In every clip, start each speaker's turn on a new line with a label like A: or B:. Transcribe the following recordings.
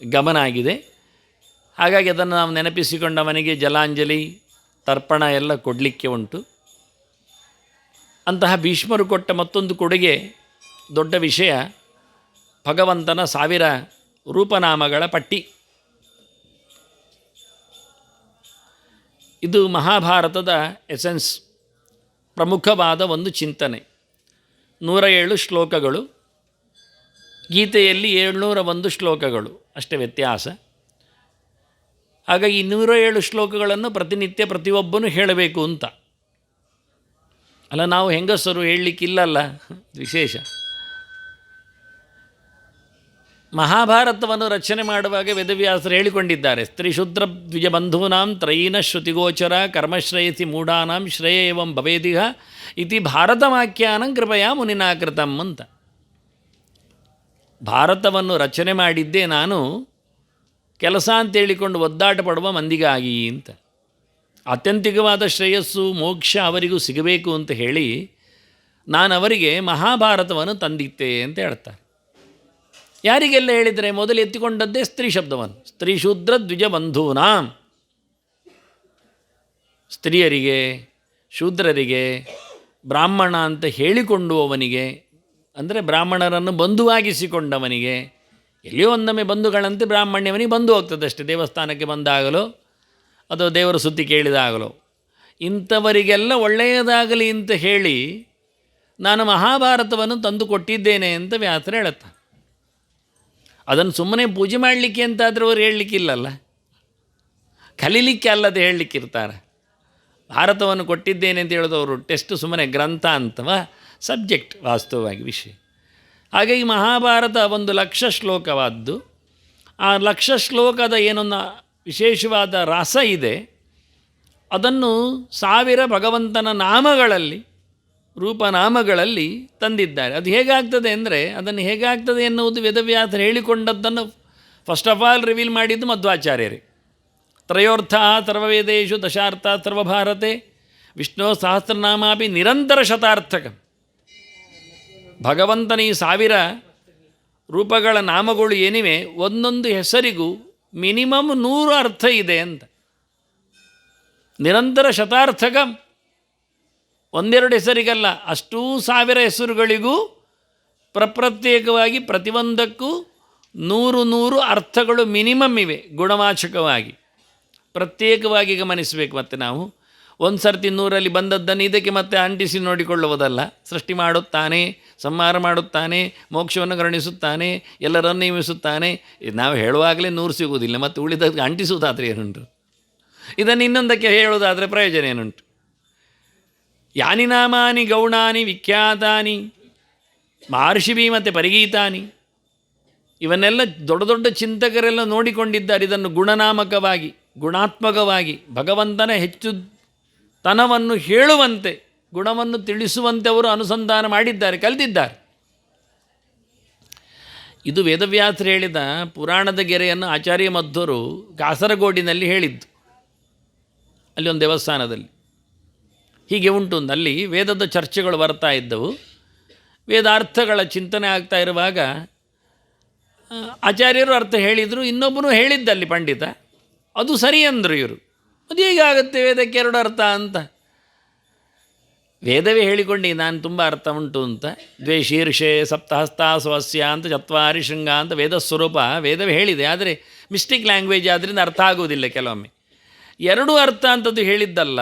A: ಗಮನ ಆಗಿದೆ. ಹಾಗಾಗಿ ಅದನ್ನು ನಾವು ನೆನಪಿಸಿಕೊಂಡವನಿಗೆ ಜಲಾಂಜಲಿ ತರ್ಪಣ ಎಲ್ಲ ಕೊಡಲಿಕ್ಕೆ ಉಂಟು. ಅಂತಹ ಭೀಷ್ಮರು ಕೊಟ್ಟ ಮತ್ತೊಂದು ಕೊಡುಗೆ ದೊಡ್ಡ ವಿಷಯ, ಭಗವಂತನ 1000 ರೂಪನಾಮಗಳ ಪಟ್ಟಿ. ಇದು ಮಹಾಭಾರತದ ಎಸೆನ್ಸ್, ಪ್ರಮುಖವಾದ ಒಂದು ಚಿಂತನೆ. 107 ಶ್ಲೋಕಗಳು, ಗೀತೆಯಲ್ಲಿ 701 ಶ್ಲೋಕಗಳು, ಅಷ್ಟೇ ವ್ಯತ್ಯಾಸ. ಹಾಗಾಗಿ 107 ಶ್ಲೋಕಗಳನ್ನು ಪ್ರತಿನಿತ್ಯ ಪ್ರತಿಯೊಬ್ಬನೂ ಹೇಳಬೇಕು ಅಂತ ಅಲ್ಲ. ನಾವು ಹೆಂಗಸರು ಹೇಳಲಿಕ್ಕಿಲ್ಲಲ್ಲ, ವಿಶೇಷ. ಮಹಾಭಾರತವನ್ನು ರಚನೆ ಮಾಡುವಾಗ ವೇದವ್ಯಾಸರು ಹೇಳಿಕೊಂಡಿದ್ದಾರೆ, ಸ್ತ್ರೀಶೂದ್ರ ದ್ವಿಜಬಂಧೂನಾಂ ತ್ರಯೀನ ಶ್ರುತಿಗೋಚರ ಕರ್ಮಶ್ರೇಯಸಿ ಮೂಢಾನಾಂ ಶ್ರೇಯ ಏವಂ ಭವೇದಿಹ ಇತಿ ಭಾರತವಾಕ್ಯಾನಂ ಕೃಪಯಾ ಮುನಿನಾಕೃತಂ ಅಂತ. ಭಾರತವನ್ನು ರಚನೆ ಮಾಡಿದ್ದೇ ನಾನು ಕೆಲಸ ಅಂತೇಳಿಕೊಂಡು ಒದ್ದಾಟ ಪಡುವ ಮಂದಿಗಾಗಿ ಅಂತ. ಆತ್ಯಂತಿಕವಾದ ಶ್ರೇಯಸ್ಸು ಮೋಕ್ಷ ಅವರಿಗೂ ಸಿಗಬೇಕು ಅಂತ ಹೇಳಿ ನಾನು ಅವರಿಗೆ ಮಹಾಭಾರತವನ್ನು ತಂದಿತ್ತೆ ಅಂತ ಹೇಳ್ತಾರೆ. ಯಾರಿಗೆಲ್ಲ ಹೇಳಿದರೆ ಮೊದಲು ಎತ್ತಿಕೊಂಡದ್ದೇ ಸ್ತ್ರೀ ಶಬ್ದವನ್ನು. ಸ್ತ್ರೀಶೂದ್ರ ದ್ವಿಜಬಂಧೂನಾಂ, ಸ್ತ್ರೀಯರಿಗೆ, ಶೂದ್ರರಿಗೆ, ಬ್ರಾಹ್ಮಣ ಅಂತ ಹೇಳಿಕೊಂಡುವವನಿಗೆ, ಅಂದರೆ ಬ್ರಾಹ್ಮಣರನ್ನು ಬಂಧುವಾಗಿಸಿಕೊಂಡವನಿಗೆ. ಎಲ್ಲಿಯೋ ಒಂದೊಮ್ಮೆ ಬಂಧುಗಳಂತೆ ಬ್ರಾಹ್ಮಣ್ಯವನಿಗೆ ಬಂದು ಹೋಗ್ತದೆ ಅಷ್ಟೇ, ದೇವಸ್ಥಾನಕ್ಕೆ ಬಂದಾಗಲೋ ಅಥವಾ ದೇವರ ಸುದ್ದಿ ಕೇಳಿದಾಗಲೋ. ಇಂಥವರಿಗೆಲ್ಲ ಒಳ್ಳೆಯದಾಗಲಿ ಅಂತ ಹೇಳಿ ನಾನು ಮಹಾಭಾರತವನ್ನು ತಂದು ಕೊಟ್ಟಿದ್ದೇನೆ ಅಂತ ವ್ಯಾಸರು ಹೇಳುತ್ತಾರೆ. ಅದನ್ನು ಸುಮ್ಮನೆ ಪೂಜೆ ಮಾಡಲಿಕ್ಕೆ ಅಂತಾದರೆ ಅವರು ಹೇಳಲಿಕ್ಕಿಲ್ಲಲ್ಲ, ಕಲೀಲಿಕ್ಕೆ ಅಲ್ಲದೆ ಹೇಳಲಿಕ್ಕಿರ್ತಾರೆ. ಭಾರತವನ್ನು ಕೊಟ್ಟಿದ್ದೇನೆ ಅಂತ ಹೇಳೋದವರು ಟೆಸ್ಟ್ ಸುಮ್ಮನೆ ಗ್ರಂಥ ಅಂತವಾ, ಸಬ್ಜೆಕ್ಟ್ ವಾಸ್ತವವಾಗಿ ವಿಷಯ. ಹಾಗಾಗಿ ಮಹಾಭಾರತ 1,00,000 ಶ್ಲೋಕವಾದ್ದು. ಆ 1,00,000 ಶ್ಲೋಕದ ಏನೊಂದು ವಿಶೇಷವಾದ ರಸ ಇದೆ, ಅದನ್ನು 1000 ಭಗವಂತನ ನಾಮಗಳಲ್ಲಿ, ರೂಪನಾಮಗಳಲ್ಲಿ ತಂದಿದ್ದಾರೆ. ಅದು ಹೇಗಾಗ್ತದೆ ಅಂದರೆ, ಅದನ್ನು ಹೇಗಾಗ್ತದೆ ಎನ್ನುವುದು ವೇದವ್ಯಾಸರು ಹೇಳಿಕೊಂಡದ್ದನ್ನು ಫಸ್ಟ್ ಆಫ್ ಆಲ್ ರಿವೀಲ್ ಮಾಡಿದ್ದು ಮಧ್ವಾಚಾರ್ಯರೇ. ತ್ರಯೋರ್ಥ ಸರ್ವವೇದೇಶು ದಶಾರ್ಥ ಸರ್ವಭಾರತೆ ವಿಷ್ಣು ಸಹಸ್ರನಾಮಾಪಿ ನಿರಂತರ ಶತಾರ್ಥಕ. ಭಗವಂತನ ಈ 1000 ರೂಪಗಳ ನಾಮಗಳು ಏನಿವೆ, ಒಂದೊಂದು ಹೆಸರಿಗೂ ಮಿನಿಮಮ್ 100 ಅರ್ಥ ಇದೆ ಅಂತ. ನಿರಂತರ ಶತಾರ್ಥಕ, ಒಂದೆರಡು ಹೆಸರಿಗಲ್ಲ, ಅಷ್ಟೂ 1000 ಹೆಸರುಗಳಿಗೂ ಪ್ರತ್ಯೇಕವಾಗಿ ಪ್ರತಿಯೊಂದಕ್ಕೂ 100 ಅರ್ಥಗಳು ಮಿನಿಮಮ್ ಇವೆ. ಗುಣವಾಚಕವಾಗಿ ಪ್ರತ್ಯೇಕವಾಗಿ ಗಮನಿಸಬೇಕು. ಮತ್ತು ನಾವು ಒಂದು ಸರ್ತಿ 100ರಲ್ಲಿ ಬಂದದ್ದನ್ನು ಇದಕ್ಕೆ ಮತ್ತೆ ಅಂಟಿಸಿ ನೋಡಿಕೊಳ್ಳುವುದಲ್ಲ. ಸೃಷ್ಟಿ ಮಾಡುತ್ತಾನೆ, ಸಂಹಾರ ಮಾಡುತ್ತಾನೆ, ಮೋಕ್ಷವನ್ನು ಕರುಣಿಸುತ್ತಾನೆ, ಎಲ್ಲರನ್ನು ನೇಮಿಸುತ್ತಾನೆ. ನಾವು ಹೇಳುವಾಗಲೇ 100 ಸಿಗುವುದಿಲ್ಲ, ಮತ್ತು ಉಳಿದಕ್ಕೆ ಅಂಟಿಸುವುದಾದರೆ ಏನುಂಟು? ಇದನ್ನು ಇನ್ನೊಂದಕ್ಕೆ ಹೇಳುವುದಾದರೆ ಪ್ರಯೋಜನ ಏನುಂಟು? ಯಾನಿ ನಾಮಾನಿ ಗೌಣಾನಿ ವಿಖ್ಯಾತಾನಿ ಮಹರ್ಷಿಭಿ ಮತ್ತು ಪರಿಗೀತಾನಿ, ಇವನ್ನೆಲ್ಲ ದೊಡ್ಡ ದೊಡ್ಡ ಚಿಂತಕರೆಲ್ಲ ನೋಡಿಕೊಂಡಿದ್ದಾರೆ. ಇದನ್ನು ಗುಣನಾಮಕವಾಗಿ, ಗುಣಾತ್ಮಕವಾಗಿ ಭಗವಂತನ ಹೆಚ್ಚು ತನವನ್ನು ಹೇಳುವಂತೆ, ಗುಣವನ್ನು ತಿಳಿಸುವಂತೆ ಅವರು ಅನುಸಂಧಾನ ಮಾಡಿದ್ದಾರೆ, ಕಲಿತಿದ್ದಾರೆ. ಇದು ವೇದವ್ಯಾಸರು ಹೇಳಿದ ಪುರಾಣದ ಗೆರೆಯನ್ನು ಆಚಾರ್ಯ ಮಧ್ವರು ಕಾಸರಗೋಡಿನಲ್ಲಿ ಹೇಳಿದ್ದು, ಅಲ್ಲಿ ಒಂದು ದೇವಸ್ಥಾನದಲ್ಲಿ. ಹೀಗೆ ಉಂಟು. ಅಲ್ಲಿ ವೇದದ ಚರ್ಚೆಗಳು ಬರ್ತಾ ಇದ್ದವು, ವೇದಾರ್ಥಗಳ ಚಿಂತನೆ ಆಗ್ತಾ ಇರುವಾಗ ಆಚಾರ್ಯರು ಅರ್ಥ ಹೇಳಿದರು, ಇನ್ನೊಬ್ಬನು ಹೇಳಿದ್ದಲ್ಲಿ ಪಂಡಿತ, ಅದು ಸರಿ ಅಂದರು ಇವರು. ಅದು ಹೇಗಾಗುತ್ತೆ ವೇದಕ್ಕೆ 2 ಅರ್ಥ ಅಂತ? ವೇದವೇ ಹೇಳಿಕೊಂಡು ನಾನು ತುಂಬ ಅರ್ಥ ಉಂಟು ಅಂತ. ದ್ವೇ ಶೀರ್ಷೆ ಸಪ್ತಹಸ್ತ ಸ್ವಸ್ಯ ಅಂತ 4 ಶೃಂಗ ಅಂತ ವೇದ ಸ್ವರೂಪ ವೇದವೇ ಹೇಳಿದೆ. ಆದರೆ ಮಿಸ್ಟೇಕ್ ಲ್ಯಾಂಗ್ವೇಜ್ ಆದ್ದರಿಂದ ಅರ್ಥ ಆಗುವುದಿಲ್ಲ ಕೆಲವೊಮ್ಮೆ. 2 ಅರ್ಥ ಅಂತದ್ದು ಹೇಳಿದ್ದಲ್ಲ,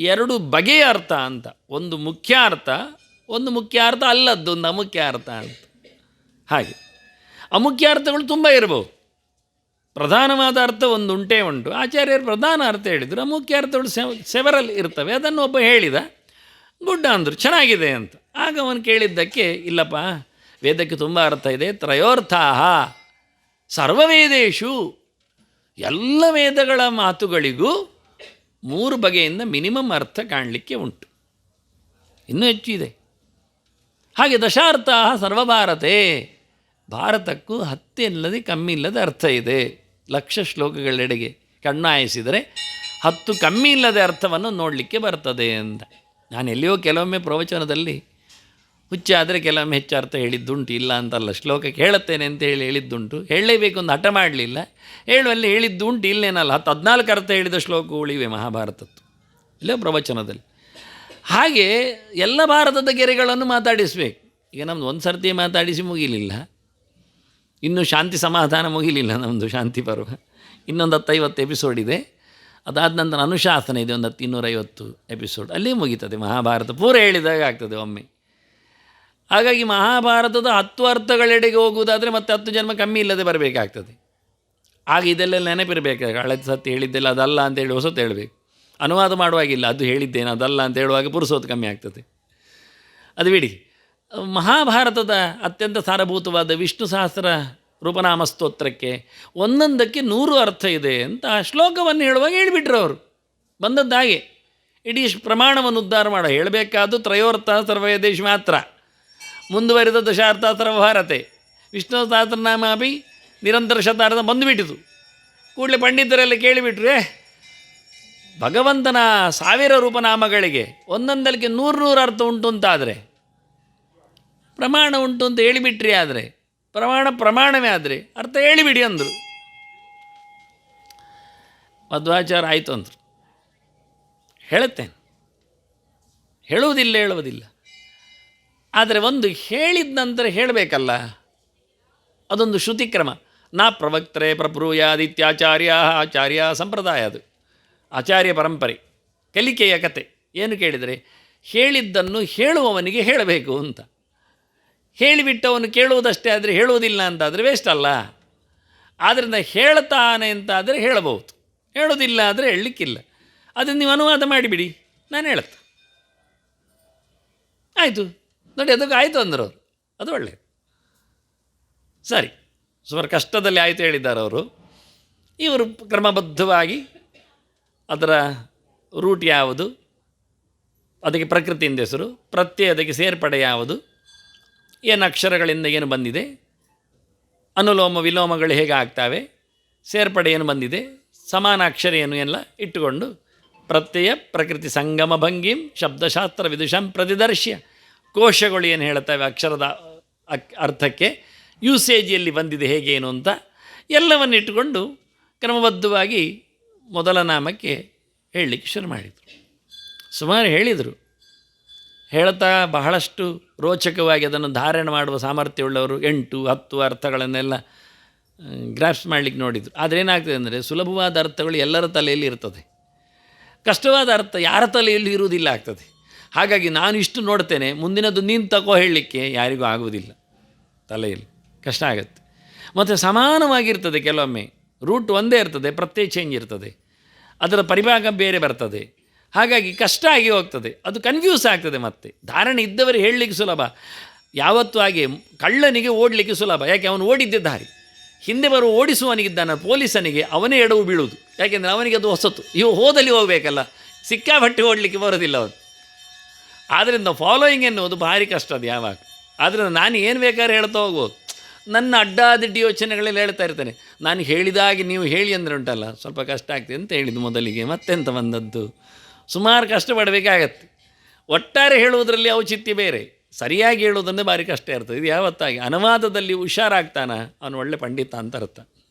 A: 2 ಬಗೆಯ ಅರ್ಥ ಅಂತ. ಒಂದು ಮುಖ್ಯ ಅರ್ಥ, ಒಂದು ಮುಖ್ಯ ಅರ್ಥ ಅಲ್ಲದ್ದು, ಒಂದು ಅಮುಖ್ಯ ಅರ್ಥ ಅಂತ. ಹಾಗೆ ಅಮುಖ್ಯ ಅರ್ಥಗಳು ತುಂಬ ಇರ್ಬೋದು, ಪ್ರಧಾನವಾದ ಅರ್ಥ ಒಂದು ಉಂಟೇ ಉಂಟು. ಆಚಾರ್ಯರು ಪ್ರಧಾನ ಅರ್ಥ ಹೇಳಿದರು, ಅಮುಖ್ಯ ಅರ್ಥಗಳು ಸೆವರಲ್ ಇರ್ತವೆ. ಅದನ್ನು ಒಬ್ಬ ಹೇಳಿದ, ಗುಡ್ಡ ಅಂದರು, ಚೆನ್ನಾಗಿದೆ ಅಂತ. ಆಗ ಅವನು ಕೇಳಿದ್ದಕ್ಕೆ, ಇಲ್ಲಪ್ಪ ವೇದಕ್ಕೆ ತುಂಬ ಅರ್ಥ ಇದೆ, ತ್ರಯೋರ್ಥಾಹ ಸರ್ವವೇದೇಶು, ಎಲ್ಲ ವೇದಗಳ ಮಾತುಗಳಿಗೂ 3 ಬಗೆಯಿಂದ ಮಿನಿಮಮ್ ಅರ್ಥ ಕಾಣಲಿಕ್ಕೆ ಉಂಟು, ಇನ್ನೂ ಹೆಚ್ಚು ಇದೆ. ಹಾಗೆ ದಶಾರ್ಥ ಸರ್ವಭಾರತೆ, ಭಾರತಕ್ಕೂ ಹತ್ತಿಲ್ಲದೆ ಕಮ್ಮಿ ಇಲ್ಲದೆ ಅರ್ಥ ಇದೆ. 1,00,000 ಶ್ಲೋಕಗಳೆಡೆಗೆ ಕಣ್ಣಾಯಿಸಿದರೆ 10 ಕಮ್ಮಿ ಇಲ್ಲದೆ ಅರ್ಥವನ್ನು ನೋಡಲಿಕ್ಕೆ ಬರ್ತದೆ ಅಂತ. ನಾನು ಎಲ್ಲಿಯೋ ಕೆಲವೊಮ್ಮೆ ಪ್ರವಚನದಲ್ಲಿ ಹುಚ್ಚಾದರೆ ಕೆಲವೊಮ್ಮೆ ಹೆಚ್ಚು ಅರ್ಥ ಹೇಳಿದ್ದುಂಟು, ಇಲ್ಲ ಅಂತಲ್ಲ. ಶ್ಲೋಕಕ್ಕೆ ಹೇಳುತ್ತೇನೆ ಅಂತ ಹೇಳಿದ್ದುಂಟು, ಹೇಳಲೇಬೇಕು ಅಂತ ಹಠ ಮಾಡಲಿಲ್ಲ, ಹೇಳುವಲ್ಲಿ ಹೇಳಿದ್ದುಂಟು. ಇಲ್ಲೇನಲ್ಲ 14 ಅರ್ಥ ಹೇಳಿದ ಶ್ಲೋಕಗಳಿವೆ ಮಹಾಭಾರತದ್ದು, ಇಲ್ಲ ಪ್ರವಚನದಲ್ಲಿ. ಹಾಗೆ ಎಲ್ಲ ಭಾರತದ ಗೆರೆಗಳನ್ನು ಮಾತಾಡಿಸಬೇಕು. ಈಗ ನಮ್ಮದು ಒಂದು ಸರ್ತಿ ಮಾತಾಡಿಸಿ ಮುಗಿಲಿಲ್ಲ, ಇನ್ನೂ ಶಾಂತಿ ಸಮಾಧಾನ ಮುಗಿಲಿಲ್ಲ ನಮ್ಮದು ಶಾಂತಿ ಪರ್ವ. ಇನ್ನೊಂದು 10-50 ಎಪಿಸೋಡ್ ಇದೆ. ಅದಾದ ನಂತರ ಅನುಶಾಸನ ಇದೆ, ಒಂದು 250 ಎಪಿಸೋಡ್, ಅಲ್ಲಿ ಮುಗೀತದೆ ಮಹಾಭಾರತ ಪೂರ ಹೇಳಿದಾಗ ಆಗ್ತದೆ ಒಮ್ಮೆ. ಹಾಗಾಗಿ ಮಹಾಭಾರತದ 10 ಅರ್ಥಗಳೆಡೆಗೆ ಹೋಗುವುದಾದರೆ ಮತ್ತೆ 10 ಜನ್ಮ ಕಮ್ಮಿ ಇಲ್ಲದೆ ಬರಬೇಕಾಗ್ತದೆ. ಆಗ ಇದೆಲ್ಲ ನೆನಪಿರಬೇಕು. ಹಳೆದ ಸತ್ಯ ಹೇಳಿದ್ದೆಲ್ಲ ಅದಲ್ಲ ಅಂತೇಳಿ ಹೊಸತು ಹೇಳಬೇಕು. ಅನುವಾದ ಮಾಡುವಾಗಿಲ್ಲ, ಅದು ಹೇಳಿದ್ದೇನೆ ಅದಲ್ಲ ಅಂತ ಹೇಳುವಾಗ ಪುರುಸೋದು ಕಮ್ಮಿ ಆಗ್ತದೆ. ಅದು ಬಿಡಿ. ಮಹಾಭಾರತದ ಅತ್ಯಂತ ಸಾರಭೂತವಾದ ವಿಷ್ಣು ಸಹಸ್ರ ರೂಪನಾಮ ಸ್ತೋತ್ರಕ್ಕೆ ಒಂದೊಂದಕ್ಕೆ 100 ಅರ್ಥ ಇದೆ ಅಂತ ಶ್ಲೋಕವನ್ನು ಹೇಳುವಾಗ ಹೇಳಿಬಿಟ್ರು ಅವರು. ಬಂದದ್ದು ಹಾಗೆ ಇಡೀ ಪ್ರಮಾಣವನ್ನು ಉದ್ಧಾರ ಮಾಡೋ ಹೇಳಬೇಕಾದ್ದು ತ್ರಯೋರ್ಥ ಸರ್ವಯದೇಶ್ ಮಾತ್ರ. ಮುಂದುವರಿದ ದಶಾರ್ಥ ಸರ್ವಭಾರತೆ ವಿಷ್ಣು ಸಹಸ್ರನಾಮ ಅಭಿ ನಿರಂತರ ಶತಾರ್ಥ ಬಂದುಬಿಟ್ಟಿತು. ಕೂಡಲೇ ಪಂಡಿತರೆಲ್ಲ ಕೇಳಿಬಿಟ್ರೆ ಭಗವಂತನ 1000 ರೂಪನಾಮಗಳಿಗೆ ಒಂದೊಂದಕ್ಕೆ 100 ಅರ್ಥ ಉಂಟು ಅಂತಾದರೆ, ಪ್ರಮಾಣ ಉಂಟು ಅಂತ ಹೇಳಿಬಿಟ್ರಿ, ಆದರೆ ಪ್ರಮಾಣವೇ ಆದರೆ ಅರ್ಥ ಹೇಳಿಬಿಡಿ ಅಂದರು. ಮಧ್ವಾಚಾರ ಆಯಿತು ಅಂದರು. ಹೇಳುತ್ತೇನೆ, ಹೇಳುವುದಿಲ್ಲ. ಆದರೆ ಒಂದು ಹೇಳಿದ ನಂತರ ಹೇಳಬೇಕಲ್ಲ, ಅದೊಂದು ಶ್ರುತಿಕ್ರಮ. ನಾ ಪ್ರವಕ್ತರೆ ಪ್ರಬ್ರೂಯಾದಿತ್ಯಾಚಾರ್ಯ ಆಚಾರ್ಯ ಸಂಪ್ರದಾಯ, ಅದು ಆಚಾರ್ಯ ಪರಂಪರೆ, ಕಲಿಕೆಯ ಕತೆ. ಏನು ಕೇಳಿದರೆ ಹೇಳಿದ್ದನ್ನು ಹೇಳುವವನಿಗೆ ಹೇಳಬೇಕು ಅಂತ. ಹೇಳಿಬಿಟ್ಟವನು ಕೇಳುವುದಷ್ಟೇ ಆದರೆ ಹೇಳುವುದಿಲ್ಲ ಅಂತಾದರೆ ವೇಸ್ಟ್ ಅಲ್ಲ. ಆದ್ದರಿಂದ ಹೇಳ್ತಾನೆ ಅಂತಾದರೆ ಹೇಳಬಹುದು, ಹೇಳೋದಿಲ್ಲ ಆದರೆ ಹೇಳಲಿಕ್ಕಿಲ್ಲ. ಅದನ್ನು ನೀವು ಅನುವಾದ ಮಾಡಿಬಿಡಿ, ನಾನು ಹೇಳುತ್ತೆ ಆಯಿತು ನೋಡಿ, ಅದಕ್ಕೆ ಆಯಿತು ಅಂದರು ಅವರು. ಅದು ಒಳ್ಳೆಯದು, ಸರಿ. ಸುಮಾರು ಕಷ್ಟದಲ್ಲಿ ಆಯಿತು ಹೇಳಿದ್ದಾರೆ ಅವರು. ಇವರು ಕ್ರಮಬದ್ಧವಾಗಿ ಅದರ ರೂಟ್ ಯಾವುದು, ಅದಕ್ಕೆ ಪ್ರಕೃತಿಯಿಂದ ಹೆಸರು, ಪ್ರತ್ಯಯ ಅದಕ್ಕೆ ಸೇರ್ಪಡೆ ಯಾವುದು, ಏನು ಅಕ್ಷರಗಳಿಂದ ಏನು ಬಂದಿದೆ, ಅನುಲೋಮ ವಿಲೋಮಗಳು ಹೇಗೆ ಆಗ್ತವೆ, ಸೇರ್ಪಡೆ ಏನು ಬಂದಿದೆ, ಸಮಾನ ಅಕ್ಷರ ಏನು ಎಲ್ಲ ಇಟ್ಟುಕೊಂಡು ಪ್ರತ್ಯಯ ಪ್ರಕೃತಿ ಸಂಗಮ ಭಂಗಿಂ ಶಬ್ದಶಾಸ್ತ್ರ ವಿದುಷಂ ಪ್ರತಿದರ್ಶ್ಯ, ಕೋಶಗಳು ಏನು ಹೇಳ್ತವೆ ಅಕ್ಷರದ ಅರ್ಥಕ್ಕೆ, ಯೂಸೇಜಿಯಲ್ಲಿ ಬಂದಿದೆ ಹೇಗೆ ಏನು ಅಂತ ಎಲ್ಲವನ್ನು ಇಟ್ಟುಕೊಂಡು ಕ್ರಮಬದ್ಧವಾಗಿ ಮೊದಲ ನಾಮಕ್ಕೆ ಹೇಳಲಿಕ್ಕೆ ಶುರು ಮಾಡಿದರು. ಸುಮಾರು ಹೇಳಿದರು. ಹೇಳ್ತಾ ಬಹಳಷ್ಟು ರೋಚಕವಾಗಿ ಅದನ್ನು ಧಾರಣೆ ಮಾಡುವ ಸಾಮರ್ಥ್ಯವುಳ್ಳವರು 8-10 ಅರ್ಥಗಳನ್ನೆಲ್ಲ ಗ್ರಾಫ್ಸ್ ಮಾಡಲಿಕ್ಕೆ ನೋಡಿದರು. ಆದರೆ ಏನಾಗ್ತದೆ ಅಂದರೆ ಸುಲಭವಾದ ಅರ್ಥಗಳು ಎಲ್ಲರ ತಲೆಯಲ್ಲಿ ಇರ್ತದೆ, ಕಷ್ಟವಾದ ಅರ್ಥ ಯಾರ ತಲೆಯಲ್ಲಿ ಇರುವುದಿಲ್ಲ ಆಗ್ತದೆ. ಹಾಗಾಗಿ ನಾನು ಇಷ್ಟು ನೋಡ್ತೇನೆ, ಮುಂದಿನದು ನೀನು ತಗೋ ಹೇಳಲಿಕ್ಕೆ ಯಾರಿಗೂ ಆಗುವುದಿಲ್ಲ, ತಲೆಯಲ್ಲಿ ಕಷ್ಟ ಆಗುತ್ತೆ. ಮತ್ತು ಸಮಾನವಾಗಿರ್ತದೆ, ಕೆಲವೊಮ್ಮೆ ರೂಟ್ ಒಂದೇ ಇರ್ತದೆ, ಪ್ರತ್ಯಯ ಚೇಂಜ್ ಇರ್ತದೆ, ಅದರ ಪರಿಭಾಗ ಬೇರೆ ಬರ್ತದೆ. ಹಾಗಾಗಿ ಕಷ್ಟ ಆಗಿ ಹೋಗ್ತದೆ, ಅದು ಕನ್ಫ್ಯೂಸ್ ಆಗ್ತದೆ. ಮತ್ತು ಧಾರಣೆ ಇದ್ದವರು ಹೇಳಲಿಕ್ಕೆ ಸುಲಭ, ಯಾವತ್ತೂ ಹಾಗೆ ಕಳ್ಳನಿಗೆ ಓಡಲಿಕ್ಕೆ ಸುಲಭ, ಯಾಕೆ ಅವನು ಓಡಿದ್ದೆ ದಾರಿ. ಹಿಂದೆ ಬರುವ ಓಡಿಸುವವನಿಗಿದ್ದಾನ ಪೊಲೀಸನಿಗೆ ಅವನೇ ಎಡವು ಬೀಳುವುದು, ಯಾಕೆಂದರೆ ಅವನಿಗೆ ಅದು ಹೊಸತು, ಇವು ಹೋದಲ್ಲಿ ಹೋಗಬೇಕಲ್ಲ, ಸಿಕ್ಕಾಪಟ್ಟೆ ಓಡಲಿಕ್ಕೆ ಬರೋದಿಲ್ಲ ಅವನು. ಆದ್ದರಿಂದ ಫಾಲೋಯಿಂಗ್ ಎನ್ನುವುದು ಭಾರಿ ಕಷ್ಟ ಅದು ಯಾವಾಗ. ಆದ್ದರಿಂದ ನಾನು ಏನು ಬೇಕಾದ್ರೆ ಹೇಳ್ತಾ ಹೋಗ್ಬೋದು, ನನ್ನ ಅಡ್ಡಾದಿಡ್ಡಿ ಯೋಚನೆಗಳಲ್ಲಿ ಹೇಳ್ತಾ ಇರ್ತೇನೆ. ನಾನು ಹೇಳಿದಾಗೆ ನೀವು ಹೇಳಿ ಅಂದರೆ ಉಂಟಲ್ಲ ಸ್ವಲ್ಪ ಕಷ್ಟ ಆಗ್ತದೆ ಅಂತ ಹೇಳಿದ್ದು ಮೊದಲಿಗೆ, ಮತ್ತೆಂತ ಬಂದದ್ದು, ಸುಮಾರು ಕಷ್ಟಪಡಬೇಕಾಗತ್ತೆ. ಒಟ್ಟಾರೆ ಹೇಳುವುದರಲ್ಲಿ ಔಚಿತ್ಯ ಬೇರೆ, ಸರಿಯಾಗಿ ಹೇಳುವುದಂದರೆ ಭಾರಿ ಕಷ್ಟ ಇರ್ತದೆ. ಇದು ಯಾವತ್ತಾಗಿ ಅನುವಾದದಲ್ಲಿ ಹುಷಾರಾಗ್ತಾನ ಅವನು ಒಳ್ಳೆ ಪಂಡಿತ ಅಂತ ಅರ್ಥ.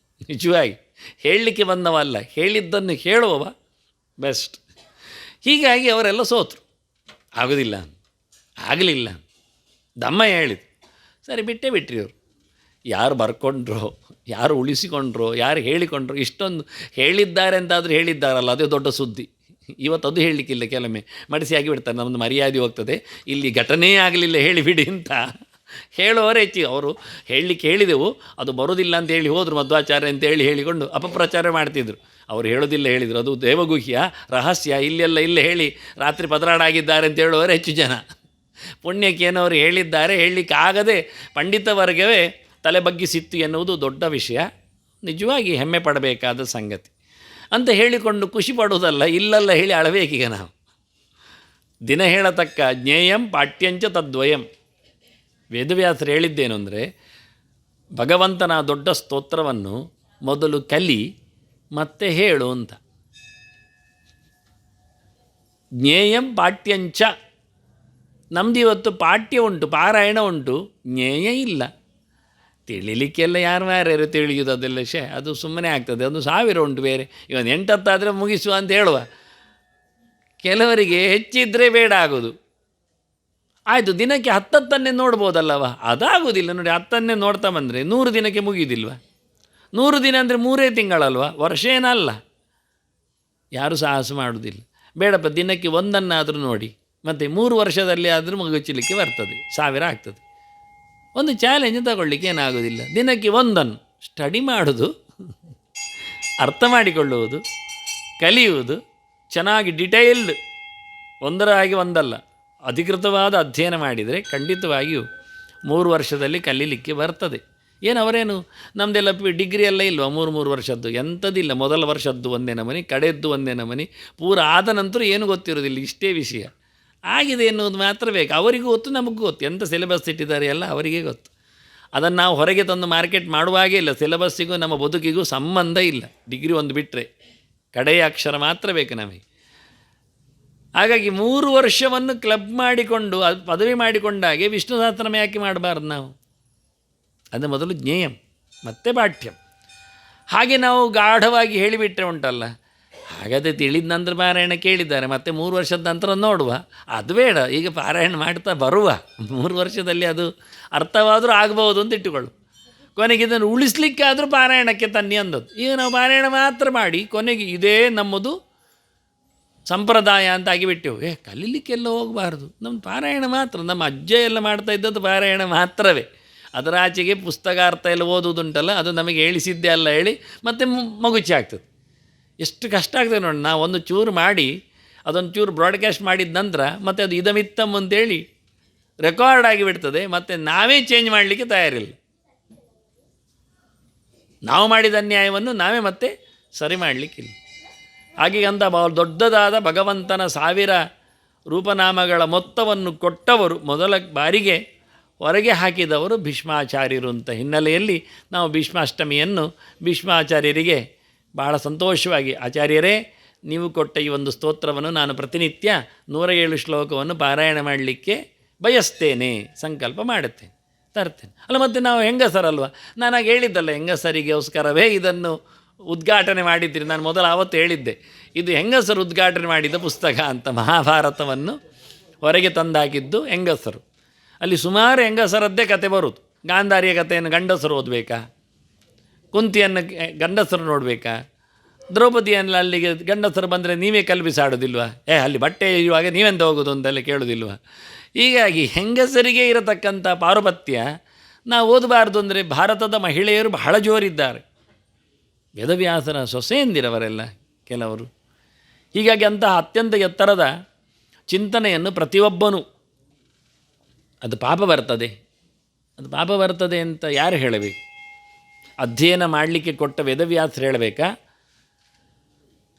A: ನಿಜವಾಗಿ ಹೇಳಲಿಕ್ಕೆ ಬಂದವಲ್ಲ, ಹೇಳಿದ್ದನ್ನು ಹೇಳುವವ ಬೆಸ್ಟ್. ಹೀಗಾಗಿ ಅವರೆಲ್ಲ ಸೋತರು, ಆಗೋದಿಲ್ಲ, ಆಗಲಿಲ್ಲ, ದಮ್ಮ ಹೇಳಿದ್ರು, ಸರಿ ಬಿಟ್ಟೇ ಬಿಟ್ರಿ ಅವರು. ಯಾರು ಬರ್ಕೊಂಡ್ರೋ, ಯಾರು ಉಳಿಸಿಕೊಂಡ್ರೋ, ಯಾರು ಹೇಳಿಕೊಂಡ್ರೋ, ಇಷ್ಟೊಂದು ಹೇಳಿದ್ದಾರೆ ಅಂತಾದರೂ ಹೇಳಿದ್ದಾರಲ್ಲ, ಅದೇ ದೊಡ್ಡ ಸುದ್ದಿ. ಇವತ್ತು ಅದು ಹೇಳಲಿಕ್ಕಿಲ್ಲ, ಕೆಲವೊಮ್ಮೆ ಮಡಿಸಿ ಆಗಿಬಿಡ್ತಾರೆ, ನಮ್ಮದು ಮರ್ಯಾದೆ ಹೋಗ್ತದೆ, ಇಲ್ಲಿ ಘಟನೆ ಆಗಲಿಲ್ಲ ಹೇಳಿಬಿಡಿ ಅಂತ ಹೇಳುವವರೇ ಹೆಚ್ಚು. ಅವರು ಹೇಳಲಿಕ್ಕೆ ಹೇಳಿದೆವು, ಅದು ಬರೋದಿಲ್ಲ ಅಂತ ಹೇಳಿ ಹೋದರು ಮಧ್ವಾಚಾರ್ಯ ಅಂತೇಳಿ ಹೇಳಿಕೊಂಡು ಅಪಪ್ರಚಾರ ಮಾಡ್ತಿದ್ರು. ಅವರು ಹೇಳೋದಿಲ್ಲ ಹೇಳಿದರು, ಅದು ದೇವಗುಹ್ಯ ರಹಸ್ಯ, ಇಲ್ಲೆಲ್ಲ ಹೇಳಿ ರಾತ್ರಿ ಪದರಾಡಾಗಿದ್ದಾರೆ ಅಂತ ಹೇಳುವವರೇ ಹೆಚ್ಚು ಜನ. ಪುಣ್ಯಕ್ಕೇನವರು ಹೇಳಿದ್ದಾರೆ, ಹೇಳಲಿಕ್ಕೆ ಆಗದೆ ಪಂಡಿತ ವರ್ಗವೇ ತಲೆ ಬಗ್ಗಿಸಿತ್ತು ಎನ್ನುವುದು ದೊಡ್ಡ ವಿಷಯ, ನಿಜವಾಗಿ ಹೆಮ್ಮೆ ಪಡಬೇಕಾದ ಸಂಗತಿ ಅಂತ ಹೇಳಿಕೊಂಡು ಖುಷಿ ಪಡುವುದಲ್ಲ, ಇಲ್ಲೆಲ್ಲ ಹೇಳಿ ಅಳಬೇಕೀಗ ನಾವು. ದಿನ ಹೇಳತಕ್ಕ ಜ್ಞೇಯಂ ಪಾಠ್ಯಂಚ ತದ್ವಯಂ. ವೇದವ್ಯಾಸರು ಹೇಳಿದ್ದೇನು ಅಂದರೆ, ಭಗವಂತನ ದೊಡ್ಡ ಸ್ತೋತ್ರವನ್ನು ಮೊದಲು ಕಲಿ ಮತ್ತೆ ಹೇಳು ಅಂತ. ಜ್ಞೇಯಂ ಪಾಠ್ಯಂಚ, ನಮ್ಮದು ಇವತ್ತು ಪಾಠ್ಯ ಉಂಟು, ಪಾರಾಯಣ ಉಂಟು, ಜ್ಞೇಯ ಇಲ್ಲ. ತಿಳಿಲಿಕ್ಕೆಲ್ಲ ಯಾರ್ಯಾರು ತಿಳಿಯೋದು ಅದೆಲ್ಲ ಅದು ಸುಮ್ಮನೆ ಆಗ್ತದೆ. ಒಂದು 1000 ಉಂಟು ಬೇರೆ. ಇವನು 8-10 ಮುಗಿಸುವ ಅಂತ ಹೇಳುವ. ಕೆಲವರಿಗೆ ಹೆಚ್ಚಿದ್ದರೆ ಬೇಡ ಆಗೋದು. ಆಯಿತು, ದಿನಕ್ಕೆ 10 ನೋಡ್ಬೋದಲ್ಲವ, ಅದಾಗೋದಿಲ್ಲ ನೋಡಿ. 10 ನೋಡ್ತಾ ಬಂದರೆ 100 ದಿನಕ್ಕೆ ಮುಗಿಯೋದಿಲ್ವ? 100 ದಿನ ಅಂದರೆ 3 ತಿಂಗಳಲ್ವ, ವರ್ಷ ಏನಲ್ಲ. ಯಾರೂ ಸಾಹಸ ಮಾಡೋದಿಲ್ಲ. ಬೇಡಪ್ಪ, ದಿನಕ್ಕೆ 1 ನೋಡಿ, ಮತ್ತು 3 ವರ್ಷದಲ್ಲಿ ಆದರೂ ಮುಗಿಸಲಿಕ್ಕೆ ಬರ್ತದೆ, 1000 ಆಗ್ತದೆ. ಒಂದು ಚಾಲೆಂಜ್ ತಗೊಳ್ಳಿಕ್ಕೆ ಏನಾಗೋದಿಲ್ಲ. ದಿನಕ್ಕೆ 1 ಸ್ಟಡಿ ಮಾಡೋದು, ಅರ್ಥ ಮಾಡಿಕೊಳ್ಳುವುದು, ಕಲಿಯುವುದು, ಚೆನ್ನಾಗಿ ಡಿಟೈಲ್ಡ್, ಒಂದರ ಹಾಗೆ ಒಂದಲ್ಲ, ಅಧಿಕೃತವಾದ ಅಧ್ಯಯನ ಮಾಡಿದರೆ ಖಂಡಿತವಾಗಿಯೂ 3 ವರ್ಷದಲ್ಲಿ ಕಲೀಲಿಕ್ಕೆ ಬರ್ತದೆ. ಏನು ಅವರೇನು ನಮ್ಮದೆಲ್ಲ ಡಿಗ್ರಿ ಎಲ್ಲ ಇಲ್ವ? 3 ವರ್ಷದ್ದು ಎಂಥದಿಲ್ಲ. ಮೊದಲ ವರ್ಷದ್ದು ಒಂದೇ ನಮನಿ, ಕಡೆಯದ್ದು ಒಂದೇ ನಮನಿ, ಪೂರ ಆದ ನಂತರ ಏನು ಗೊತ್ತಿರೋದಿಲ್ಲ. ಇಷ್ಟೇ ವಿಷಯ ಆಗಿದೆ ಎನ್ನುವುದು ಮಾತ್ರ ಬೇಕು. ಅವರಿಗೂ ಗೊತ್ತು, ನಮಗೂ ಗೊತ್ತು. ಎಂಥ ಸಿಲೆಬಸ್ ಇಟ್ಟಿದ್ದಾರೆ ಎಲ್ಲ ಅವರಿಗೆ ಗೊತ್ತು. ಅದನ್ನು ನಾವು ಹೊರಗೆ ತಂದು ಮಾರ್ಕೆಟ್ ಮಾಡುವಾಗೇ ಇಲ್ಲ. ಸಿಲೆಬಸ್ಸಿಗೂ ನಮ್ಮ ಬದುಕಿಗೂ ಸಂಬಂಧ ಇಲ್ಲ. ಡಿಗ್ರಿ ಒಂದು ಬಿಟ್ಟರೆ ಕಡೆಯ ಅಕ್ಷರ ಮಾತ್ರ ಬೇಕು ನಮಗೆ. ಹಾಗಾಗಿ 3 ವರ್ಷವನ್ನು ಕ್ಲಬ್ ಮಾಡಿಕೊಂಡು ಅದು ಪದವಿ ಮಾಡಿಕೊಂಡಾಗೆ ವಿಷ್ಣು ಸಹಸ್ರನಾಮ ಯಾಕೆ ಮಾಡಬಾರ್ದು ನಾವು? ಅದು ಮೊದಲು ಜ್ಞೇಯಂ, ಮತ್ತೆ ಪಾಠ್ಯಂ. ಹಾಗೆ ನಾವು ಗಾಢವಾಗಿ ಹೇಳಿಬಿಟ್ರೆ ಉಂಟಲ್ಲ, ಹಾಗಾದರೆ ತಿಳಿದ ನಂತರ ಪಾರಾಯಣ ಕೇಳಿದ್ದಾರೆ, ಮತ್ತು 3 ವರ್ಷದ ನಂತರ ನೋಡುವ, ಅದು ಬೇಡ. ಈಗ ಪಾರಾಯಣ ಮಾಡ್ತಾ ಬರುವ 3 ವರ್ಷದಲ್ಲಿ ಅದು ಅರ್ಥವಾದರೂ ಆಗಬಹುದು ಅಂತ ಇಟ್ಟುಕೊಳ್ಳು. ಕೊನೆಗೆ ಇದನ್ನು ಉಳಿಸ್ಲಿಕ್ಕಾದರೂ ಪಾರಾಯಣಕ್ಕೆ ತನ್ನಿ ಅಂದದ್ದು. ಈಗ ನಾವು ಪಾರಾಯಣ ಮಾತ್ರ ಮಾಡಿ ಕೊನೆಗೆ ಇದೇ ನಮ್ಮದು ಸಂಪ್ರದಾಯ ಅಂತ ಆಗಿಬಿಟ್ಟೆವು. ಕಲೀಲಿಕ್ಕೆಲ್ಲ ಹೋಗಬಾರ್ದು, ನಮ್ಮ ಪಾರಾಯಣ ಮಾತ್ರ. ನಮ್ಮ ಅಜ್ಜ ಎಲ್ಲ ಮಾಡ್ತಾ ಇದ್ದದ್ದು ಪಾರಾಯಣ ಮಾತ್ರವೇ. ಅದರ ಆಚೆಗೆ ಪುಸ್ತಕ ಅರ್ಥ ಎಲ್ಲ ಓದುವುದುಂಟಲ್ಲ, ಅದು ನಮಗೆ ಹೇಳಿಸಿದ್ದೇ ಅಲ್ಲ ಹೇಳಿ ಮತ್ತೆ ಮಗುಚಿ ಆಗ್ತದೆ. ಎಷ್ಟು ಕಷ್ಟ ಆಗ್ತದೆ ನೋಡಿ. ನಾವು ಒಂದು ಚೂರು ಮಾಡಿ ಅದೊಂದು ಚೂರು ಬ್ರಾಡ್ಕಾಸ್ಟ್ ಮಾಡಿದ ನಂತರ ಮತ್ತೆ ಅದು ಇದಮಿತ್ತಮ್ ಅಂತೇಳಿ ರೆಕಾರ್ಡ್ ಆಗಿಬಿಡ್ತದೆ. ಮತ್ತು ನಾವೇ ಚೇಂಜ್ ಮಾಡಲಿಕ್ಕೆ ತಯಾರಿಲ್ಲ. ನಾವು ಮಾಡಿದ ಅನ್ಯಾಯವನ್ನು ನಾವೇ ಮತ್ತೆ ಸರಿ ಮಾಡಲಿಕ್ಕಿಲ್ಲ. ಹಾಗೆ ಅಂತ ದೊಡ್ಡದಾದ ಭಗವಂತನ 1000 ರೂಪನಾಮಗಳ ಮೊತ್ತವನ್ನು ಕೊಟ್ಟವರು, ಮೊದಲ ಬಾರಿಗೆ ಹೊರಗೆ ಹಾಕಿದವರು ಭೀಷ್ಮಾಚಾರ್ಯರು ಅಂತ ಹಿನ್ನೆಲೆಯಲ್ಲಿ ನಾವು ಭೀಷ್ಮಾಷ್ಟಮಿಯನ್ನು ಭೀಷ್ಮಾಚಾರ್ಯರಿಗೆ ಬಹಳ ಸಂತೋಷವಾಗಿ, ಆಚಾರ್ಯರೇ ನೀವು ಕೊಟ್ಟ ಈ ಒಂದು ಸ್ತೋತ್ರವನ್ನು ನಾನು ಪ್ರತಿನಿತ್ಯ 107 ಶ್ಲೋಕವನ್ನು ಪಾರಾಯಣ ಮಾಡಲಿಕ್ಕೆ ಬಯಸ್ತೇನೆ, ಸಂಕಲ್ಪ ಮಾಡುತ್ತೇನೆ, ತರ್ತೇನೆ. ಅಲ್ಲ, ಮತ್ತು ನಾವು ಹೆಂಗಸರಲ್ವ, ನಾನಾಗ ಹೇಳಿದ್ದಲ್ಲ, ಹೆಂಗಸರಿಗೋಸ್ಕರವೇ ಇದನ್ನು ಉದ್ಘಾಟನೆ ಮಾಡಿದ್ದೀರಿ. ನಾನು ಮೊದಲು ಆವತ್ತು ಹೇಳಿದ್ದೆ, ಇದು ಹೆಂಗಸರು ಉದ್ಘಾಟನೆ ಮಾಡಿದ ಪುಸ್ತಕ ಅಂತ. ಮಹಾಭಾರತವನ್ನು ಹೊರಗೆ ತಂದಾಕಿದ್ದು ಹೆಂಗಸರು. ಅಲ್ಲಿ ಸುಮಾರು ಹೆಂಗಸರದ್ದೇ ಕತೆ ಬರುವುದು. ಗಾಂಧಾರಿಯ ಕಥೆಯನ್ನು ಗಂಡಸರು ಓದಬೇಕಾ? ಕುಂತಿಯನ್ನು ಗಂಡಸರು ನೋಡಬೇಕಾ? ದ್ರೌಪದಿಯನ್ನು ಅಲ್ಲಿಗೆ ಗಂಡಸರು ಬಂದರೆ ನೀವೇ ಕಲ್ಪಿಸಾಡೋದಿಲ್ವ? ಅಲ್ಲಿ ಬಟ್ಟೆ ಇರುವಾಗ ನೀವೆಂತ ಹೋಗೋದು ಅಂತೆಲ್ಲ ಕೇಳೋದಿಲ್ವ? ಹೀಗಾಗಿ ಹೆಂಗಸರಿಗೆ ಇರತಕ್ಕಂಥ ಪಾರುಪತ್ಯ ನಾವು ಓದಬಾರ್ದು ಅಂದರೆ ಭಾರತದ ಮಹಿಳೆಯರು ಬಹಳ ಜೋರಿದ್ದಾರೆ. ವೇದವ್ಯಾಸರ ಸೊಸೆಯಂದಿರವರೆಲ್ಲ ಕೆಲವರು. ಹೀಗಾಗಿ ಅಂತಹ ಅತ್ಯಂತ ಎತ್ತರದ ಚಿಂತನೆಯನ್ನು ಪ್ರತಿಯೊಬ್ಬನೂ, ಅದು ಪಾಪ ಬರ್ತದೆ, ಅದು ಪಾಪ ಬರ್ತದೆ ಅಂತ ಯಾರು ಹೇಳಬೇಕು? ಅಧ್ಯಯನ ಮಾಡಲಿಕ್ಕೆ ಕೊಟ್ಟ ವೇದವ್ಯಾಸರು ಹೇಳಬೇಕಾ?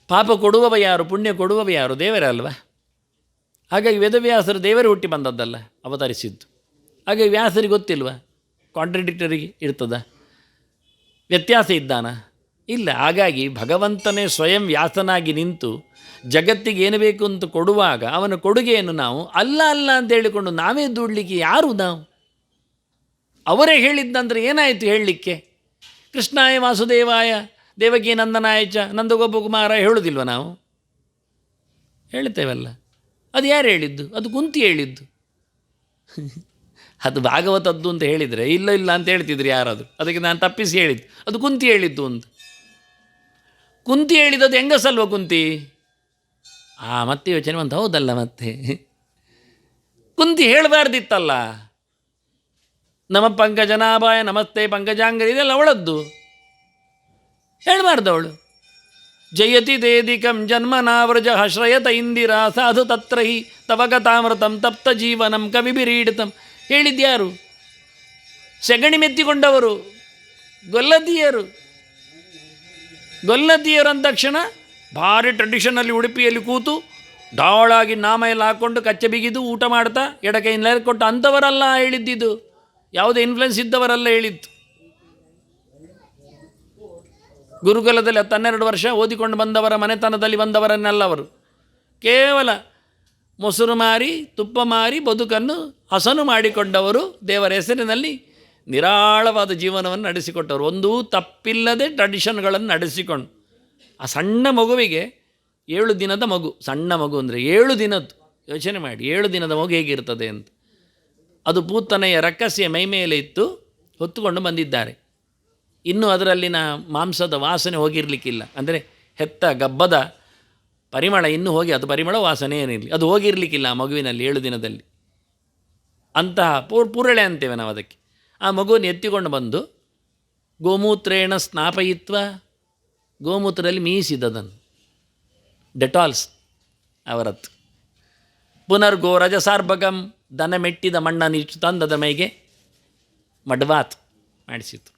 A: ಪಾಪ ಕೊಡುವವ ಯಾರು, ಪುಣ್ಯ ಕೊಡುವವ ಯಾರು? ದೇವರೇ ಅಲ್ವಾ? ಹಾಗಾಗಿ ವೇದವ್ಯಾಸರು ದೇವರೇ ಹುಟ್ಟಿ ಬಂದದ್ದಲ್ಲ, ಅವತರಿಸಿದ್ದು. ಹಾಗಾಗಿ ವ್ಯಾಸರಿಗೆ ಗೊತ್ತಿಲ್ವ? ಕಾಂಟ್ರಡಿಕ್ಟರಿ ಇರ್ತದ? ವ್ಯತ್ಯಾಸ ಇದ್ದಾನ? ಇಲ್ಲ. ಹಾಗಾಗಿ ಭಗವಂತನೇ ಸ್ವಯಂ ವ್ಯಾಸನಾಗಿ ನಿಂತು ಜಗತ್ತಿಗೆ ಏನು ಬೇಕು ಅಂತ ಕೊಡುವಾಗ ಅವನ ಕೊಡುಗೆಯನ್ನು ನಾವು ಅಲ್ಲ ಅಲ್ಲ ಅಂತ ಹೇಳಿಕೊಂಡು ನಾವೇ ದುಡ್ಲಿಕ್ಕೆ ಯಾರು ನಾವು? ಅವರೇ ಹೇಳಿದ್ದಂದ್ರೆ ಏನಾಯಿತು ಹೇಳಲಿಕ್ಕೆ? ಕೃಷ್ಣಾಯ ವಾಸುದೇವಾಯ ದೇವಕಿ ನಂದನಾಯ ಚ ನಂದಗೋಪಕುಮಾರ ಹೇಳುವುದಿಲ್ವ ನಾವು? ಹೇಳ್ತೇವಲ್ಲ. ಅದು ಯಾರು ಹೇಳಿದ್ದು? ಅದು ಕುಂತಿ ಹೇಳಿದ್ದು. ಅದು ಭಾಗವತದ್ದು ಅಂತ ಹೇಳಿದರೆ ಇಲ್ಲ ಇಲ್ಲ ಅಂತ ಹೇಳ್ತಿದ್ರು ಯಾರಾದರೂ. ಅದಕ್ಕೆ ನಾನು ತಪ್ಪಿಸಿ ಹೇಳಿದ್ದು ಅದು ಕುಂತಿ ಹೇಳಿದ್ದು ಅಂತ. ಕುಂತಿ ಹೇಳಿದದ್ದು ಹೆಂಗಸಲ್ವ ಕುಂತಿ? ಮತ್ತೆ ಯೋಚನೆ ಬಂತು, ಹೌದಲ್ಲ, ಮತ್ತೆ ಕುಂತಿ ಹೇಳಬಾರ್ದಿತ್ತಲ್ಲ. ನಮ ಪಂಕಜನಾಭಾಯ ನಮಸ್ತೆ ಪಂಕಜಾಂಗರಿ, ಇದೆಲ್ಲ ಅವಳದ್ದು, ಹೇಳಬಾರ್ದು ಅವಳು. ಜಯತಿ ದೇದಿಕಂ ಜನ್ಮನಾವ್ರಜ ಶ್ರಯತ ಇಂದಿರಾ ಸಾಧು ತತ್ರ ಹಿ ತವಗತಾಮೃತಂ ತಪ್ತ ಜೀವನಂ ಕವಿಬಿರೀಡಿತಂ. ಹೇಳಿದ್ಯಾರು? ಸೆಗಣಿ ಮೆತ್ತಿಕೊಂಡವರು ಗೊಲ್ಲದಿಯರು. ಗೊಲ್ಲದಿಯರು ಅಂದ ತಕ್ಷಣ ಭಾರಿ ಟ್ರೆಡಿಷನಲ್ಲಿ ಉಡುಪಿಯಲ್ಲಿ ಕೂತು ಢಾಳಾಗಿ ನಾಮ ಎಲ್ಲ ಹಾಕ್ಕೊಂಡು ಕಚ್ಚೆ ಬಿಗಿದು ಊಟ ಮಾಡ್ತಾ ಎಡಕೈಯಿಂದ ಕೊಟ್ಟು ಅಂಥವರಲ್ಲ ಹೇಳಿದ್ದಿದ್ದು. ಯಾವುದೇ ಇನ್ಫ್ಲುಯೆನ್ಸ್ ಇದ್ದವರಲ್ಲ ಹೇಳಿದ್ದು. ಗುರುಕುಲದಲ್ಲಿ 12 ವರ್ಷ ಓದಿಕೊಂಡು ಬಂದವರ ಮನೆತನದಲ್ಲಿ ಬಂದವರನ್ನೆಲ್ಲ ಅವರು ಕೇವಲ ಮೊಸರು ಮಾರಿ ತುಪ್ಪ ಮಾರಿ ಬದುಕನ್ನು ಹಸನು ಮಾಡಿಕೊಂಡವರು, ದೇವರ ಹೆಸರಿನಲ್ಲಿ ನಿರಾಳವಾದ ಜೀವನವನ್ನು ನಡೆಸಿಕೊಟ್ಟವರು. ಒಂದೂ ತಪ್ಪಿಲ್ಲದೆ ಟ್ರೆಡಿಷನ್ಗಳನ್ನು ನಡೆಸಿಕೊಂಡು ಆ ಸಣ್ಣ ಮಗುವಿಗೆ 7 ದಿನದ ಮಗು, ಸಣ್ಣ ಮಗು ಅಂದರೆ 7 ದಿನದ್ದು, ಯೋಚನೆ ಮಾಡಿ 7 ದಿನದ ಮಗು ಹೇಗಿರ್ತದೆ ಅಂತ. ಅದು ಪೂತನೆಯ ರಕ್ಕಸಿಯ ಮೈಮೇಲೆ ಇತ್ತು, ಹೊತ್ತುಕೊಂಡು ಬಂದಿದ್ದಾರೆ. ಇನ್ನೂ ಅದರಲ್ಲಿನ ಮಾಂಸದ ವಾಸನೆ ಹೋಗಿರಲಿಕ್ಕಿಲ್ಲ, ಅಂದರೆ ಹೆತ್ತ ಗಬ್ಬದ ಪರಿಮಳ ಇನ್ನೂ ಹೋಗಿ, ಅದು ಪರಿಮಳ ವಾಸನೆ ಏನಿರಲಿ, ಅದು ಹೋಗಿರಲಿಕ್ಕಿಲ್ಲ ಆ ಮಗುವಿನಲ್ಲಿ 7 ದಿನದಲ್ಲಿ. ಅಂತಹ ಪುರಳೆ ಅಂತೇವೆ ನಾವು ಅದಕ್ಕೆ. ಆ ಮಗುವನ್ನು ಎತ್ತಿಕೊಂಡು ಬಂದು ಗೋಮೂತ್ರೇಣ ಸ್ನಾಪಯಿತ್ವ, ಗೋಮೂತ್ರದಲ್ಲಿ ಮೀಸಿದದನ್ನು, ಡೆಟಾಲ್ಸ್ ಅವರತ್ತು. ಪುನರ್ಗೋ ರಜಸಾರ್ಭಗಂ, ದನ ಮೆಟ್ಟಿದ ಮಣ್ಣನ್ನಿಟ್ಟು ತಂದದ ಮೈಗೆ ಮಡ್ವಾತ್ ಮಾಡಿಸಿತು.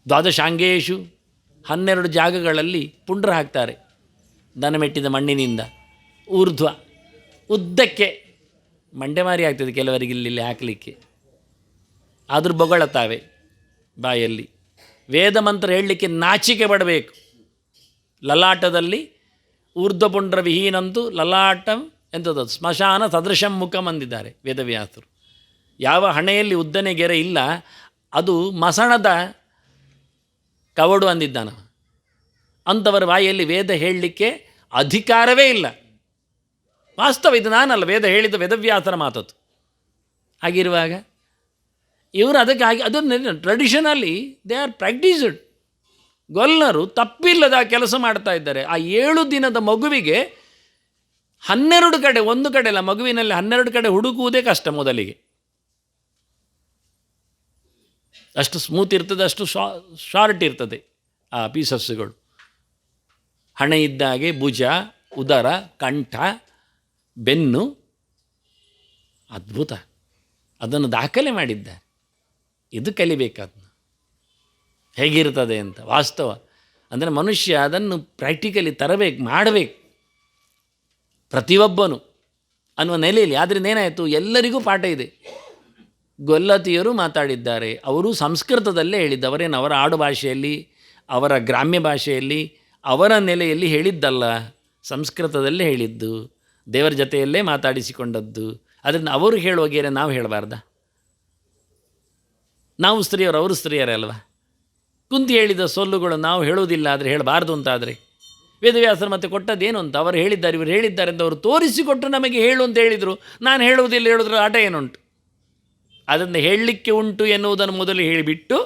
A: ದ್ವಾದಶಾಂಗೇಶು, 12 ಜಾಗಗಳಲ್ಲಿ ಪುಂಡ್ರ ಹಾಕ್ತಾರೆ ದನ ಮೆಟ್ಟಿದ ಮಣ್ಣಿನಿಂದ. ಊರ್ಧ್ವ, ಉದ್ದಕ್ಕೆ ಮಂಡೆಮಾರಿ ಆಗ್ತದೆ ಕೆಲವರಿಗೆ ಇಲ್ಲಿ ಹಾಕಲಿಕ್ಕೆ, ಆದರೂ ಬೊಗಳುತ್ತಾವೆ ಬಾಯಲ್ಲಿ. ವೇದ ಮಂತ್ರ ಹೇಳಲಿಕ್ಕೆ ನಾಚಿಕೆ ಪಡಬೇಕು. ಲಲಾಟದಲ್ಲಿ ಊರ್ಧ್ವಪುಂಡ್ರ ವಿಹೀನಂತೂ ಲಲಾಟಂ ಎಂಥದ್ದು ಸ್ಮಶಾನ ಸದೃಶಂ ಮುಖಂ ಅಂದಿದ್ದಾರೆ ವೇದವ್ಯಾಸರು. ಯಾವ ಹಣೆಯಲ್ಲಿ ಉದ್ದನೆ ಗೆರೆ ಇಲ್ಲ ಅದು ಮಸಣದ ಕವಡು ಅಂದಿದ್ದಾನ. ಅಂಥವರ ಬಾಯಿಯಲ್ಲಿ ವೇದ ಹೇಳಲಿಕ್ಕೆ ಅಧಿಕಾರವೇ ಇಲ್ಲ. ವಾಸ್ತವ, ಇದು ನಾನಲ್ಲ, ವೇದ ಹೇಳಿದ ವೇದವ್ಯಾಸರ ಮಾತದು. ಹಾಗಿರುವಾಗ ಇವರು ಅದಕ್ಕಾಗಿ ಅದನ್ನು ಟ್ರೆಡಿಷನಲ್ಲಿ ದೇ ಆರ್ ಪ್ರಾಕ್ಟೀಸ್ಡ್. ಗೊಲ್ಲರು ತಪ್ಪಿಲ್ಲದ ಕೆಲಸ ಮಾಡ್ತಾ ಇದ್ದಾರೆ. ಆ 7 ದಿನದ ಮಗುವಿಗೆ 12 ಕಡೆ, ಒಂದು ಕಡೆ ಅಲ್ಲ, ಮಗುವಿನಲ್ಲಿ 12 ಕಡೆ ಹುಡುಕುವುದೇ ಕಷ್ಟ ಮೊದಲಿಗೆ. ಅಷ್ಟು ಸ್ಮೂತ್ ಇರ್ತದೆ, ಅಷ್ಟು ಶಾರ್ಟ್ ಇರ್ತದೆ ಆ ಪೀಸಸ್ಸುಗಳು. ಹಣೆ ಇದ್ದಾಗೆ ಭುಜ, ಉದರ, ಕಂಠ, ಬೆನ್ನು, ಅದ್ಭುತ. ಅದನ್ನು ದಾಖಲೆ ಮಾಡಿದ್ದಾರೆ. ಇದು ಕಲಿಬೇಕಾದ್ನ ಹೇಗಿರ್ತದೆ ಅಂತ. ವಾಸ್ತವ ಅಂದರೆ ಮನುಷ್ಯ ಅದನ್ನು ಪ್ರಾಕ್ಟಿಕಲಿ ತರಬೇಕು, ಮಾಡಬೇಕು ಪ್ರತಿಯೊಬ್ಬನು ಅನ್ನುವ ನೆಲೆಯಲ್ಲಿ. ಆದ್ದರಿಂದ ಏನಾಯಿತು, ಎಲ್ಲರಿಗೂ ಪಾಠ ಇದೆ. ಗೊಲ್ಲತಿಯರು ಮಾತಾಡಿದ್ದಾರೆ, ಅವರು ಸಂಸ್ಕೃತದಲ್ಲೇ ಹೇಳಿದ್ದವರೇನು ಅವರ ಆಡು ಭಾಷೆಯಲ್ಲಿ, ಅವರ ಗ್ರಾಮ್ಯ ಭಾಷೆಯಲ್ಲಿ, ಅವರ ನೆಲೆಯಲ್ಲಿ ಹೇಳಿದ್ದಲ್ಲ, ಸಂಸ್ಕೃತದಲ್ಲೇ ಹೇಳಿದ್ದು, ದೇವರ ಜೊತೆಯಲ್ಲೇ ಮಾತಾಡಿಸಿಕೊಂಡದ್ದು. ಅದನ್ನು ಅವರು ಹೇಳುವಾಗೇನೆ ನಾವು ಹೇಳಬಾರ್ದ? ನಾವು ಸ್ತ್ರೀಯರು, ಅವರು ಸ್ತ್ರೀಯರೇ ಅಲ್ವಾ? ಕುಂತಿ ಹೇಳಿದ ಸೊಲ್ಲುಗಳು ನಾವು ಹೇಳುವುದಿಲ್ಲ ಆದರೆ ಹೇಳಬಾರ್ದು ಅಂತಾದರೆ, ವೇದವ್ಯಾಸರು ಮತ್ತೆ ಕೊಟ್ಟದ್ದೇನು ಅಂತ, ಅವರು ಹೇಳಿದ್ದಾರೆ, ಇವರು ಹೇಳಿದ್ದಾರೆ ಅಂತ ಅವರು ತೋರಿಸಿಕೊಟ್ಟು ನಮಗೆ ಹೇಳು ಅಂತ ಹೇಳಿದರು. ನಾನು ಹೇಳುವುದಿಲ್ಲ, ಹೇಳಿದ್ರೆ ಆಟ ಏನುಂಟು? ಅದನ್ನು ಹೇಳಲಿಕ್ಕೆ ಉಂಟು ಎನ್ನುವುದನ್ನು ಮೊದಲು ಹೇಳಿಬಿಟ್ಟು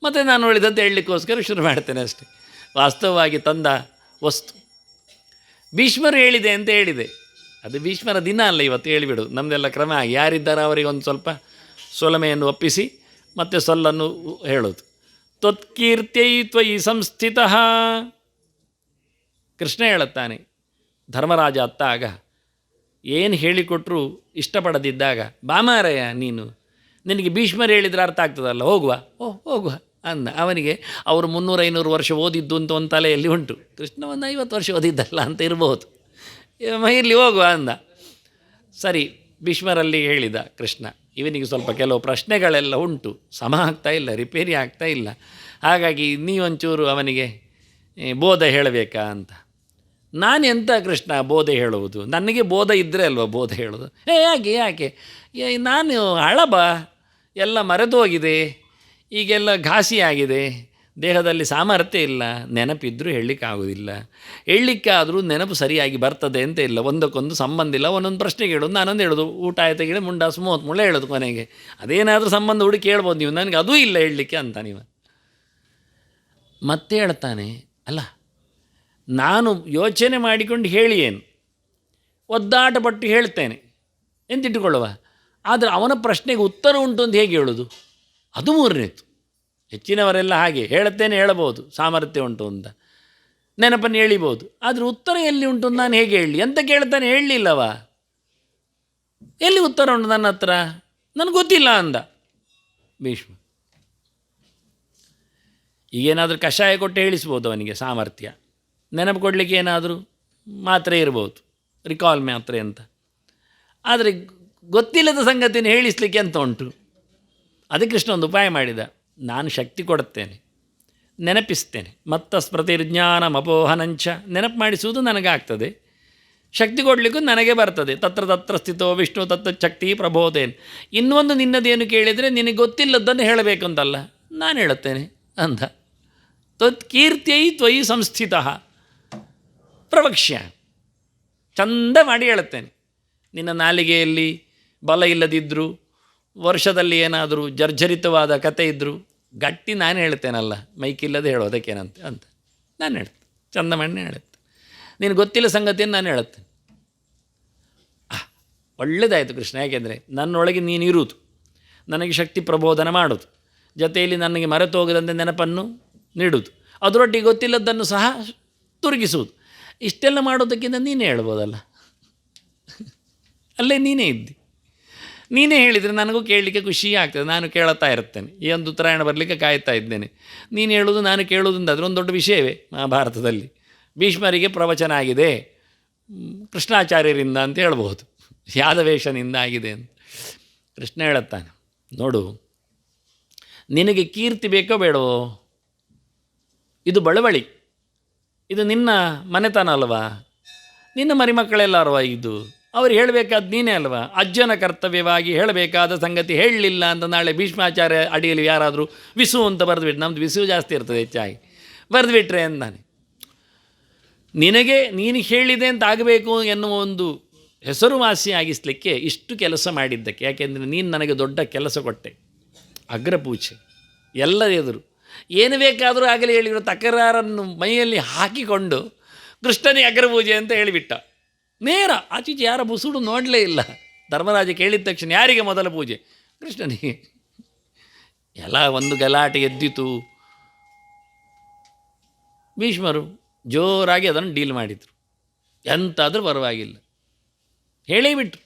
A: ಮತ್ತು ನಾನು ಹೇಳಿದಂತೆ ಹೇಳಲಿಕ್ಕೋಸ್ಕರ ಶುರು ಮಾಡ್ತೇನೆ ಅಷ್ಟೇ. ವಾಸ್ತವವಾಗಿ ತಂದ ವಸ್ತು ಭೀಷ್ಮರು ಹೇಳಿದೆ ಅಂತ ಹೇಳಿದೆ. ಅದು ಭೀಷ್ಮರ ದಿನ ಅಲ್ಲ ಇವತ್ತು ಹೇಳಿಬಿಡು. ನಮ್ಮದೆಲ್ಲ ಕ್ರಮ ಆಗಿ ಯಾರಿದ್ದಾರೆ ಅವರಿಗೆ ಒಂದು ಸ್ವಲ್ಪ ಸೊಲಮೆಯನ್ನು ಒಪ್ಪಿಸಿ ಮತ್ತು ಸೊಲ್ಲನ್ನು ಹೇಳೋದು. ತ್ವತ್ಕೀರ್ತ್ಯೈ ತ್ವಯಿ ಸಂಸ್ಥಿತಃ, ಕೃಷ್ಣ ಹೇಳುತ್ತಾನೆ. ಧರ್ಮರಾಜ ಅತ್ತಾಗ ಏನು ಹೇಳಿಕೊಟ್ರೂ ಇಷ್ಟಪಡದಿದ್ದಾಗ, ಬಾಮಾರಯ್ಯ ನೀನು, ನಿನಗೆ ಭೀಷ್ಮರು ಹೇಳಿದರೆ ಅರ್ಥ ಆಗ್ತದಲ್ಲ, ಹೋಗುವ ಹೋಗುವ ಅಂದ. ಅವನಿಗೆ ಅವರು 300-500 ವರ್ಷ ಓದಿದ್ದು ಅಂತ ಒಂದು ತಲೆಯಲ್ಲಿ ಉಂಟು. ಕೃಷ್ಣ ಒಂದು 50 ವರ್ಷ ಓದಿದ್ದಲ್ಲ ಅಂತ ಇರಬಹುದು, ಇರಲಿ ಹೋಗುವ ಅಂದ. ಸರಿ, ಭೀಷ್ಮರಲ್ಲಿ ಹೇಳಿದ ಕೃಷ್ಣ, ಇವನಿಗೆ ಸ್ವಲ್ಪ ಕೆಲವು ಪ್ರಶ್ನೆಗಳೆಲ್ಲ ಉಂಟು, ಸಮ ಆಗ್ತಾ ಇಲ್ಲ, ರಿಪೇರಿ ಆಗ್ತಾ ಇಲ್ಲ, ಹಾಗಾಗಿ ನೀವೊಂಚೂರು ಅವನಿಗೆ ಬೋಧ ಹೇಳಬೇಕಾ ಅಂತ. ನಾನೆಂಥ ಕೃಷ್ಣ ಬೋಧೆ ಹೇಳುವುದು? ನನಗೆ ಬೋಧ ಇದ್ದರೆ ಅಲ್ವ ಬೋಧೆ ಹೇಳೋದು? ಯಾಕೆ ನಾನು ಹಳಬ, ಎಲ್ಲ ಮರೆತು ಹೋಗಿದೆ, ಈಗೆಲ್ಲ ಘಾಸಿ ಆಗಿದೆ, ದೇಹದಲ್ಲಿ ಸಾಮರ್ಥ್ಯ ಇಲ್ಲ, ನೆನಪಿದ್ದರೂ ಹೇಳಲಿಕ್ಕಾಗೋದಿಲ್ಲ, ಹೇಳಲಿಕ್ಕಾದರೂ ನೆನಪು ಸರಿಯಾಗಿ ಬರ್ತದೆ ಅಂತ ಇಲ್ಲ, ಒಂದಕ್ಕೊಂದು ಸಂಬಂಧ ಇಲ್ಲ. ಒಂದೊಂದು ಪ್ರಶ್ನೆಗೆ ಹೇಳೋದು, ನಾನೊಂದು ಹೇಳೋದು, ಊಟ ಆಯ್ತು ಹೇಳಿ ಮುಂಡಾಸು 30 ಮುಳ್ಳೆ ಹೇಳೋದು, ಕೊನೆಗೆ ಅದೇನಾದರೂ ಸಂಬಂಧ ಹುಡುಕಿ ಹೇಳ್ಬೋದು ನೀವು, ನನಗೆ ಅದೂ ಇಲ್ಲ ಹೇಳಲಿಕ್ಕೆ ಅಂತ ನೀವು. ಮತ್ತೆ ಹೇಳ್ತಾನೆ, ಅಲ್ಲ ನಾನು ಯೋಚನೆ ಮಾಡಿಕೊಂಡು ಹೇಳಿ ಏನು, ಒದ್ದಾಟಪಟ್ಟು ಹೇಳ್ತೇನೆ ಎಂತಿಟ್ಟುಕೊಳ್ಳುವ, ಆದರೆ ಅವನ ಪ್ರಶ್ನೆಗೆ ಉತ್ತರ ಉಂಟು ಅಂತ ಹೇಗೆ ಹೇಳೋದು? ಅದು ಮೂರನೇದು. ಹೆಚ್ಚಿನವರೆಲ್ಲ ಹಾಗೆ ಹೇಳುತ್ತೇನೆ, ಹೇಳಬಹುದು, ಸಾಮರ್ಥ್ಯ ಉಂಟು ಅಂತ, ನೆನಪನ್ನು ಹೇಳಿಬೋದು, ಆದರೆ ಉತ್ತರ ಎಲ್ಲಿ ಉಂಟು ಅಂತ ನಾನು ಹೇಗೆ ಹೇಳಲಿ ಅಂತ ಕೇಳ್ತಾನೆ. ಹೇಳಲಿಲ್ಲವ, ಎಲ್ಲಿ ಉತ್ತರ ಉಂಟು ನನ್ನ ಹತ್ರ, ನನಗೆ ಗೊತ್ತಿಲ್ಲ ಅಂದ ಭೀಷ್ಮ. ಈಗೇನಾದರೂ ಕಷಾಯ ಕೊಟ್ಟು ಹೇಳಿಸ್ಬೋದು ಅವನಿಗೆ ಸಾಮರ್ಥ್ಯ, ನೆನಪು ಕೊಡಲಿಕ್ಕೆ ಏನಾದರೂ ಮಾತ್ರೆ ಇರ್ಬೋದು, ರಿಕಾಲ್ ಮಾತ್ರೆ ಅಂತ, ಆದರೆ ಗೊತ್ತಿಲ್ಲದ ಸಂಗತಿಯನ್ನು ಹೇಳಿಸ್ಲಿಕ್ಕೆ ಅಂತ ಉಂಟು. ಅದಕ್ಕೆ ಕೃಷ್ಣ ಒಂದು ಉಪಾಯ ಮಾಡಿದ, ನಾನು ಶಕ್ತಿ ಕೊಡುತ್ತೇನೆ, ನೆನಪಿಸ್ತೇನೆ, ಮತ್ತ ಸ್ಮೃತಿರ್ಜ್ಞಾನಮಪೋಹನಂಚ, ನೆನಪು ಮಾಡಿಸುವುದು ನನಗಾಗ್ತದೆ, ಶಕ್ತಿ ಕೊಡಲಿಕ್ಕೂ ನನಗೆ ಬರ್ತದೆ. ತತ್ರ ತತ್ರ ಸ್ಥಿತೋ ವಿಷ್ಣು ತತ್ರ ಶಕ್ತಿ ಪ್ರಬೋಧೇನ್. ಇನ್ನೊಂದು ನಿನ್ನದೇನು ಕೇಳಿದರೆ ನಿನಗೆ ಗೊತ್ತಿಲ್ಲದನ್ನು ಹೇಳಬೇಕು ಅಂತಲ್ಲ, ನಾನು ಹೇಳುತ್ತೇನೆ ಅಂದ. ಕೀರ್ತಿಯೈ ತ್ವಯಿ ಸಂಸ್ಥಿತ ಪ್ರವಕ್ಷ್ಯ. ಚಂದ ಮಾಡಿ ಹೇಳುತ್ತೇನೆ. ನಿನ್ನ ನಾಲಿಗೆಯಲ್ಲಿ ಬಲ ಇಲ್ಲದಿದ್ದರೂ, ವರ್ಷದಲ್ಲಿ ಏನಾದರೂ ಜರ್ಜರಿತವಾದ ಕತೆ ಇದ್ದರೂ ಗಟ್ಟಿ ನಾನು ಹೇಳ್ತೇನಲ್ಲ, ಮೈಕಿಲ್ಲದೆ ಹೇಳೋದಕ್ಕೇನಂತೆ ಅಂತ ನಾನು ಹೇಳ್ತೇನೆ. ಚಂದ ಮಾಡಿ ಹೇಳುತ್ತೆ. ನಿನಗೆ ಗೊತ್ತಿಲ್ಲ ಸಂಗತಿಯನ್ನು ನಾನು ಹೇಳುತ್ತೇನೆ. ಒಳ್ಳೆಯದಾಯಿತು ಕೃಷ್ಣ. ಯಾಕೆಂದರೆ ನನ್ನೊಳಗೆ ನೀನು ಇರುವುದು, ನನಗೆ ಶಕ್ತಿ ಪ್ರಬೋಧನ ಮಾಡೋದು, ಜೊತೆಯಲ್ಲಿ ನನಗೆ ಮರೆತು ಹೋಗದಂತೆ ನೆನಪನ್ನು ನೀಡುವುದು, ಅದರೊಟ್ಟಿಗೆ ಗೊತ್ತಿಲ್ಲದನ್ನು ಸಹ ತುರುಗಿಸುವುದು. ಇಷ್ಟೆಲ್ಲ ಮಾಡೋದಕ್ಕಿಂತ ನೀನೇ ಹೇಳ್ಬೋದಲ್ಲ. ಅಲ್ಲೇ ನೀನೇ ಇದ್ದಿ, ನೀನೇ ಹೇಳಿದರೆ ನನಗೂ ಕೇಳಲಿಕ್ಕೆ ಖುಷಿ ಆಗ್ತದೆ. ನಾನು ಕೇಳುತ್ತಾ ಇರ್ತೇನೆ. ಈ ಒಂದು ಉತ್ತರಾಯಣ ಬರಲಿಕ್ಕೆ ಕಾಯ್ತಾ ಇದ್ದೇನೆ. ನೀನು ಹೇಳೋದು ನಾನು ಕೇಳೋದು ಅಂತ ಅದರೊಂದು ದೊಡ್ಡ ವಿಷಯವೇ. ಮಹಾಭಾರತದಲ್ಲಿ ಭೀಷ್ಮರಿಗೆ ಪ್ರವಚನ ಆಗಿದೆ ಕೃಷ್ಣಾಚಾರ್ಯರಿಂದ ಅಂತ ಹೇಳ್ಬೋದು, ಯಾದವೇಶನಿಂದ ಆಗಿದೆ ಅಂತ. ಕೃಷ್ಣ ಹೇಳುತ್ತಾನೆ, ನೋಡು, ನಿನಗೆ ಕೀರ್ತಿ ಬೇಕೋ ಬೇಡವೋ? ಇದು ಬಳವಳಿ, ಇದು ನಿನ್ನ ಮನೆತನ ಅಲ್ವಾ? ನಿನ್ನ ಮರಿಮಕ್ಕಳೆಲ್ಲರವ ಇದು? ಅವ್ರು ಹೇಳಬೇಕಾದ ನೀನೇ ಅಲ್ವಾ? ಅಜ್ಜನ ಕರ್ತವ್ಯವಾಗಿ ಹೇಳಬೇಕಾದ ಸಂಗತಿ ಹೇಳಲಿಲ್ಲ ಅಂತ ನಾಳೆ ಭೀಷ್ಮಾಚಾರ್ಯ ಅಡಿಯಲ್ಲಿ ಯಾರಾದರೂ ವಿಸು ಅಂತ ಬರೆದುಬಿಟ್ಟು, ನಮ್ಮದು ವಿಸು ಜಾಸ್ತಿ ಇರ್ತದೆ ಹೆಚ್ಚಾಗಿ, ಬರೆದುಬಿಟ್ರೆ ಅಂತಾನೆ. ನಿನಗೆ ನೀನು ಹೇಳಿದೆ ಅಂತ ಆಗಬೇಕು ಎನ್ನುವ ಒಂದು ಹೆಸರುವಾಸಿಯಾಗಿಸಲಿಕ್ಕೆ ಇಷ್ಟು ಕೆಲಸ ಮಾಡಿದ್ದಕ್ಕೆ. ಯಾಕೆಂದರೆ ನೀನು ನನಗೆ ದೊಡ್ಡ ಕೆಲಸ ಕೊಟ್ಟೆ, ಅಗ್ರಪೂಜೆ. ಎಲ್ಲರ ಎದುರು ಏನು ಬೇಕಾದರೂ ಆಗಲಿ ಹೇಳಿರೋ ತಕರಾರನ್ನು ಮೈಯಲ್ಲಿ ಹಾಕಿಕೊಂಡು ಕೃಷ್ಣನಿಗೆ ಅಗ್ರಪೂಜೆ ಅಂತ ಹೇಳಿಬಿಟ್ಟ. ನೇರ ಆಚೀಚೆ ಯಾರ ಮುಸುಡು ನೋಡಲೇ ಇಲ್ಲ. ಧರ್ಮರಾಜ ಕೇಳಿದ ತಕ್ಷಣ ಯಾರಿಗೆ ಮೊದಲ ಪೂಜೆ? ಕೃಷ್ಣನಿಗೆ. ಎಲ್ಲ ಒಂದು ಗಲಾಟೆ ಎದ್ದಿತು. ಭೀಷ್ಮರು ಜೋರಾಗಿ ಅದನ್ನು ಡೀಲ್ ಮಾಡಿದರು. ಎಂತಾದರೂ ಪರವಾಗಿಲ್ಲ ಹೇಳಿಬಿಟ್ರು.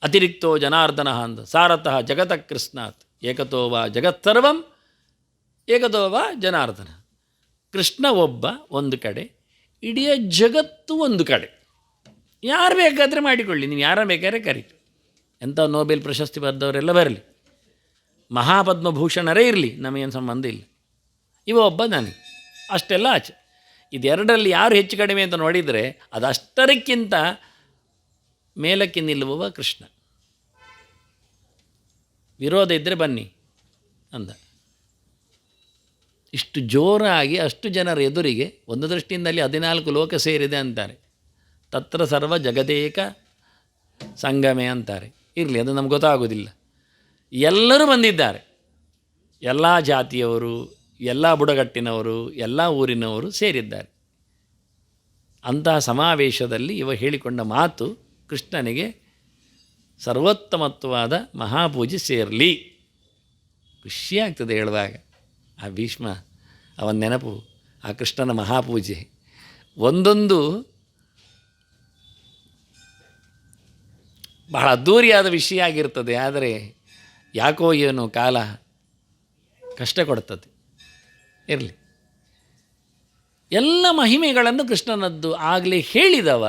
A: ಅತಿರಿಕ್ತೋ ಜನಾರ್ದನ ಅಂದ ಸಾರತಃ ಜಗತಃ ಕೃಷ್ಣಾತ್ ಏಕತೋ ವಾ ಜಗತ್ಸರ್ವಂ ಏಕತೋ ವಾ ಜನಾರ್ದನ. ಕೃಷ್ಣ ಒಬ್ಬ ಒಂದು ಕಡೆ, ಇಡೀ ಜಗತ್ತು ಒಂದು ಕಡೆ. ಯಾರು ಬೇಕಾದರೆ ಮಾಡಿಕೊಳ್ಳಿ, ನೀವು ಯಾರು ಬೇಕಾದ್ರೆ ಕರಿ. ಎಂಥ ನೋಬೆಲ್ ಪ್ರಶಸ್ತಿ ಬರೆದವರೆಲ್ಲ ಬರಲಿ, ಮಹಾಪದ್ಮಭೂಷಣರೇ ಇರಲಿ, ನಮಗೇನು ಸಂಬಂಧ ಇಲ್ಲ. ಇವ ಒಬ್ಬ ನನಗೆ ಅಷ್ಟೆಲ್ಲ ಆಚೆ. ಇದೆರಡರಲ್ಲಿ ಯಾರು ಹೆಚ್ಚು ಕಡಿಮೆ ಅಂತ ನೋಡಿದರೆ ಅದಷ್ಟರಕ್ಕಿಂತ ಮೇಲಕ್ಕೆ ನಿಲ್ಲುವ ಕೃಷ್ಣ. ವಿರೋಧ ಇದ್ದರೆ ಬನ್ನಿ ಅಂದ. ಇಷ್ಟು ಜೋರಾಗಿ ಅಷ್ಟು ಜನರ ಎದುರಿಗೆ ಒಂದು ದೃಷ್ಟಿಯಿಂದಲ್ಲಿ 14 ಲೋಕ ಸೇರಿದೆ ಅಂತಾರೆ. ತತ್ರ ಸರ್ವ ಜಗದೇಕ ಸಂಗಮೆ ಅಂತಾರೆ. ಇರಲಿ, ಅದು ನಮ್ಗೆ ಗೊತ್ತಾಗೋದಿಲ್ಲ. ಎಲ್ಲರೂ ಬಂದಿದ್ದಾರೆ, ಎಲ್ಲ ಜಾತಿಯವರು, ಎಲ್ಲ ಬುಡಗಟ್ಟಿನವರು, ಎಲ್ಲ ಊರಿನವರು ಸೇರಿದ್ದಾರೆ. ಅಂತಹ ಸಮಾವೇಶದಲ್ಲಿ ಇವ ಹೇಳಿಕೊಂಡ ಮಾತು ಕೃಷ್ಣನಿಗೆ ಸರ್ವೋತ್ತಮತ್ವವಾದ ಮಹಾಪೂಜೆ ಸೇರಲಿ. ಖುಷಿಯಾಗ್ತದೆ ಹೇಳುವಾಗ. ಆ ಭೀಷ್ಮ, ಅವನ ನೆನಪು, ಆ ಕೃಷ್ಣನ ಮಹಾಪೂಜೆ ಒಂದೊಂದು ಬಹಳ ಅದ್ಧೂರಿಯಾದ ವಿಷಯ ಆಗಿರ್ತದೆ. ಆದರೆ ಯಾಕೋ ಏನೋ ಕಾಲ ಕಷ್ಟ ಕೊಡ್ತದೆ. ಇರಲಿ, ಎಲ್ಲ ಮಹಿಮೆಗಳನ್ನು ಕೃಷ್ಣನದ್ದು ಆಗಲೇ ಹೇಳಿದವ,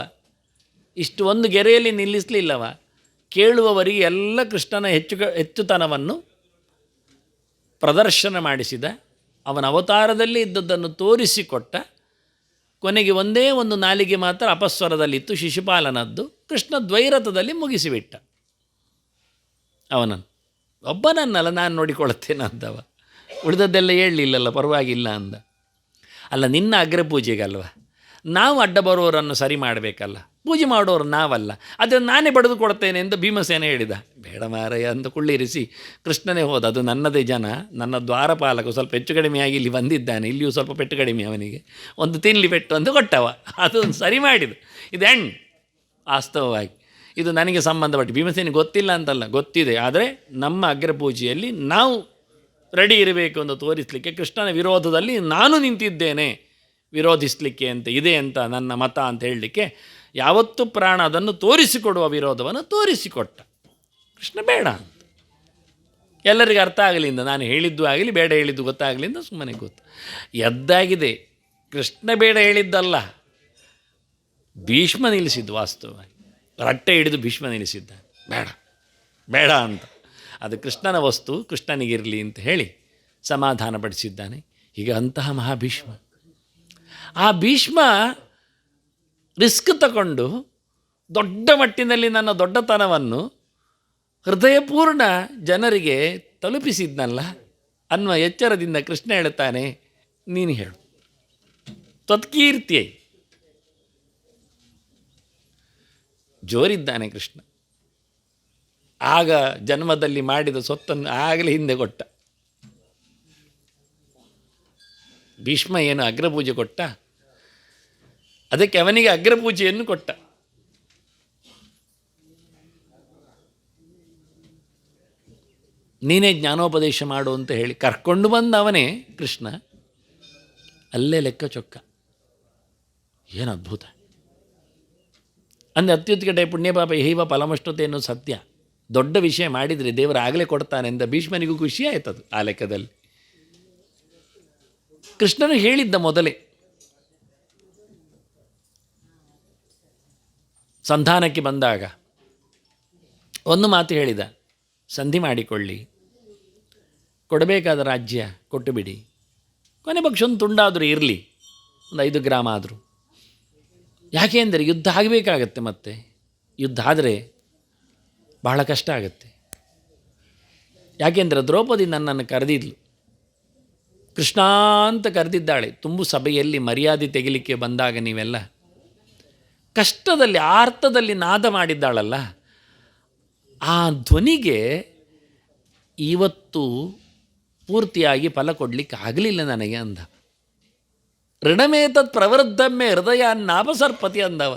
A: ಇಷ್ಟು ಒಂದು ಗೆರೆಯಲ್ಲಿ ನಿಲ್ಲಿಸಲಿಲ್ಲವ. ಕೇಳುವವರಿಗೆ ಎಲ್ಲ ಕೃಷ್ಣನ ಹೆಚ್ಚುತನವನ್ನು ಪ್ರದರ್ಶನ ಮಾಡಿಸಿದ, ಅವನ ಅವತಾರದಲ್ಲಿ ಇದ್ದದ್ದನ್ನು ತೋರಿಸಿಕೊಟ್ಟ. ಕೊನೆಗೆ ಒಂದೇ ಒಂದು ನಾಲಿಗೆ ಮಾತ್ರ ಅಪಸ್ವರದಲ್ಲಿತ್ತು, ಶಿಶುಪಾಲನದ್ದು. ಕೃಷ್ಣ ದ್ವೈರಥದಲ್ಲಿ ಮುಗಿಸಿಬಿಟ್ಟ ಅವನನ್ನು. ಒಬ್ಬನನ್ನಲ್ಲ ನಾನು ನೋಡಿಕೊಳ್ಳುತ್ತೇನೆ ಅಂದವ, ಉಳಿದದ್ದೆಲ್ಲ ಹೇಳಲಿಲ್ಲಲ್ಲ, ಪರವಾಗಿಲ್ಲ ಅಂದ. ಅಲ್ಲ, ನಿನ್ನ ಅಗ್ರಪೂಜೆಗಲ್ವ ನಾವು ಅಡ್ಡ ಬರೋರನ್ನು ಸರಿ ಮಾಡಬೇಕಲ್ಲ, ಪೂಜೆ ಮಾಡೋರು ನಾವಲ್ಲ. ಅದನ್ನು ನಾನೇ ಬಡಿದು ಕೊಡ್ತೇನೆ ಅಂತ ಭೀಮಸೇನ ಹೇಳಿದ. ಬೇಡ ಮಾರಯ್ಯ ಅಂತ ಕುಳ್ಳಿರಿಸಿ ಕೃಷ್ಣನೇ ಹೋದ. ಅದು ನನ್ನದೇ ಜನ, ನನ್ನ ದ್ವಾರಪಾಲಕ, ಸ್ವಲ್ಪ ಹೆಚ್ಚು ಕಡಿಮೆಯಾಗಿ ಇಲ್ಲಿ ಬಂದಿದ್ದಾನೆ, ಇಲ್ಲಿಯೂ ಸ್ವಲ್ಪ ಪೆಟ್ಟು ಕಡಿಮೆ ಅವನಿಗೆ, ಒಂದು ತಿನ್ನಲಿ ಪೆಟ್ಟು ಅಂತ ಕೊಟ್ಟವ. ಅದು ಸರಿ ಮಾಡಿದ್ದು. ಇದು ಹೆಣ್ಣು ವಾಸ್ತವವಾಗಿ ಇದು ನನಗೆ ಸಂಬಂಧಪಟ್ಟು. ಭೀಮಸೇನಿಗೆ ಗೊತ್ತಿಲ್ಲ ಅಂತಲ್ಲ, ಗೊತ್ತಿದೆ. ಆದರೆ ನಮ್ಮ ಅಗ್ರಪೂಜೆಯಲ್ಲಿ ನಾವು ರೆಡಿ ಇರಬೇಕು ಅಂತ ತೋರಿಸಲಿಕ್ಕೆ ಕೃಷ್ಣನ ವಿರೋಧದಲ್ಲಿ ನಾನು ನಿಂತಿದ್ದೇನೆ, ವಿರೋಧಿಸಲಿಕ್ಕೆ ಅಂತ ಇದೆ ಅಂತ ನನ್ನ ಮತ ಅಂತ ಹೇಳಲಿಕ್ಕೆ ಯಾವತ್ತೂ ಪ್ರಾಣ ಅದನ್ನು ತೋರಿಸಿಕೊಡುವ ವಿರೋಧವನ್ನು ತೋರಿಸಿಕೊಟ್ಟ. ಕೃಷ್ಣ ಬೇಡ ಅಂತ ಎಲ್ಲರಿಗೂ ಅರ್ಥ ಆಗಲಿಂದ, ನಾನು ಹೇಳಿದ್ದು ಆಗಲಿ ಬೇಡ ಹೇಳಿದ್ದು ಗೊತ್ತಾಗಲಿಂದ ಸುಮ್ಮನೆ ಗೊತ್ತು ಎದ್ದಾಗಿದೆ. ಕೃಷ್ಣ ಬೇಡ ಹೇಳಿದ್ದಲ್ಲ, ಭೀಷ್ಮ ನಿಲ್ಲಿಸಿದ್ದು. ವಾಸ್ತವವಾಗಿ ರಟ್ಟೆ ಹಿಡಿದು ಭೀಷ್ಮ ನಿಲ್ಲಿಸಿದ್ದ, ಬೇಡ ಬೇಡ ಅಂತ. ಅದು ಕೃಷ್ಣನ ವಸ್ತು, ಕೃಷ್ಣನಿಗಿರಲಿ ಅಂತ ಹೇಳಿ ಸಮಾಧಾನಪಡಿಸಿದ್ದಾನೆ. ಈಗ ಅಂತಹ ಮಹಾಭೀಷ್ಮ, ಆ ಭೀಷ್ಮ ರಿಸ್ಕ್ ತಗೊಂಡು ದೊಡ್ಡ ಮಟ್ಟಿನಲ್ಲಿ ನನ್ನ ದೊಡ್ಡತನವನ್ನು ಹೃದಯಪೂರ್ಣ ಜನರಿಗೆ ತಲುಪಿಸಿದ್ನಲ್ಲ ಅನ್ನುವ ಎಚ್ಚರದಿಂದ ಕೃಷ್ಣ ಹೇಳ್ತಾನೆ, ನೀನು ಹೇಳು. ತ್ವತ್ಕೀರ್ತಿಯೇ. ಜೋರಿದ್ದಾನೆ ಕೃಷ್ಣ. ಆಗ ಜನ್ಮದಲ್ಲಿ ಮಾಡಿದ ಸ್ವತ್ತನ್ನು ಆಗಲೇ ಹಿಂದೆ ಕೊಟ್ಟ. ಭೀಷ್ಮ ಏನು ಅಗ್ರಪೂಜೆ ಕೊಟ್ಟ? ಅದಕ್ಕೆ ಅವನಿಗೆ ಅಗ್ರಪೂಜೆಯನ್ನು ಕೊಟ್ಟ. ನೀನೇ ಜ್ಞಾನೋಪದೇಶ ಮಾಡು ಅಂತ ಹೇಳಿ ಕರ್ಕೊಂಡು ಬಂದವನೇ ಕೃಷ್ಣ. ಅಲ್ಲೇ ಲೆಕ್ಕ ಚೊಕ್ಕ. ಏನು ಅದ್ಭುತ! ಅಂದರೆ ಅತ್ಯುತ್ಕಟ ಪುಣ್ಯಪಾಪ ಹೈವ ಫಲಮಷ್ಟತೆ ಅನ್ನೋದು ಸತ್ಯ. ದೊಡ್ಡ ವಿಷಯ ಮಾಡಿದರೆ ದೇವರು ಆಗಲೇ ಕೊಡ್ತಾನೆ ಅಂತ ಭೀಷ್ಮನಿಗೂ ಖುಷಿ ಆಯ್ತದು. ಆ ಲೆಕ್ಕದಲ್ಲಿ ಕೃಷ್ಣನು ಹೇಳಿದ್ದ ಮೊದಲೇ ಸಂಧಾನಕ್ಕೆ ಬಂದಾಗ ಒಂದು ಮಾತು ಹೇಳಿದ, ಸಂಧಿ ಮಾಡಿಕೊಳ್ಳಿ, ಕೊಡಬೇಕಾದ ರಾಜ್ಯ ಕೊಟ್ಟು ಬಿಡಿ, ಕೊನೆ ಪಕ್ಷ ಒಂದು ತುಂಡಾದರೂ ಇರಲಿ, ಒಂದು 5 ಗ್ರಾಮ ಆದರೂ. ಯಾಕೆ ಅಂದರೆ ಯುದ್ಧ ಆಗಬೇಕಾಗತ್ತೆ. ಮತ್ತೆ ಯುದ್ಧ ಆದರೆ ಬಹಳ ಕಷ್ಟ ಆಗುತ್ತೆ. ಯಾಕೆಂದರೆ ದ್ರೌಪದಿ ನನ್ನನ್ನು ಕರೆದಿದ್ಲು, ಕೃಷ್ಣ ಅಂತ ಕರೆದಿದ್ದಾಳೆ. ತುಂಬು ಸಭೆಯಲ್ಲಿ ಮರ್ಯಾದೆ ತೆಗಿಲಿಕ್ಕೆ ಬಂದಾಗ ನೀವೆಲ್ಲ ಕಷ್ಟದಲ್ಲಿ ಆರ್ತದಲ್ಲಿ ನಾದ ಮಾಡಿದ್ದಾಳಲ್ಲ, ಆ ಧ್ವನಿಗೆ ಇವತ್ತು ಪೂರ್ತಿಯಾಗಿ ಫಲ ಕೊಡಲಿಕ್ಕೆ ಆಗಲಿಲ್ಲ ನನಗೆ ಅಂದ. ಋಣಮೇತತ್ ಪ್ರವೃದ್ಧಮ್ಮೆ ಹೃದಯ ನಾಪಸರ್ಪತಿ ಅಂದವ.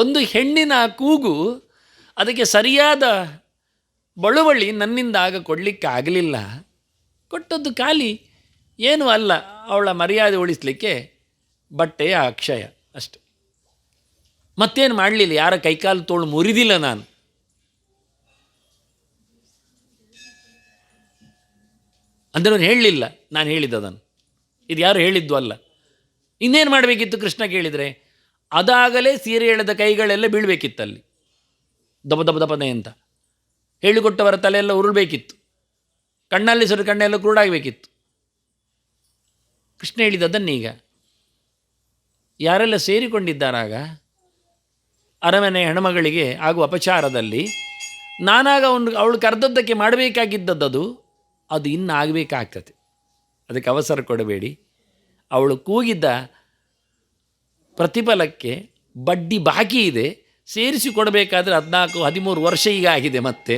A: ಒಂದು ಹೆಣ್ಣಿನ ಕೂಗು, ಅದಕ್ಕೆ ಸರಿಯಾದ ಬಳುವಳಿ ನನ್ನಿಂದ ಆಗ ಕೊಡಲಿಕ್ಕೆ ಆಗಲಿಲ್ಲ. ಕೊಟ್ಟದ್ದು ಖಾಲಿ ಏನೂ ಅಲ್ಲ, ಅವಳ ಮರ್ಯಾದೆ ಉಳಿಸಲಿಕ್ಕೆ ಬಟ್ಟೆಯ ಅಕ್ಷಯ ಅಷ್ಟೆ. ಮತ್ತೇನು ಮಾಡಲಿಲ್ಲ, ಯಾರ ಕೈಕಾಲು ತೋಳು ಮುರಿದಿಲ್ಲ ನಾನು. ಅಂದರೆ ಅವ್ರು ಹೇಳಲಿಲ್ಲ, ನಾನು ಹೇಳಿದ್ದದನ್ನು. ಇದು ಯಾರು ಹೇಳಿದ್ದು ಅಲ್ಲ. ಇನ್ನೇನು ಮಾಡಬೇಕಿತ್ತು ಕೃಷ್ಣ ಕೇಳಿದರೆ? ಅದಾಗಲೇ ಸೀರೆ ಎಳೆದ ಕೈಗಳೆಲ್ಲ ಬೀಳಬೇಕಿತ್ತಲ್ಲಿ, ದಪ ದಪ ದಪನೆ ಅಂತ. ಹೇಳಿಕೊಟ್ಟವರ ತಲೆಯೆಲ್ಲ ಉರುಳಬೇಕಿತ್ತು, ಕಣ್ಣಲ್ಲಿ ಸರಿ ಕಣ್ಣೆಲ್ಲ ಕುರುಡಾಗಬೇಕಿತ್ತು. ಕೃಷ್ಣ ಹೇಳಿದ್ದನ್ನೀಗ ಯಾರೆಲ್ಲ ಸೇರಿಕೊಂಡಿದ್ದಾರಾಗ ಅರಮನೆ ಹೆಣ್ಮಗಳಿಗೆ ಆಗುವ ಅಪಚಾರದಲ್ಲಿ ನಾನಾಗ ಅವಳು ಕರೆದದ್ದಕ್ಕೆ ಮಾಡಬೇಕಾಗಿದ್ದದ್ದು ಅದು ಇನ್ನು ಆಗಬೇಕಾಗ್ತದೆ. ಅದಕ್ಕೆ ಅವಸರ ಕೊಡಬೇಡಿ. ಅವಳು ಕೂಗಿದ್ದ ಪ್ರತಿಫಲಕ್ಕೆ ಬಡ್ಡಿ ಬಾಕಿ ಇದೆ, ಸೇರಿಸಿ ಕೊಡಬೇಕಾದ್ರೆ 14-13 ವರ್ಷ ಈಗ ಆಗಿದೆ. ಮತ್ತೆ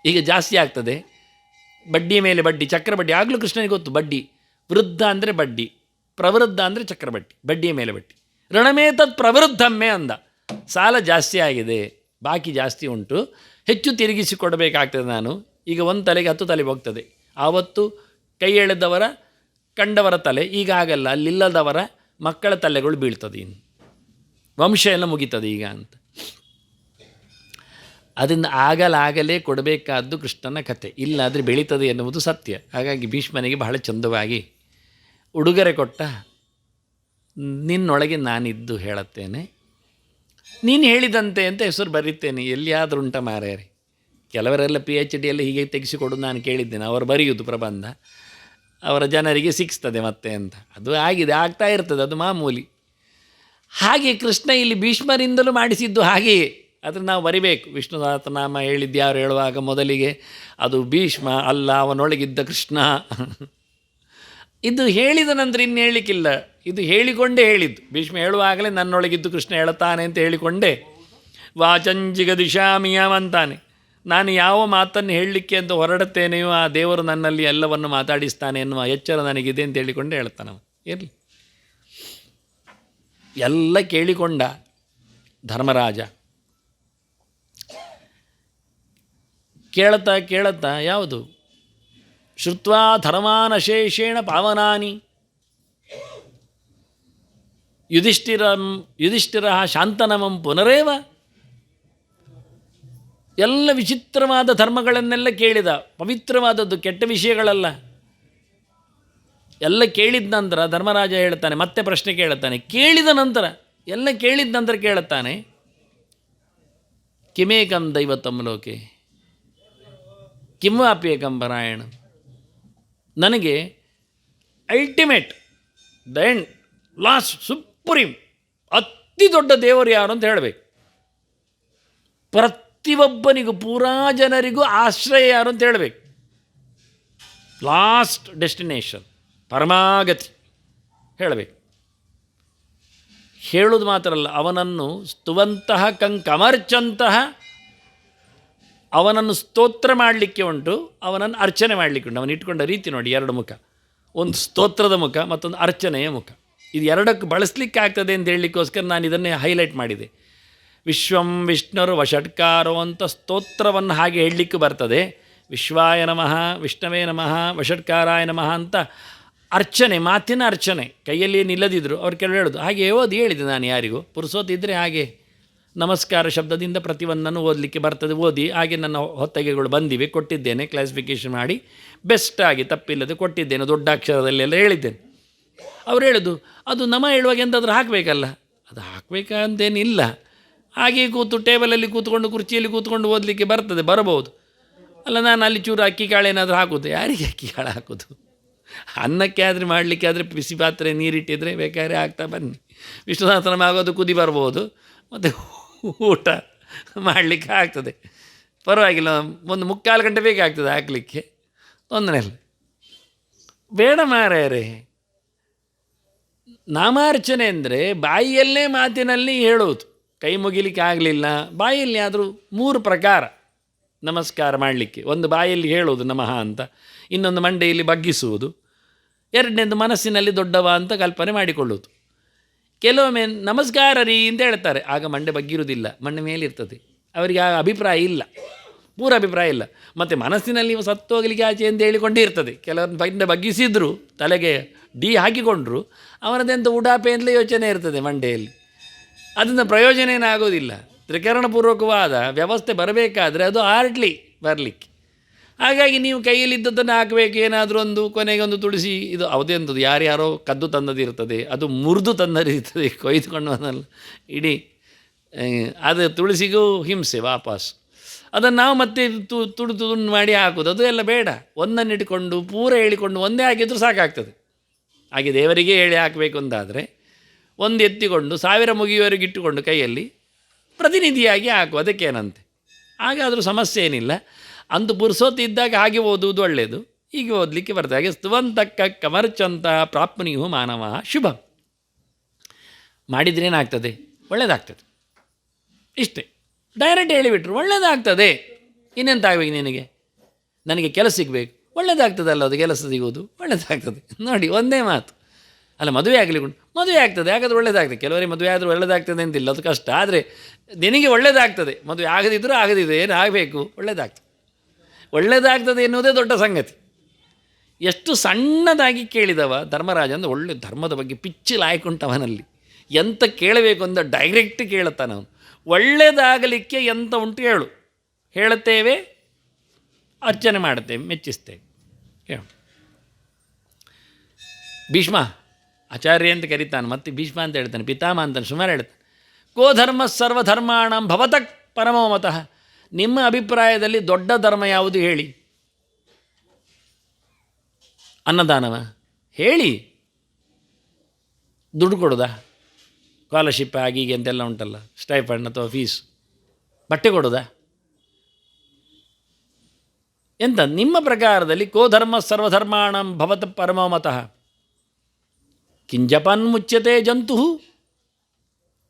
A: ಈಗ ಜಾಸ್ತಿ ಆಗ್ತದೆ. ಬಡ್ಡಿಯ ಮೇಲೆ ಬಡ್ಡಿ, ಚಕ್ರಬಡ್ಡಿ. ಆಗಲೂ ಕೃಷ್ಣನಿಗೆ ಗೊತ್ತು, ಬಡ್ಡಿ ವೃದ್ಧ ಅಂದರೆ ಬಡ್ಡಿ, ಪ್ರವೃದ್ಧ ಅಂದರೆ ಚಕ್ರಬಡ್ಡಿ, ಬಡ್ಡಿಯ ಮೇಲೆ ಬಡ್ಡಿ. ಋಣಮೇತತ್ ಪ್ರವೃದ್ಧಮ್ಮೆ ಅಂದ. ಸಾಲ ಜಾಸ್ತಿ ಆಗಿದೆ, ಬಾಕಿ ಜಾಸ್ತಿ ಉಂಟು, ಹೆಚ್ಚು ತಿರುಗಿಸಿ ಕೊಡಬೇಕಾಗ್ತದೆ ನಾನು. ಈಗ ಒಂದು ತಲೆಗೆ 10 ತಲೆ ಹೋಗ್ತದೆ. ಆವತ್ತು ಕೈ ಎಳೆದವರ ಕಂಡವರ ತಲೆ, ಈಗ ಆಗಲ್ಲ, ಅಲ್ಲಿಲ್ಲದವರ ಮಕ್ಕಳ ತಲೆಗಳು ಬೀಳ್ತದೆ, ಇನ್ನು ವಂಶ ಎಲ್ಲ ಮುಗೀತದೆ ಈಗ ಅಂತ. ಅದರಿಂದ ಆಗಲೇ ಕೊಡಬೇಕಾದ್ದು ಕೃಷ್ಣನ ಕಥೆ. ಇಲ್ಲಾದರೆ ಬೆಳೀತದೆ ಎನ್ನುವುದು ಸತ್ಯ. ಹಾಗಾಗಿ ಭೀಷ್ಮನಿಗೆ ಬಹಳ ಚಂದವಾಗಿ ಉಡುಗೊರೆ ಕೊಟ್ಟ. ನಿನ್ನೊಳಗೆ ನಾನಿದ್ದು ಹೇಳುತ್ತೇನೆ, ನೀನು ಹೇಳಿದಂತೆ ಅಂತ ಹೆಸರು ಬರೀತೇನೆ. ಎಲ್ಲಿಯಾದರೂ ಉಂಟ ಮಾರ್ಯಾರೆ. ಕೆಲವರೆಲ್ಲ PhD ಎಲ್ಲ ಹೀಗೆ ತೆಗೆಸಿಕೊಡೋದು ನಾನು ಕೇಳಿದ್ದೇನೆ. ಅವರು ಬರೆಯುವುದು ಪ್ರಬಂಧ, ಅವರ ಜನರಿಗೆ ಸಿಕ್ಸ್ತದೆ ಮತ್ತೆ ಅಂತ. ಅದು ಆಗಿದೆ, ಆಗ್ತಾ ಇರ್ತದೆ, ಅದು ಮಾಮೂಲಿ. ಹಾಗೆ ಕೃಷ್ಣ ಇಲ್ಲಿ ಭೀಷ್ಮರಿಂದಲೂ ಮಾಡಿಸಿದ್ದು ಹಾಗೆಯೇ. ಅದನ್ನು ನಾವು ಬರಿಬೇಕು. ವಿಷ್ಣು ಸಹಸ್ರನಾಮ ಹೇಳಿದ್ದು ಯಾರು ಹೇಳುವಾಗ ಮೊದಲಿಗೆ ಅದು ಭೀಷ್ಮ ಅಲ್ಲ, ಅವನೊಳಗಿದ್ದ ಕೃಷ್ಣ. ಇದು ಹೇಳಿದ ನಂತರ ಇನ್ನು ಹೇಳಲಿಕ್ಕಿಲ್ಲ, ಇದು ಹೇಳಿಕೊಂಡೇ ಹೇಳಿದ್ದು. ಭೀಷ್ಮ ಹೇಳುವಾಗಲೇ ನನ್ನೊಳಗಿದ್ದು ಕೃಷ್ಣ ಹೇಳುತ್ತಾನೆ ಅಂತ ಹೇಳಿಕೊಂಡೇ ವಾಚಂಜಿಗ ದಿಶಾಮಿಯಂ ಅಂತಾನೆ. ನಾನು ಯಾವ ಮಾತನ್ನು ಹೇಳಲಿಕ್ಕೆ ಅಂತ ಹೊರಡುತ್ತೇನೆಯೋ ಆ ದೇವರು ನನ್ನಲ್ಲಿ ಎಲ್ಲವನ್ನು ಮಾತಾಡಿಸ್ತಾನೆ ಎನ್ನುವ ಎಚ್ಚರ ನನಗಿದೆ ಅಂತ ಹೇಳಿಕೊಂಡೇ ಹೇಳ್ತಾನೆ. ಇರಲಿ, ಎಲ್ಲ ಕೇಳಿಕೊಂಡ ಧರ್ಮರಾಜ. ಕೇಳುತ್ತಾ ಯಾವುದು ಶ್ರುತ್ವಾ ಧರ್ಮಾನಶೇಷೇಣ ಪಾವನಾನಿ ಯುಧಿಷ್ಠಿರ ಶಾಂತನಮಂ ಪುನರೇವ. ಎಲ್ಲ ವಿಚಿತ್ರವಾದ ಧರ್ಮಗಳನ್ನೆಲ್ಲ ಕೇಳಿದ, ಪವಿತ್ರವಾದದ್ದು, ಕೆಟ್ಟ ವಿಷಯಗಳಲ್ಲ. ಎಲ್ಲ ಕೇಳಿದ ನಂತರ ಧರ್ಮರಾಜ ಹೇಳ್ತಾನೆ, ಮತ್ತೆ ಪ್ರಶ್ನೆ ಕೇಳುತ್ತಾನೆ. ಕೇಳಿದ ನಂತರ, ಎಲ್ಲ ಕೇಳಿದ ನಂತರ ಕೇಳುತ್ತಾನೆ, ಕಿಮೇಕಂ ದೈವತಂ ಲೋಕೆ ಕಿಂವಾಪ್ಯೇಕಂ ಪರಾಯಣ. ನನಗೆ ultimate, the end, last, supreme, ಅತಿ ದೊಡ್ಡ ದೇವರು ಯಾರು ಅಂತ ಹೇಳಬೇಕು. ಪ್ರತಿಯೊಬ್ಬನಿಗೂ ಪೂರಾ ಜನರಿಗೂ ಆಶ್ರಯ ಯಾರು ಅಂತ ಹೇಳಬೇಕು. ಲಾಸ್ಟ್ ಡೆಸ್ಟಿನೇಷನ್, ಪರಮಾಗತಿ ಹೇಳಬೇಕು. ಹೇಳೋದು ಮಾತ್ರ ಅಲ್ಲ, ಅವನನ್ನು ಸ್ತುವಂತಹ ಕಂಕಮರ್ಚಂತಹ, ಅವನನ್ನು ಸ್ತೋತ್ರ ಮಾಡಲಿಕ್ಕೆ ಉಂಟು, ಅವನನ್ನು ಅರ್ಚನೆ ಮಾಡಲಿಕ್ಕೆ ಉಂಟು. ಅವನು ಇಟ್ಕೊಂಡ ರೀತಿ ನೋಡಿ, ಎರಡು ಮುಖ, ಒಂದು ಸ್ತೋತ್ರದ ಮುಖ, ಮತ್ತೊಂದು ಅರ್ಚನೆಯ ಮುಖ. ಇದು ಎರಡಕ್ಕೆ ಬಳಸಲಿಕ್ಕೆ ಆಗ್ತದೆ ಅಂತ ಹೇಳಲಿಕ್ಕೋಸ್ಕರ ನಾನು ಇದನ್ನೇ ಹೈಲೈಟ್ ಮಾಡಿದೆ. ವಿಶ್ವಂ ವಿಷ್ಣುರು ವಷಟ್ಕಾರೋ ಅಂತ ಸ್ತೋತ್ರವನ್ನು ಹಾಗೆ ಹೇಳಲಿಕ್ಕೂ ಬರ್ತದೆ. ವಿಶ್ವಾಯ ನಮಃ, ವಿಷ್ಣವೇ ನಮಃ, ವಷಟ್ಕಾರಾಯ ನಮಃ ಅಂತ ಅರ್ಚನೆ, ಮಾತಿನ ಅರ್ಚನೆ. ಕೈಯಲ್ಲಿ ನಿಲ್ಲದಿದ್ದರು ಅವ್ರು ಕೆಲವು ಹೇಳೋದು ಹಾಗೆ ಓದಿ ಹೇಳಿದೆ ನಾನು ಯಾರಿಗೂ. ಪುರುಸೋತಿದ್ದರೆ ಹಾಗೆ ನಮಸ್ಕಾರ ಶಬ್ದದಿಂದ ಪ್ರತಿಯೊಂದನ್ನು ಓದಲಿಕ್ಕೆ ಬರ್ತದೆ. ಓದಿ ಹಾಗೆ ನನ್ನ ಹೊತ್ತಗೆಗಳು ಬಂದಿವೆ, ಕೊಟ್ಟಿದ್ದೇನೆ, ಕ್ಲಾಸಿಫಿಕೇಷನ್ ಮಾಡಿ ಬೆಸ್ಟಾಗಿ ತಪ್ಪಿಲ್ಲದೆ ಕೊಟ್ಟಿದ್ದೇನೆ, ದೊಡ್ಡ ಅಕ್ಷರದಲ್ಲೆಲ್ಲ ಹೇಳಿದ್ದೇನೆ. ಅವ್ರು ಹೇಳೋದು ಅದು ನಮ ಹೇಳುವಾಗ ಎಂದಾದರೂ ಹಾಕಬೇಕಲ್ಲ. ಅದು ಹಾಕಬೇಕಂತೇನಿಲ್ಲ, ಹಾಗೆ ಕೂತು ಟೇಬಲಲ್ಲಿ ಕೂತ್ಕೊಂಡು ಕುರ್ಚಿಯಲ್ಲಿ ಕೂತ್ಕೊಂಡು ಓದಲಿಕ್ಕೆ ಬರ್ತದೆ, ಬರಬಹುದು. ಅಲ್ಲ ನಾನು ಅಲ್ಲಿ ಚೂರು ಅಕ್ಕಿ ಕಾಳೇನಾದರೂ ಹಾಕೋದು, ಯಾರಿಗೆ ಅಕ್ಕಿ ಕಾಳು ಹಾಕೋದು? ಅನ್ನಕ್ಕೆ ಆದರೆ ಮಾಡಲಿಕ್ಕೆ ಆದರೆ ಬಿಸಿ ಪಾತ್ರೆ ನೀರಿಟ್ಟಿದ್ರೆ ಬೇಕಾದ್ರೆ ಆಗ್ತಾ ಬನ್ನಿ. ವಿಷ್ಣು ಸಹಸ್ರನಾಮ ಆಗೋದು ಕುದಿ ಬರ್ಬೋದು, ಮತ್ತು ಊಟ ಮಾಡಲಿಕ್ಕೆ ಆಗ್ತದೆ, ಪರವಾಗಿಲ್ಲ. ಒಂದು 3/4 ಗಂಟೆ ಬೇಕಾಗ್ತದೆ ಹಾಕಲಿಕ್ಕೆ, ತೊಂದರೆ ಇಲ್ಲ. ಬೇಡ ಮಾರ್ಯಾರೆ, ನಾಮಾರ್ಚನೆ ಅಂದರೆ ಬಾಯಿಯಲ್ಲೇ ಮಾತಿನಲ್ಲಿ ಹೇಳೋದು. ಕೈ ಮುಗಿಲಿಕ್ಕೆ ಆಗಲಿಲ್ಲ, ಬಾಯಲ್ಲಿ ಆದರೂ 3 ಪ್ರಕಾರ ನಮಸ್ಕಾರ ಮಾಡಲಿಕ್ಕೆ. ಒಂದು ಬಾಯಲ್ಲಿ ಹೇಳೋದು ನಮಃ ಅಂತ, ಇನ್ನೊಂದು ಮಂಡೆಯಲ್ಲಿ ಬಗ್ಗಿಸುವುದು, ಎರಡನೇದು ಮನಸ್ಸಿನಲ್ಲಿ ದೊಡ್ಡವ ಅಂತ ಕಲ್ಪನೆ ಮಾಡಿಕೊಳ್ಳೋದು. ಕೆಲವೊಮ್ಮೆ ನಮಸ್ಕಾರ ರೀ ಅಂತ ಹೇಳ್ತಾರೆ, ಆಗ ಮಂಡೆ ಬಗ್ಗಿರುವುದಿಲ್ಲ, ಮಂಡೆ ಮೇಲಿರ್ತದೆ. ಅವರಿಗೆ ಆ ಅಭಿಪ್ರಾಯ ಇಲ್ಲ, ಪೂರ ಅಭಿಪ್ರಾಯ ಇಲ್ಲ. ಮತ್ತು ಮನಸ್ಸಿನಲ್ಲಿ ಸತ್ತು ಹೋಗಲಿಕ್ಕೆ ಆಚೆ ಅಂತ ಹೇಳಿಕೊಂಡೇ ಇರ್ತದೆ. ಕೆಲವರು ಮಂಡೆ ಬಗ್ಗಿಸಿದ್ರು, ತಲೆಗೆ ಡಿ ಹಾಕಿಕೊಂಡ್ರು, ಅವನದೆಂಥ ಉಡಾಪೆ ಅಂತಲೇ ಯೋಚನೆ ಇರ್ತದೆ ಮಂಡೆಯಲ್ಲಿ. ಅದರಿಂದ ಪ್ರಯೋಜನ ಏನಾಗೋದಿಲ್ಲ. ತ್ರಿಕರಣಪೂರ್ವಕವಾದ ವ್ಯವಸ್ಥೆ ಬರಬೇಕಾದ್ರೆ ಅದು ಆರ್ಟ್ಲಿ ಬರಲಿಕ್ಕೆ. ಹಾಗಾಗಿ ನೀವು ಕೈಯಲ್ಲಿದ್ದದ್ದನ್ನು ಹಾಕಬೇಕು. ಏನಾದರೂ ಒಂದು ಕೊನೆಗೆ ಒಂದು ತುಳಸಿ, ಇದು ಅವದೇಂಥದ್ದು ಯಾರ್ಯಾರೋ ಕದ್ದು ತಂದದಿರ್ತದೆ, ಅದು ಮುರಿದು ತಂದದಿರ್ತದೆ, ಕೊಯ್ದುಕೊಂಡು ಅನ್ನಲ್ಲ ಇಡೀ. ಅದು ತುಳಸಿಗೂ ಹಿಂಸೆ ವಾಪಸ್. ಅದನ್ನು ನಾವು ಮತ್ತೆ ತುಡು ಮಾಡಿ ಹಾಕೋದು, ಅದು ಎಲ್ಲ ಬೇಡ. ಒಂದನ್ನು ಇಟ್ಕೊಂಡು ಪೂರ ಹೇಳಿಕೊಂಡು ಒಂದೇ ಹಾಕಿದರೂ ಸಾಕಾಗ್ತದೆ. ಹಾಗೆ ದೇವರಿಗೆ ಹೇಳಿ ಹಾಕಬೇಕು ಅಂತಾದರೆ ಒಂದು ಎತ್ತಿಕೊಂಡು 1000 ಮುಗಿಯುವವರೆಗೆ ಇಟ್ಟುಕೊಂಡು ಕೈಯಲ್ಲಿ ಪ್ರತಿನಿಧಿಯಾಗಿ ಹಾಕು, ಅದಕ್ಕೇನಂತೆ. ಹಾಗಾದರೂ ಸಮಸ್ಯೆ ಏನಿಲ್ಲ. ಅಂದು ಪುರುಸೋತಿ ಇದ್ದಾಗ ಹಾಗೆ ಓದುವುದು ಒಳ್ಳೆಯದು, ಹೀಗೆ ಓದಲಿಕ್ಕೆ ಬರ್ತದೆ. ಹಾಗೆ ಸ್ತುವಂತಕ್ಕ ಕಮರ್ಚಂತ ಪ್ರಾಪ್ನಿಯು ಮಾನವ ಶುಭ ಮಾಡಿದ್ರೇನಾಗ್ತದೆ, ಒಳ್ಳೆಯದಾಗ್ತದೆ. ಇಷ್ಟೇ ಡೈರೆಕ್ಟ್ ಹೇಳಿಬಿಟ್ರು, ಒಳ್ಳೆಯದಾಗ್ತದೆ. ಇನ್ನೆಂತ ಆಗಬೇಕು ನಿನಗೆ? ನನಗೆ ಕೆಲಸ ಸಿಗಬೇಕು, ಒಳ್ಳೆಯದಾಗ್ತದಲ್ಲ, ಅದು ಕೆಲಸ ಸಿಗೋದು ಒಳ್ಳೆಯದಾಗ್ತದೆ. ನೋಡಿ ಒಂದೇ ಮಾತು. ಅಲ್ಲ ಮದುವೆ ಆಗಲಿಕ್ಕೆ ಮದುವೆ ಆಗ್ತದೆ, ಹಾಗಾದ್ರೆ ಒಳ್ಳೆಯದಾಗ್ತದೆ. ಕೆಲವರಿಗೆ ಮದುವೆ ಆದರೂ ಒಳ್ಳೆಯದಾಗ್ತದೆ ಅಂತಿಲ್ಲ, ಅದು ಕಷ್ಟ. ಆದರೆ ನಿನಗೆ ಒಳ್ಳೆಯದಾಗ್ತದೆ. ಮದುವೆ ಆಗದಿದ್ದರೂ ಆಗದಿದ್ದರೆ ಏನು ಆಗಬೇಕು, ಒಳ್ಳೆಯದಾಗ್ತದೆ. ಒಳ್ಳೆಯದಾಗ್ತದೆ ಎನ್ನುವುದೇ ದೊಡ್ಡ ಸಂಗತಿ. ಎಷ್ಟು ಸಣ್ಣದಾಗಿ ಕೇಳಿದವ ಧರ್ಮರಾಜ ಅಂದರೆ ಒಳ್ಳೆ ಧರ್ಮದ ಬಗ್ಗೆ ಪಿಚ್ಚಿಲಾಯ್ಕೊಂಡವನಲ್ಲಿ. ಎಂತ ಕೇಳಬೇಕು ಅಂತ ಡೈರೆಕ್ಟ್ ಕೇಳುತ್ತಾನೆ ಅವನು. ಒಳ್ಳೆಯದಾಗಲಿಕ್ಕೆ ಎಂತ ಉಂಟು ಹೇಳು, ಹೇಳುತ್ತೇವೆ, ಅರ್ಚನೆ ಮಾಡುತ್ತೇವೆ, ಮೆಚ್ಚಿಸ್ತೇವೆ, ಹೇಳು. ಭೀಷ್ಮ ಆಚಾರ್ಯ ಅಂತ ಕರೀತಾನೆ, ಮತ್ತು ಭೀಷ್ಮ ಅಂತ ಹೇಳ್ತಾನೆ, ಪಿತಾಮ ಅಂತಾನೆ, ಸುಮಾರು ಹೇಳ್ತಾನೆ. ಕೋ ಧರ್ಮ ಸರ್ವಧರ್ಮಾಣಂ ಭವತಃ ಪರಮೋ ಮತಃ. ನಿಮ್ಮ ಅಭಿಪ್ರಾಯದಲ್ಲಿ ದೊಡ್ಡ ಧರ್ಮ ಯಾವುದು ಹೇಳಿ? ಅನ್ನದಾನವ ಹೇಳಿ. ದುಡ್ಡು ಕೊಡೋದಾ? ಸ್ಕಾಲರ್ಶಿಪ್ ಹೀಗೆ ಅಂತೆಲ್ಲ ಉಂಟಲ್ಲ, ಸ್ಟೈಫಂಡ್ ಅಥವಾ ಫೀಸ್. ಬಟ್ಟೆ ಕೊಡೋದಾ? ಎಂತ ನಿಮ್ಮ ಪ್ರಕಾರದಲ್ಲಿ ಕೋ ಧರ್ಮ ಸರ್ವಧರ್ಮಾಣಂ ಭವತಃ ಪರಮೋ ಮತಃ ಕಿಂಜಪನ್ ಮುಚ್ಯತೆ ಜಂತು.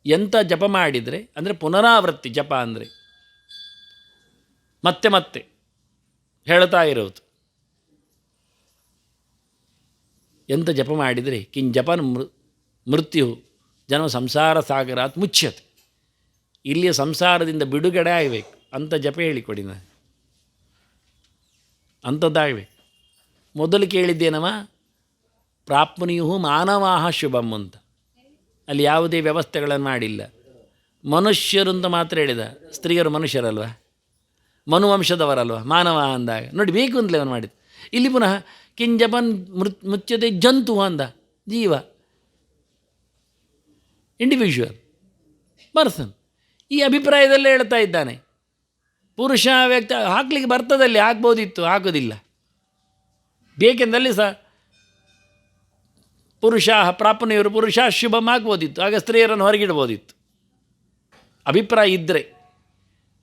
A: ಎಂಥ ಜಪ ಮಾಡಿದರೆ, ಅಂದರೆ ಪುನರಾವೃತ್ತಿ ಜಪ ಅಂದರೆ ಮತ್ತೆ ಮತ್ತೆ ಹೇಳ್ತಾ ಇರೋದು. ಎಂಥ ಜಪ ಮಾಡಿದರೆ ಕಿಂಜಪನ್ ಮೃತ್ಯು ಜನ ಸಂಸಾರ ಸಾಗರಾತ್ ಮುಚ್ಯತೆ. ಇಲ್ಲಿಯ ಸಂಸಾರದಿಂದ ಬಿಡುಗಡೆ ಆಗಬೇಕು ಅಂಥ ಜಪ ಹೇಳಿಕೊಡಿ ನಾನು. ಅಂಥದ್ದಾಗಬೇಕು. ಮೊದಲು ಕೇಳಿದ್ದೇನವ, ಪ್ರಾಪ್ನಿಯು ಮಾನವಾಹ ಶುಭಂ ಅಂತ. ಅಲ್ಲಿ ಯಾವುದೇ ವ್ಯವಸ್ಥೆಗಳನ್ನು ಮಾಡಿಲ್ಲ. ಮನುಷ್ಯರು ಅಂತ ಮಾತ್ರ ಹೇಳಿದ. ಸ್ತ್ರೀಯರು ಮನುಷ್ಯರಲ್ವ, ಮನುವಂಶದವರಲ್ವ, ಮಾನವ ಅಂದಾಗ ನೋಡಿ ಬೇಕು ಅಂತಲೇ ಅವನು ಮಾಡಿದ್ದು. ಇಲ್ಲಿ ಪುನಃ ಕಿಂಜಪನ್ ಮುಚ್ಚದೆ ಜಂತು ಅಂದ, ಜೀವ, ಇಂಡಿವಿಜುವಲ್ ಪರ್ಸನ್. ಈ ಅಭಿಪ್ರಾಯದಲ್ಲೇ ಹೇಳ್ತಾ ಇದ್ದಾನೆ. ಪುರುಷ ವ್ಯಕ್ತಿ ಹಾಕ್ಲಿಕ್ಕೆ ಬರ್ತದಲ್ಲಿ ಹಾಕ್ಬೋದಿತ್ತು, ಹಾಕೋದಿಲ್ಲ. ಬೇಕೆಂದಲ್ಲಿ ಸಹ ಪುರುಷ ಪ್ರಾಪ್ನಿಯವರು ಪುರುಷ ಶುಭಮ್ ಹಾಕ್ಬೋದಿತ್ತು, ಆಗ ಸ್ತ್ರೀಯರನ್ನು ಹೊರಗಿಡ್ಬೋದಿತ್ತು. ಅಭಿಪ್ರಾಯ ಇದ್ದರೆ,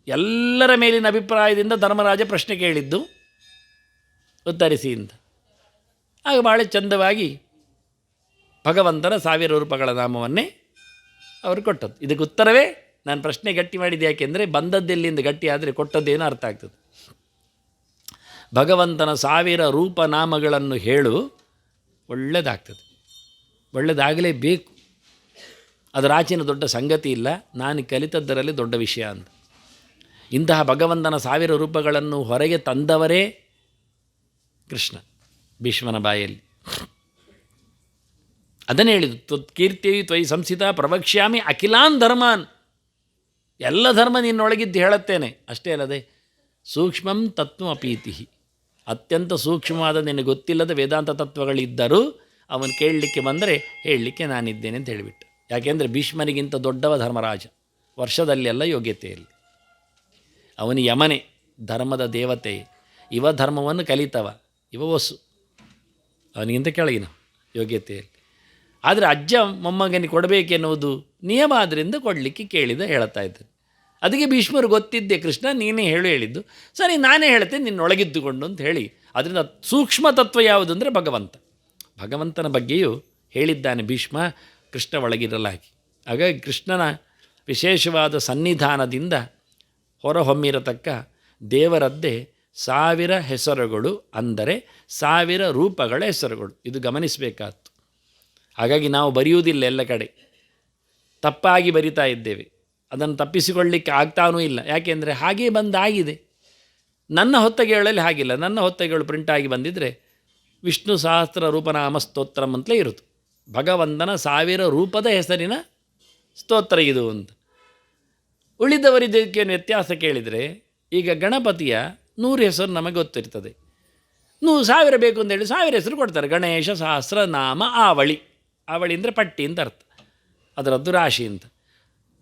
A: ಎಲ್ಲರ ಮೇಲಿನ ಅಭಿಪ್ರಾಯದಿಂದ ಧರ್ಮರಾಜ ಪ್ರಶ್ನೆ ಕೇಳಿದ್ದು ಉತ್ತರಿಸಿ ಅಂತ. ಆಗ ಭಾಳ ಚಂದವಾಗಿ ಭಗವಂತನ 1000 ರೂಪಗಳ ನಾಮವನ್ನೇ ಅವರು ಕೊಟ್ಟದ್ದು. ಇದಕ್ಕೆ ಉತ್ತರವೇ ನಾನು ಪ್ರಶ್ನೆ ಗಟ್ಟಿ ಮಾಡಿದ್ದು ಯಾಕೆಂದರೆ ಬಂದದ್ದೆಲ್ಲಿಂದ ಗಟ್ಟಿ ಆದರೆ ಕೊಟ್ಟದ್ದೇನೋ ಅರ್ಥ ಆಗ್ತದೆ. ಭಗವಂತನ 1000 ರೂಪನಾಮಗಳನ್ನು ಹೇಳು, ಒಳ್ಳೆಯದಾಗ್ತದೆ, ಒಳ್ಳೆಯದಾಗಲೇಬೇಕು. ಅದರ ಆಚಿನ ದೊಡ್ಡ ಸಂಗತಿ ಇಲ್ಲ, ನಾನು ಕಲಿತದ್ದರಲ್ಲಿ ದೊಡ್ಡ ವಿಷಯ ಅಂತ. ಇಂತಹ ಭಗವಂತನ 1000 ರೂಪಗಳನ್ನು ಹೊರಗೆ ತಂದವರೇ ಕೃಷ್ಣ ಭೀಷ್ಮನ ಬಾಯಲ್ಲಿ. ಅದನ್ನೇ ಹೇಳಿದ್ದು, ತ್ವತ್ಕೀರ್ತಿಯು ತ್ವಯಿ ಸಂಸ್ಥಿತ ಪ್ರವಕ್ಷ್ಯಾಮಿ ಅಖಿಲಾನ್ ಧರ್ಮಾನ್. ಎಲ್ಲ ಧರ್ಮ ನಿನ್ನೊಳಗಿದ್ದು ಹೇಳುತ್ತೇನೆ. ಅಷ್ಟೇ ಅಲ್ಲದೆ ಸೂಕ್ಷ್ಮಂ ತತ್ವ ಅಪೀತಿ, ಅತ್ಯಂತ ಸೂಕ್ಷ್ಮವಾದ ನಿನಗೆ ಗೊತ್ತಿಲ್ಲದ ವೇದಾಂತ ತತ್ವಗಳಿದ್ದರೂ ಅವನು ಕೇಳಲಿಕ್ಕೆ ಬಂದರೆ ಹೇಳಲಿಕ್ಕೆ ನಾನಿದ್ದೇನೆ ಅಂತ ಹೇಳಿಬಿಟ್ಟು. ಯಾಕೆಂದರೆ ಭೀಷ್ಮನಿಗಿಂತ ದೊಡ್ಡವ ಧರ್ಮರಾಜ, ವರ್ಷದಲ್ಲೆಲ್ಲ ಯೋಗ್ಯತೆಯಲ್ಲಿ. ಅವನು ಯಮನೆ, ಧರ್ಮದ ದೇವತೆ. ಇವ ಧರ್ಮವನ್ನು ಕಲಿತವ, ಇವ ವಸು, ಅವನಿಗಿಂತ ಕೆಳಗಿನ ಯೋಗ್ಯತೆಯಲ್ಲಿ. ಆದರೆ ಅಜ್ಜ ಮೊಮ್ಮಗನಿಗೆ ಕೊಡಬೇಕೆನ್ನುವುದು ನಿಯಮ, ಆದ್ದರಿಂದ ಕೊಡಲಿಕ್ಕೆ ಕೇಳಿದ ಹೇಳ್ತಾ ಇದ್ದಾನೆ. ಅದಕ್ಕೆ ಭೀಷ್ಮರು ಗೊತ್ತಿದ್ದೆ, ಕೃಷ್ಣ ನೀನೇ ಹೇಳಿದ್ದು, ಸರಿ ನಾನೇ ಹೇಳ್ತೇನೆ ನಿನ್ನೊಳಗಿದ್ದುಕೊಂಡು ಅಂತ ಹೇಳಿ. ಅದರಿಂದ ಸೂಕ್ಷ್ಮ ತತ್ವ ಯಾವುದು ಅಂದರೆ ಭಗವಂತನ ಬಗ್ಗೆಯೂ ಹೇಳಿದ್ದಾನೆ ಭೀಷ್ಮ, ಕೃಷ್ಣ ಒಳಗಿರಲಾಗಿ. ಹಾಗಾಗಿ ಕೃಷ್ಣನ ವಿಶೇಷವಾದ ಸನ್ನಿಧಾನದಿಂದ ಹೊರಹೊಮ್ಮಿರತಕ್ಕ ದೇವರದ್ದೇ 1000 ಹೆಸರುಗಳು, ಅಂದರೆ 1000 ರೂಪಗಳ ಹೆಸರುಗಳು. ಇದು ಗಮನಿಸಬೇಕಾದ್ದು. ಹಾಗಾಗಿ ನಾವು ಬರೆಯುವುದಿಲ್ಲ, ಎಲ್ಲ ಕಡೆ ತಪ್ಪಾಗಿ ಬರಿತಾ ಇದ್ದೇವೆ. ಅದನ್ನು ತಪ್ಪಿಸಿಕೊಳ್ಳಲಿಕ್ಕೆ ಆಗ್ತಾನೂ ಇಲ್ಲ. ಯಾಕೆಂದರೆ ಹಾಗೇ ಬಂದಾಗಿದೆ. ನನ್ನ ಹೊತ್ತಗೆಗಳಲ್ಲಿ ಹಾಗಿಲ್ಲ. ನನ್ನ ಹೊತ್ತಗೆಗಳು ಪ್ರಿಂಟಾಗಿ ಬಂದಿದ್ದರೆ ವಿಷ್ಣು ಸಹಸ್ರ ರೂಪನಾಮ ಸ್ತೋತ್ರಂ ಅಂತಲೇ ಇರುತ್ತು. ಭಗವಂತನ 1000 ರೂಪದ ಹೆಸರಿನ ಸ್ತೋತ್ರ ಇದು ಅಂತ. ಉಳಿದವರಿದ್ದಕ್ಕೇನು ವ್ಯತ್ಯಾಸ ಕೇಳಿದರೆ, ಈಗ ಗಣಪತಿಯ 100 ಹೆಸರು ನಮಗೆ ಗೊತ್ತಿರ್ತದೆ. 1000 ಬೇಕು ಅಂತೇಳಿ 1000 ಹೆಸರು ಕೊಡ್ತಾರೆ. ಗಣೇಶ ಸಹಸ್ರ ನಾಮ ಆವಳಿ. ಆವಳಿ ಅಂದರೆ ಪಟ್ಟಿ ಅಂತ ಅರ್ಥ, ಅದರದ್ದು ರಾಶಿ ಅಂತ.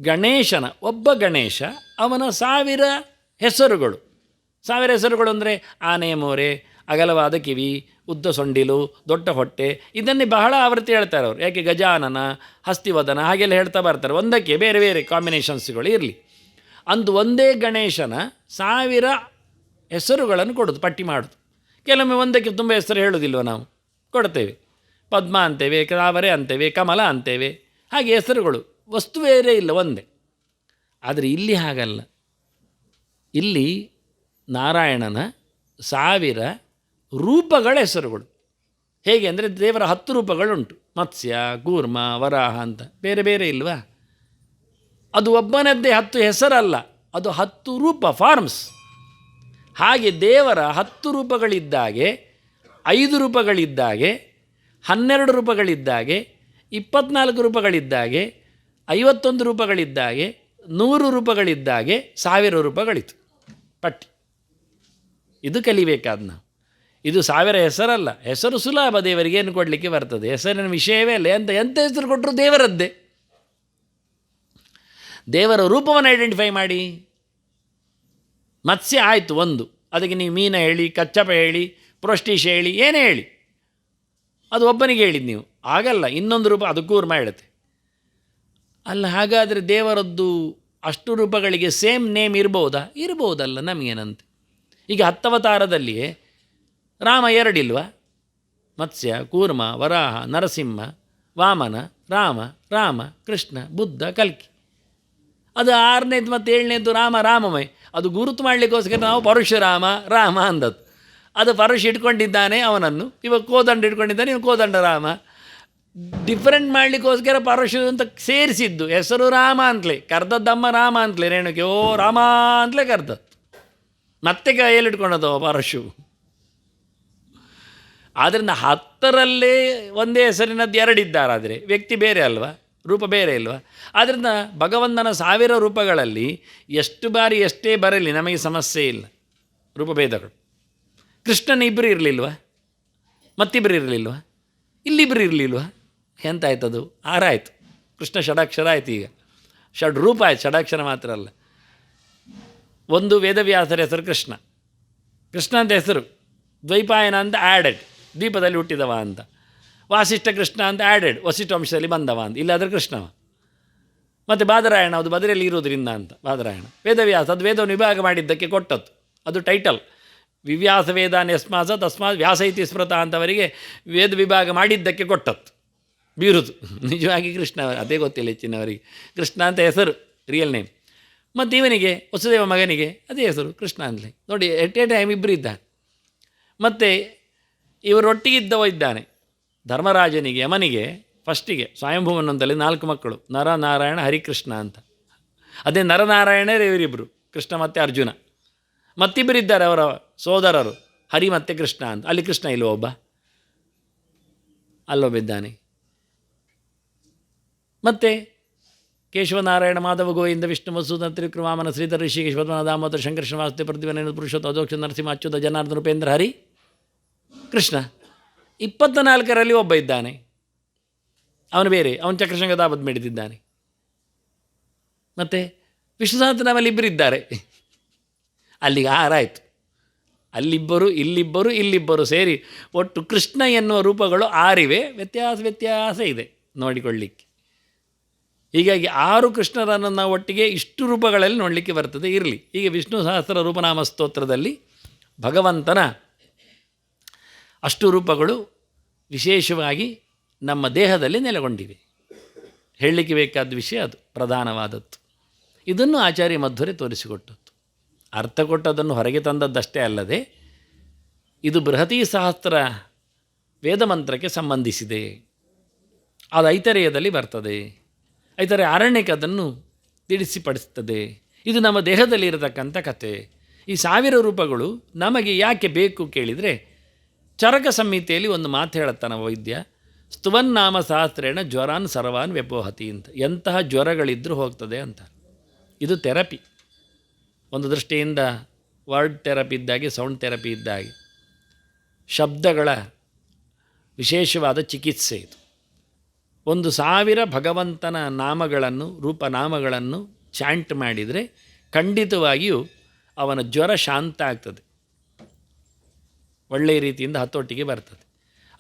A: ಗಣೇಶನ, ಒಬ್ಬ ಗಣೇಶ, ಅವನ 1000 ಹೆಸರುಗಳು. 1000 ಹೆಸರುಗಳು ಅಂದರೆ ಆನೆ ಮೋರೆ, ಅಗಲವಾದ ಕಿವಿ, ಉದ್ದ ಸೊಂಡಿಲು, ದೊಡ್ಡ ಹೊಟ್ಟೆ, ಇದನ್ನೇ ಬಹಳ ಆವೃತ್ತಿ ಹೇಳ್ತಾರೆ ಅವರು. ಯಾಕೆ ಗಜಾನನ, ಹಸ್ತಿವದನ ಹಾಗೆಲ್ಲ ಹೇಳ್ತಾ ಬರ್ತಾರೆ. ಒಂದಕ್ಕೆ ಬೇರೆ ಬೇರೆ ಕಾಂಬಿನೇಷನ್ಸ್ಗಳು ಇರಲಿ. ಅಂದು ಒಂದೇ ಗಣೇಶನ 1000 ಹೆಸರುಗಳನ್ನು ಕೊಡೋದು, ಪಟ್ಟಿ ಮಾಡೋದು. ಕೆಲವೊಮ್ಮೆ ಒಂದಕ್ಕೆ ತುಂಬ ಹೆಸರು ಹೇಳೋದಿಲ್ವ, ನಾವು ಕೊಡ್ತೇವೆ. ಪದ್ಮ ಅಂತೇವೆ, ತಾವರೆ ಅಂತೇವೆ, ಕಮಲ ಅಂತೇವೆ, ಹಾಗೆ ಹೆಸರುಗಳು. ವಸ್ತು ಬೇರೆ ಇಲ್ಲ, ಒಂದೇ. ಆದರೆ ಇಲ್ಲಿ ಹಾಗಲ್ಲ. ಇಲ್ಲಿ ನಾರಾಯಣನ 1000 ರೂಪಗಳ ಹೆಸರುಗಳು. ಹೇಗೆ ಅಂದರೆ ದೇವರ 10 ರೂಪಗಳುಂಟು, ಮತ್ಸ್ಯ, ಕೂರ್ಮ, ವರಾಹ ಅಂತ ಬೇರೆ ಬೇರೆ ಇಲ್ವಾ? ಅದು ಒಬ್ಬನದ್ದೇ 10 ಹೆಸರಲ್ಲ, ಅದು 10 ರೂಪ, ಫಾರ್ಮ್ಸ್. ಹಾಗೆ ದೇವರ 10 ರೂಪಗಳಿದ್ದಾಗೆ, 5 ರೂಪಗಳಿದ್ದಾಗೆ, 12 ರೂಪಗಳಿದ್ದಾಗೆ, 24 ರೂಪಗಳಿದ್ದಾಗೆ, 51 ರೂಪಗಳಿದ್ದಾಗೆ, 100 ರೂಪಗಳಿದ್ದಾಗೆ, 1000 ರೂಪಗಳಿತ್ತು ಪಟ್ಟಿ. ಇದು ಕಲಿಬೇಕಾದ ನಾವು. ಇದು 1000 ಹೆಸರಲ್ಲ. ಹೆಸರು ಸುಲಭ, ದೇವರಿಗೆ ಏನು ಕೊಡಲಿಕ್ಕೆ ಬರ್ತದೆ. ಹೆಸರಿನ ವಿಷಯವೇ ಅಲ್ಲ. ಎಂಥ ಹೆಸರು ಕೊಟ್ಟರು ದೇವರದ್ದೇ. ದೇವರ ರೂಪವನ್ನು ಐಡೆಂಟಿಫೈ ಮಾಡಿ. ಮತ್ಸ್ಯ ಆಯಿತು ಒಂದು, ಅದಕ್ಕೆ ನೀವು ಮೀನ ಹೇಳಿ, ಕಚ್ಚಪ ಹೇಳಿ, ಪ್ರೋಸ್ಟೀಶ ಹೇಳಿ, ಏನೇ ಹೇಳಿ, ಅದು ಒಬ್ಬನಿಗೆ ಹೇಳಿದ್ದು ನೀವು. ಆಗಲ್ಲ. ಇನ್ನೊಂದು ರೂಪ ಅದು ಕೂರ್ಮ ಹೇಳುತ್ತೆ. ಅಲ್ಲ, ಹಾಗಾದರೆ ದೇವರದ್ದು ಅಷ್ಟು ರೂಪಗಳಿಗೆ ಸೇಮ್ ನೇಮ್ ಇರ್ಬೋದಾ? ಇರ್ಬೋದಲ್ಲ, ನಮಗೇನಂತೆ. ಈಗ 10 ಅವತಾರದಲ್ಲಿಯೇ ರಾಮ 2 ಇಲ್ವಾ? ಮತ್ಸ್ಯ, ಕೂರ್ಮ, ವರಾಹ, ನರಸಿಂಹ, ವಾಮನ, ರಾಮ, ಕೃಷ್ಣ, ಬುದ್ಧ, ಕಲ್ಕಿ. ಅದು 6ನೇದು ಮತ್ತು 7ನೇದು ರಾಮಮಯ. ಅದು ಗುರುತು ಮಾಡಲಿಕ್ಕೋಸ್ಕರ ನಾವು ಪರಶುರಾಮ ರಾಮ ಅಂದದ್ದು. ಅದು ಪರಶು ಇಟ್ಕೊಂಡಿದ್ದಾನೆ ಅವನನ್ನು, ಇವಾಗ ಕೋದಂಡ ಇಟ್ಕೊಂಡಿದ್ದಾನೆ, ಇವಾಗ ಕೋದಂಡ ರಾಮ. ಡಿಫ್ರೆಂಟ್ ಮಾಡಲಿಕ್ಕೋಸ್ಕರ ಪರಶು ಅಂತ ಸೇರಿಸಿದ್ದು. ಹೆಸರು ರಾಮ ಅಂತಲೇ, ಕರ್ದದ್ದಮ್ಮ ರಾಮ ಅಂತಲೇ, ರೇಣುಕೆ ಓ ರಾಮ ಅಂತಲೇ ಕರ್ದದ್ದು. ಮತ್ತೆ ಕೈಯಲ್ಲಿ ಇಟ್ಕೊಂಡದ್ದು ಪರಶು. ಆದ್ದರಿಂದ 10ರಲ್ಲೇ ಒಂದೇ ಹೆಸರಿನದ್ದು 2 ಇದ್ದಾರಾದರೆ ವ್ಯಕ್ತಿ ಬೇರೆ ಅಲ್ವಾ, ರೂಪ ಬೇರೆ ಇಲ್ವಾ? ಆದ್ದರಿಂದ ಭಗವಂತನ 1000 ರೂಪಗಳಲ್ಲಿ ಎಷ್ಟು ಬಾರಿ ಎಷ್ಟೇ ಬರಲಿ ನಮಗೆ ಸಮಸ್ಯೆ ಇಲ್ಲ, ರೂಪಭೇದಗಳು. ಕೃಷ್ಣನ 2 ಇರಲಿಲ್ವ? ಮತ್ತಿಬ್ಬರು ಇರಲಿಲ್ವ? ಇಲ್ಲಿಬ್ಬರು ಇರಲಿಲ್ವ? ಎಂತಾಯ್ತದು? 6 ಆಯಿತು. ಕೃಷ್ಣ ಷಡಾಕ್ಷರ ಆಯಿತು. ಈಗ ಷಡ್ ರೂಪ ಆಯ್ತು, ಷಡಾಕ್ಷರ ಮಾತ್ರ ಅಲ್ಲ. ಒಂದು ವೇದವ್ಯಾಸರ ಹೆಸರು ಕೃಷ್ಣ ಅಂತ ಹೆಸರು. ದ್ವೈಪಾಯನ ಅಂತ ಆ್ಯಡೆಡ್, ದ್ವೀಪದಲ್ಲಿ ಹುಟ್ಟಿದವ ಅಂತ. ವಾಸಿಷ್ಠ ಕೃಷ್ಣ ಅಂತ ಆ್ಯಡೆಡ್, ವಸಿಷ್ಠ ವಂಶದಲ್ಲಿ ಬಂದವ ಅಂತ. ಇಲ್ಲಾದರೆ ಕೃಷ್ಣವ. ಮತ್ತು ಬಾದರಾಯಣ ಅದು ಬದರಿಯಲ್ಲಿ ಇರೋದ್ರಿಂದ ಅಂತ ಬಾದರಾಯಣ. ವೇದವ್ಯಾಸ ಅದು ವೇದವನ್ನು ವಿಭಾಗ ಮಾಡಿದ್ದಕ್ಕೆ ಕೊಟ್ಟದ್ದು, ಅದು ಟೈಟಲ್. ವಿವ್ಯಾಸ ವೇದಾನ್ ಯಸ್ಮಾಸ ತಸ್ಮಾತ್ ವ್ಯಾಸ ಇತಿ ಸ್ಮೃತ ಅಂತವರಿಗೆ ವೇದ ವಿಭಾಗ ಮಾಡಿದ್ದಕ್ಕೆ ಕೊಟ್ಟದ್ದು ಬೀರುದು. ನಿಜವಾಗಿ ಕೃಷ್ಣ ಅದೇ ಗೊತ್ತಿಲ್ಲ ಹೆಚ್ಚಿನವರಿಗೆ, ಕೃಷ್ಣ ಅಂತ ಹೆಸರು ರಿಯಲ್ ನೇಮ್. ಮತ್ತು ಇವನಿಗೆ ವಸುದೇವ ಮಗನಿಗೆ ಅದೇ ಹೆಸರು ಕೃಷ್ಣ ಅಂತಲೇ. ನೋಡಿ ಎಟ್ ಎ ಟೈಮ್ ಇಬ್ಬರು ಇದ್ದಾನೆ. ಮತ್ತು ಇವರೊಟ್ಟಿಗಿದ್ದವ ಇದ್ದಾನೆ ಧರ್ಮರಾಜನಿಗೆ ಯಮನಿಗೆ ಫಸ್ಟಿಗೆ ಸ್ವಯಂಭುವನ್ ಅಂತಲ್ಲಿ 4 ಮಕ್ಕಳು, ನರ ನಾರಾಯಣ ಹರಿಕೃಷ್ಣ ಅಂತ. ಅದೇ ನರನಾರಾಯಣರೇ ಇವರಿಬ್ಬರು, ಕೃಷ್ಣ ಮತ್ತು ಅರ್ಜುನ. ಮತ್ತಿಬ್ಬರಿದ್ದಾರೆ ಅವರ ಸೋದರರು, ಹರಿ ಮತ್ತು ಕೃಷ್ಣ ಅಂತ. ಅಲ್ಲಿ ಕೃಷ್ಣ ಇಲ್ಲೋ ಒಬ್ಬ, ಅಲ್ಲೊಬ್ಬಿದ್ದಾನೆ. ಮತ್ತು ಕೇಶವನಾರಾಯಣ ಮಾಧವ ಗೋವಿಂದ ವಿಷ್ಣು ಮಸೂದನ ತ್ರಿವಿಕ್ರಮಾಮನ ಶ್ರೀಧರ ಋಷಿಕೇಶ ಪದ್ಮನಾಭ ದಾಮೋದರ ಶಂಕರ್ಷಣ ವಾಸುದೇವ ಪ್ರತಿಭನ ಪುರುಷೋತ್ತ ಅಧೋಕ್ಷ ನರಸಿಂಹ ಅಚ್ಯುತ ಜನಾರ್ದನ ಉಪೇಂದ್ರ ಹರಿ ಕೃಷ್ಣ. 24ರಲ್ಲಿ ಒಬ್ಬ ಇದ್ದಾನೆ, ಅವನು ಬೇರೆ, ಅವನು ಚಕ್ರಶಂಗದಾಬದ್ ಮೆಡಿದಿದ್ದಾನೆ. ಮತ್ತು ವಿಷ್ಣು ಸಹಸ್ರನಾಮಲ್ಲಿ ಇಬ್ಬರು ಇದ್ದಾರೆ. ಅಲ್ಲಿಗೆ 6 ಆಯಿತು. ಅಲ್ಲಿಬ್ಬರು ಇಲ್ಲಿಬ್ಬರು ಇಲ್ಲಿಬ್ಬರು ಸೇರಿ ಒಟ್ಟು ಕೃಷ್ಣ ಎನ್ನುವ ರೂಪಗಳು 6 ಇವೆ. ವ್ಯತ್ಯಾಸ ಇದೆ ನೋಡಿಕೊಳ್ಳಿಕ್ಕೆ. ಹೀಗಾಗಿ 6 ಕೃಷ್ಣರನ್ನು ನಾವು ಒಟ್ಟಿಗೆ ಇಷ್ಟು ರೂಪಗಳಲ್ಲಿ ನೋಡಲಿಕ್ಕೆ ಬರ್ತದೆ. ಇರಲಿ, ಈಗ ವಿಷ್ಣು ಸಹಸ್ರ ರೂಪನಾಮ ಸ್ತೋತ್ರದಲ್ಲಿ ಭಗವಂತನ ಅಷ್ಟು ರೂಪಗಳು ವಿಶೇಷವಾಗಿ ನಮ್ಮ ದೇಹದಲ್ಲಿ ನೆಲೆಗೊಂಡಿವೆ. ಹೇಳಲಿಕ್ಕೆ ಬೇಕಾದ ವಿಷಯ ಅದು ಪ್ರಧಾನವಾದದ್ದು. ಇದನ್ನು ಆಚಾರ್ಯ ಮಧ್ವರೇ ತೋರಿಸಿಕೊಟ್ಟದ್ದು. ಅರ್ಥ ಕೊಟ್ಟದನ್ನು ಹೊರಗೆ ತಂದದ್ದಷ್ಟೇ ಅಲ್ಲದೆ ಇದು ಬೃಹತೀ ಸಹಸ್ರ ವೇದಮಂತ್ರಕ್ಕೆ ಸಂಬಂಧಿಸಿದೆ. ಅದು ಐತರೇಯದಲ್ಲಿ ಬರ್ತದೆ. ಐತರೇಯ ಆರಣ್ಯಕದನ್ನು ತಿಳಿಸಿಪಡಿಸ್ತದೆ. ಇದು ನಮ್ಮ ದೇಹದಲ್ಲಿ ಇರತಕ್ಕಂಥ ಕಥೆ. ಈ 1000 ರೂಪಗಳು ನಮಗೆ ಯಾಕೆ ಬೇಕು ಕೇಳಿದರೆ, ಚರಕ ಸಂಹಿತೆಯಲ್ಲಿ ಒಂದು ಮಾತು ಹೇಳುತ್ತಾನ ವೈದ್ಯ, ಸ್ತುವನ್ನಾಮ ಸಹಸ್ರೇಣ ಜ್ವರಾನ್ ಸರ್ವಾನ್ ವ್ಯಪೋಹತಿ ಅಂತ. ಎಂತಹ ಜ್ವರಗಳಿದ್ದರೂ ಹೋಗ್ತದೆ ಅಂತ. ಇದು ಥೆರಪಿ. ಒಂದು ದೃಷ್ಟಿಯಿಂದ ವರ್ಡ್ ಥೆರಪಿ ಇದ್ದಾಗೆ, ಸೌಂಡ್ ಥೆರಪಿ ಇದ್ದಾಗೆ, ಶಬ್ದಗಳ ವಿಶೇಷವಾದ ಚಿಕಿತ್ಸೆ ಇದು. 1000 ಭಗವಂತನ ನಾಮಗಳನ್ನು, ರೂಪನಾಮಗಳನ್ನು ಚಾಂಟ್ ಮಾಡಿದರೆ ಖಂಡಿತವಾಗಿಯೂ ಅವನ ಜ್ವರ ಶಾಂತ ಆಗ್ತದೆ, ಒಳ್ಳೆಯ ರೀತಿಯಿಂದ ಹತೋಟಿಗೆ ಬರ್ತದೆ.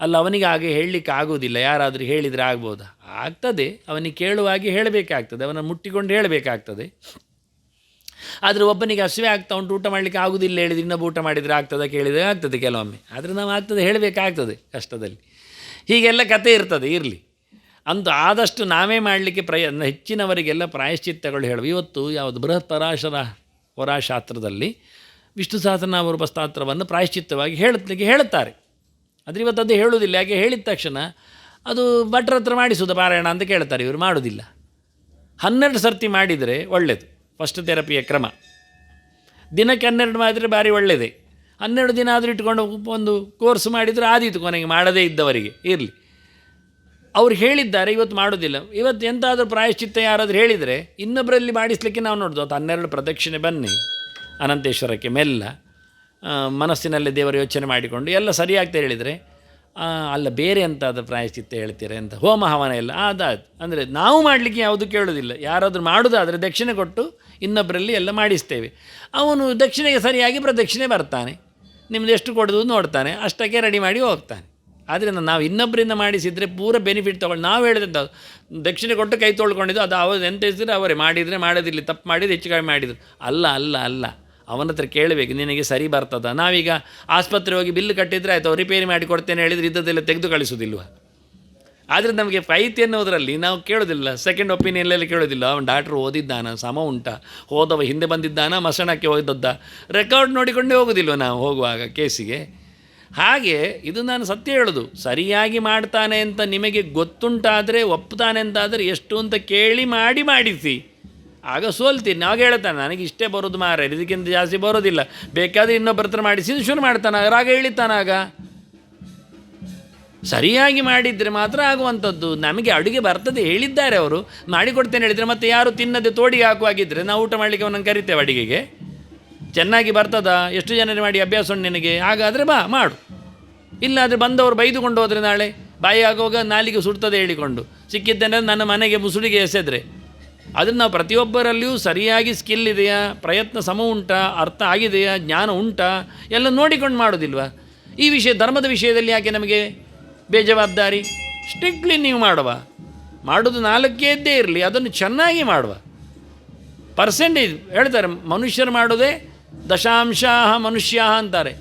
A: ಅಲ್ಲ, ಅವನಿಗೆ ಹಾಗೆ ಹೇಳಲಿಕ್ಕೆ ಆಗೋದಿಲ್ಲ, ಯಾರಾದರೂ ಹೇಳಿದರೆ ಆಗ್ಬೋದಾ? ಆಗ್ತದೆ. ಅವನಿಗೆ ಕೇಳುವಾಗೆ ಹೇಳಬೇಕಾಗ್ತದೆ, ಅವನ ಮುಟ್ಟಿಕೊಂಡು ಹೇಳಬೇಕಾಗ್ತದೆ. ಆದರೆ ಒಬ್ಬನಿಗೆ ಹಸಿವೆ ಆಗ್ತಾ ಉಂಟು, ಊಟ ಮಾಡಲಿಕ್ಕೆ ಆಗೋದಿಲ್ಲ ಹೇಳಿದ್ರೆ ಇನ್ನೊಬ್ಬ ಊಟ ಮಾಡಿದರೆ ಆಗ್ತದೆ, ಕೇಳಿದರೆ ಆಗ್ತದೆ ಕೆಲವೊಮ್ಮೆ. ಆದರೆ ನಾವು ಆಗ್ತದೆ ಹೇಳಬೇಕಾಗ್ತದೆ ಕಷ್ಟದಲ್ಲಿ. ಹೀಗೆಲ್ಲ ಕತೆ ಇರ್ತದೆ. ಇರಲಿ, ಅಂತೂ ಆದಷ್ಟು ನಾವೇ ಮಾಡಲಿಕ್ಕೆ ಹೆಚ್ಚಿನವರಿಗೆಲ್ಲ ಪ್ರಾಯಶ್ಚಿತ್ತಗಳು ಹೇಳುವ. ಇವತ್ತು ಯಾವುದು ಬೃಹತ್ ಪರಾಶರ ಹೊರಾಶಾಸ್ತ್ರದಲ್ಲಿ ವಿಷ್ಣು ಸಹಸ್ರನಾಮ ರೂಪಸ್ತೋತ್ರವನ್ನು ಪ್ರಾಯಶ್ಚಿತ್ತವಾಗಿ ಹೇಳುತ್ತಾರೆ. ಆದರೆ ಇವತ್ತು ಅದು ಹೇಳುವುದಿಲ್ಲ. ಯಾಕೆ ಹೇಳಿದ ತಕ್ಷಣ ಅದು ಭಟ್ರ ಹತ್ರ ಮಾಡಿಸೋದು ಪಾರಾಯಣ ಅಂತ ಕೇಳ್ತಾರೆ. ಇವರು ಮಾಡೋದಿಲ್ಲ. 12 ಸರ್ತಿ ಮಾಡಿದರೆ ಒಳ್ಳೆಯದು. ಫಸ್ಟ್ ಥೆರಪಿಯ ಕ್ರಮ ದಿನಕ್ಕೆ 12 ಮಾಡಿದರೆ ಭಾರಿ ಒಳ್ಳೆಯದೇ. 12 ದಿನ ಆದರೂ ಇಟ್ಕೊಂಡು ಒಂದು ಕೋರ್ಸ್ ಮಾಡಿದರೆ ಆದೀತು. ಕೊನೆಗೆ ಮಾಡದೇ ಇದ್ದವರಿಗೆ ಇರಲಿ. ಅವ್ರು ಹೇಳಿದ್ದಾರೆ, ಇವತ್ತು ಮಾಡೋದಿಲ್ಲ. ಇವತ್ತು ಎಂತಾದರೂ ಪ್ರಾಯಶ್ಚಿತ್ತ ಯಾರಾದರೂ ಹೇಳಿದರೆ ಇನ್ನೊಬ್ಬರಲ್ಲಿ ಮಾಡಿಸ್ಲಿಕ್ಕೆ ನಾವು ನೋಡ್ದು. ಅದು 12 ಪ್ರದಕ್ಷಿಣೆ ಬನ್ನಿ ಅನಂತೇಶ್ವರಕ್ಕೆ, ಮೆಲ್ಲ ಮನಸ್ಸಿನಲ್ಲಿ ದೇವರ ಯೋಚನೆ ಮಾಡಿಕೊಂಡು ಎಲ್ಲ ಸರಿಯಾಗ್ತಾ ಹೇಳಿದರೆ, ಅಲ್ಲ ಬೇರೆ ಎಂತಾದರೂ ಪ್ರಾಯಶ್ಚಿತ್ತ ಹೇಳ್ತೀರಾ ಅಂತ, ಹೋಮ ಹವನ ಎಲ್ಲ ಅದಾದ ಅಂದರೆ ನಾವು ಮಾಡಲಿಕ್ಕೆ ಯಾವುದು ಕೇಳೋದಿಲ್ಲ. ಯಾರಾದರೂ ಮಾಡೋದಾದರೆ ದಕ್ಷಿಣೆ ಕೊಟ್ಟು ಇನ್ನೊಬ್ಬರಲ್ಲಿ ಎಲ್ಲ ಮಾಡಿಸ್ತೇವೆ. ಅವನು ದಕ್ಷಿಣೆಗೆ ಸರಿಯಾಗಿ ಪ್ರದಕ್ಷಿಣೆ ಬರ್ತಾನೆ, ನಿಮ್ಮದು ಎಷ್ಟು ಕೊಡೋದು ನೋಡ್ತಾನೆ, ಅಷ್ಟಕ್ಕೆ ರೆಡಿ ಮಾಡಿ ಹೋಗ್ತಾನೆ. ಆದ್ದರಿಂದ ನಾವು ಇನ್ನೊಬ್ಬರಿಂದ ಮಾಡಿಸಿದರೆ ಪೂರ ಬೆನಿಫಿಟ್ ತೊಗೊಂಡು, ನಾವು ಹೇಳಿದಂಥ ದಕ್ಷಿಣೆ ಕೊಟ್ಟು ಕೈ ತೊಳ್ಕೊಂಡಿದ್ದು ಅದು ಅವರು ಎಂತ ಹೆಸರು ಅವರೇ ಮಾಡಿದರೆ ಮಾಡೋದಿಲ್ಲ, ತಪ್ಪು ಮಾಡಿದ್ದು ಹೆಚ್ಚು ಕಡಿಮೆ ಮಾಡಿದರು. ಅಲ್ಲ ಅಲ್ಲ ಅಲ್ಲ, ಅವನ ಹತ್ರ ಕೇಳಬೇಕು, ನಿನಗೆ ಸರಿ ಬರ್ತದ. ನಾವೀಗ ಆಸ್ಪತ್ರೆ ಹೋಗಿ ಬಿಲ್ ಕಟ್ಟಿದರೆ ಆಯಿತು, ಅವ್ರು ರಿಪೇರಿ ಮಾಡಿ ಕೊಡ್ತೇನೆ ಹೇಳಿದರೆ ಇದ್ದದೆಲ್ಲ ತೆಗೆದು ಕಳಿಸೋದಿಲ್ವ? ಆದರೆ ನಮಗೆ ಫೈತ್ ಎನ್ನುವುದರಲ್ಲಿ ನಾವು ಕೇಳೋದಿಲ್ಲ, ಸೆಕೆಂಡ್ ಒಪಿನಿಯನ್ನೆಲ್ಲ ಕೇಳೋದಿಲ್ಲ. ಅವನು ಡಾಕ್ಟ್ರು ಓದಿದ್ದಾನ, ಸಮ ಉಂಟ, ಹೋದವ ಹಿಂದೆ ಬಂದಿದ್ದಾನ, ಮಸಣಕ್ಕೆ ಹೋದದ್ದ, ರೆಕಾರ್ಡ್ ನೋಡಿಕೊಂಡೇ ಹೋಗೋದಿಲ್ವ ನಾವು ಹೋಗುವಾಗ ಕೇಸಿಗೆ. ಹಾಗೆ ಇದು ನಾನು ಸತ್ಯ ಹೇಳೋದು, ಸರಿಯಾಗಿ ಮಾಡ್ತಾನೆ ಅಂತ ನಿಮಗೆ ಗೊತ್ತುಂಟಾದರೆ, ಒಪ್ತಾನೆ ಅಂತಾದರೆ ಎಷ್ಟು ಅಂತ ಕೇಳಿ ಮಾಡಿಸಿ. ಆಗ ಸೋಲ್ತೀನಿ. ನಾವು ಹೇಳ್ತಾನೆ ನನಗೆ ಇಷ್ಟೇ ಬರೋದು ಮಾರ, ಇದಕ್ಕಿಂತ ಜಾಸ್ತಿ ಬರೋದಿಲ್ಲ, ಬೇಕಾದರೆ ಇನ್ನೊಬ್ಬರ ಹತ್ರ ಮಾಡಿಸಿ ಶುರು ಮಾಡ್ತಾನೆ. ರಾಗ ಹೇಳಿತಾನಾಗ ಸರಿಯಾಗಿ ಮಾಡಿದರೆ ಮಾತ್ರ ಆಗುವಂಥದ್ದು. ನಮಗೆ ಅಡುಗೆ ಬರ್ತದೆ ಹೇಳಿದ್ದಾರೆ ಅವರು, ಮಾಡಿಕೊಡ್ತೇನೆ ಹೇಳಿದರೆ ಮತ್ತೆ ಯಾರು ತಿನ್ನದೆ ತೋಡಿಗೆ ಹಾಕುವಾಗಿದ್ದರೆ ನಾವು ಊಟ ಮಾಡಲಿಕ್ಕೆ ಅವನನ್ನು ಕರಿತೇವೆ ಅಡುಗೆಗೆ. ಚೆನ್ನಾಗಿ ಬರ್ತದ, ಎಷ್ಟು ಜನರೇ ಮಾಡಿ ಅಭ್ಯಾಸ ಉಂಟು ನಿನಗೆ, ಹಾಗಾದರೆ ಬಾ ಮಾಡು. ಇಲ್ಲಾದರೆ ಬಂದವರು ಬೈದುಕೊಂಡು ಹೋದರೆ ನಾಳೆ ಬಾಯಿ ಆಗುವಾಗ ನಾಲಿಗೆ ಸುಡ್ತದೆ ಹೇಳಿಕೊಂಡು ಸಿಕ್ಕಿದ್ದೇನೆ ನನ್ನ ಮನೆಗೆ ಮುಸುಡಿಗೆ ಎಸೆದ್ರೆ. ಅದನ್ನು ನಾವು ಪ್ರತಿಯೊಬ್ಬರಲ್ಲಿಯೂ ಸರಿಯಾಗಿ ಸ್ಕಿಲ್ ಇದೆಯಾ, ಪ್ರಯತ್ನ ಸಮ ಉಂಟಾ, ಅರ್ಥ ಆಗಿದೆಯಾ, ಜ್ಞಾನ ಉಂಟಾ ಎಲ್ಲ ನೋಡಿಕೊಂಡು ಮಾಡೋದಿಲ್ವ? ಈ ವಿಷಯ ಧರ್ಮದ ವಿಷಯದಲ್ಲಿ ಯಾಕೆ ನಮಗೆ ಬೇಜವಾಬ್ದಾರಿ? ಸ್ಟ್ರಿಕ್ಟ್ಲಿ ನೀವು ಮಾಡುವ, ಮಾಡೋದು ನಾಲ್ಕೇದ್ದೇ ಇರಲಿ, ಅದನ್ನು ಚೆನ್ನಾಗಿ ಮಾಡುವ. ಪರ್ಸೆಂಟೇಜ್ ಹೇಳ್ತಾರೆ, ಮನುಷ್ಯರು ಮಾಡೋದೇ ದಶಾಂಶ ಮನುಷ್ಯ ಅಂತಾರೆ.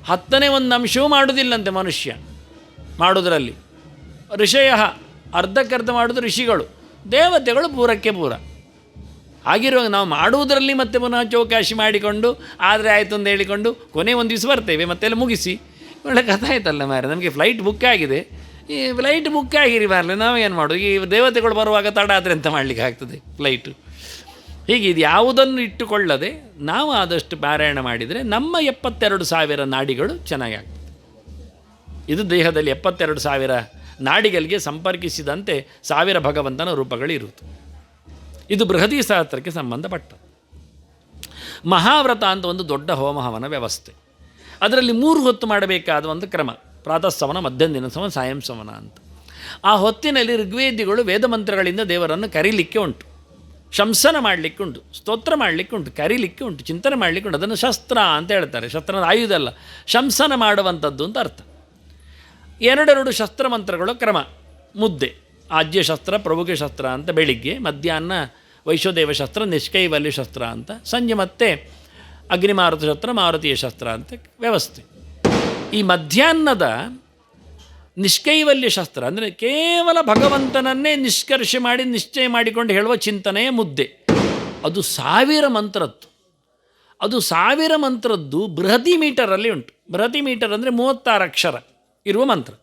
A: 10ನೇ ಒಂದು ಅಂಶವೂ ಮಾಡೋದಿಲ್ಲಂತೆ ಮನುಷ್ಯ ಮಾಡೋದರಲ್ಲಿ. ಋಷಯ ಅರ್ಧಕ್ಕರ್ಧ ಮಾಡೋದು ಋಷಿಗಳು, ದೇವತೆಗಳು ಪೂರಕ್ಕೆ ಪೂರ. ಹಾಗಿರುವಾಗ ನಾವು ಮಾಡುವುದರಲ್ಲಿ ಮತ್ತೆ ಪುನಃ ಚೌಕಾಶಿ ಮಾಡಿಕೊಂಡು ಆದರೆ ಆಯಿತು ಅಂತ ಹೇಳಿಕೊಂಡು ಕೊನೆ ಒಂದು ದಿವಸ ಬರ್ತೇವೆ ಮತ್ತೆಲ್ಲ ಮುಗಿಸಿ ಒಳ್ಳೆ ಕಥೆ ಆಯ್ತಲ್ಲ ಮಾರೆ. ನಮಗೆ ಫ್ಲೈಟ್ ಬುಕ್ ಆಗಿದೆ, ಈ ಫ್ಲೈಟ್ ಬುಕ್ ಆಗಿರಿ ಮಾರಲೆ ನಾವೇನು ಮಾಡೋದು, ಈ ದೇವತೆಗಳು ಬರುವಾಗ ತಡ ಆದರೆ ಎಂತ ಮಾಡಲಿಕ್ಕೆ ಆಗ್ತದೆ ಫ್ಲೈಟು. ಹೀಗೆ ಇದು ಯಾವುದನ್ನು ಇಟ್ಟುಕೊಳ್ಳದೆ ನಾವು ಆದಷ್ಟು ಪಾರಾಯಣ ಮಾಡಿದರೆ ನಮ್ಮ 72,000 ನಾಡಿಗಳು ಚೆನ್ನಾಗಿ ಆಗ್ತದೆ. ಇದು ದೇಹದಲ್ಲಿ 72,000 ನಾಡಿಗಳಿಗೆ ಸಂಪರ್ಕಿಸಿದಂತೆ 1000 ಭಗವಂತನ ರೂಪಗಳು ಇರುವುದು. ಇದು ಬೃಹದೀ ಸಹಸ್ರಕ್ಕೆ ಸಂಬಂಧಪಟ್ಟ ಮಹಾವ್ರತ ಅಂತ ಒಂದು ದೊಡ್ಡ ಹೋಮ ಹವನ ವ್ಯವಸ್ಥೆ. ಅದರಲ್ಲಿ 3 ಹೊತ್ತು ಮಾಡಬೇಕಾದ ಒಂದು ಕ್ರಮ, ಪ್ರಾತಃ ಸವನ, ಮಧ್ಯಾಹ್ನ ಸವನ, ಸಾಯಂ ಸವನ ಅಂತ. ಆ ಹೊತ್ತಿನಲ್ಲಿ ಋಗ್ವೇದಿಗಳು ವೇದ ಮಂತ್ರಗಳಿಂದ ದೇವರನ್ನು ಕರೀಲಿಕ್ಕೆ ಉಂಟು, ಶಂಸನ ಮಾಡಲಿಕ್ಕೆ ಉಂಟು, ಸ್ತೋತ್ರ ಮಾಡಲಿಕ್ಕೆ ಉಂಟು, ಕರೀಲಿಕ್ಕೆ ಉಂಟು, ಚಿಂತನೆ ಮಾಡಲಿಕ್ಕೆ ಉಂಟು. ಅದನ್ನು ಶಸ್ತ್ರ ಅಂತ ಹೇಳ್ತಾರೆ. ಶಸ್ತ್ರದ ಆಯುಧ ಅಲ್ಲ, ಶಂಸನ ಮಾಡುವಂಥದ್ದು ಅಂತ ಅರ್ಥ. 2 ಶಸ್ತ್ರ ಮಂತ್ರಗಳು ಕ್ರಮ, ಮುದ್ದೆ ಆಜ್ಯ ಶಸ್ತ್ರ, ಪ್ರಭುಗೆ ಶಸ್ತ್ರ ಅಂತ ಬೆಳಿಗ್ಗೆ, ಮಧ್ಯಾಹ್ನ ವೈಶ್ವದೇವ ಶಸ್ತ್ರ, ನಿಷ್ಕೈವಲ್ಯ ಶಸ್ತ್ರ ಅಂತ, ಸಂಜೆ ಮತ್ತೆ ಅಗ್ನಿಮಾರುತ ಶಸ್ತ್ರ, ಮಾರುತೀಯ ಶಸ್ತ್ರ ಅಂತ ವ್ಯವಸ್ಥೆ. ಈ ಮಧ್ಯಾಹ್ನದ ನಿಷ್ಕೈವಲ್ಯ ಶಸ್ತ್ರ ಅಂದರೆ ಕೇವಲ ಭಗವಂತನನ್ನೇ ನಿಷ್ಕರ್ಷೆ ಮಾಡಿ ನಿಶ್ಚಯ ಮಾಡಿಕೊಂಡು ಹೇಳುವ ಚಿಂತನೆಯ ಮುದ್ದೆ. ಅದು 1000 ಮಂತ್ರದ್ದು. ಅದು 1000 ಮಂತ್ರದ್ದು ಬೃಹತಿ ಮೀಟರಲ್ಲಿ ಉಂಟು. ಬೃಹತಿ ಮೀಟರ್ ಅಂದರೆ 36 ಅಕ್ಷರ ಇರುವ ಮಂತ್ರ.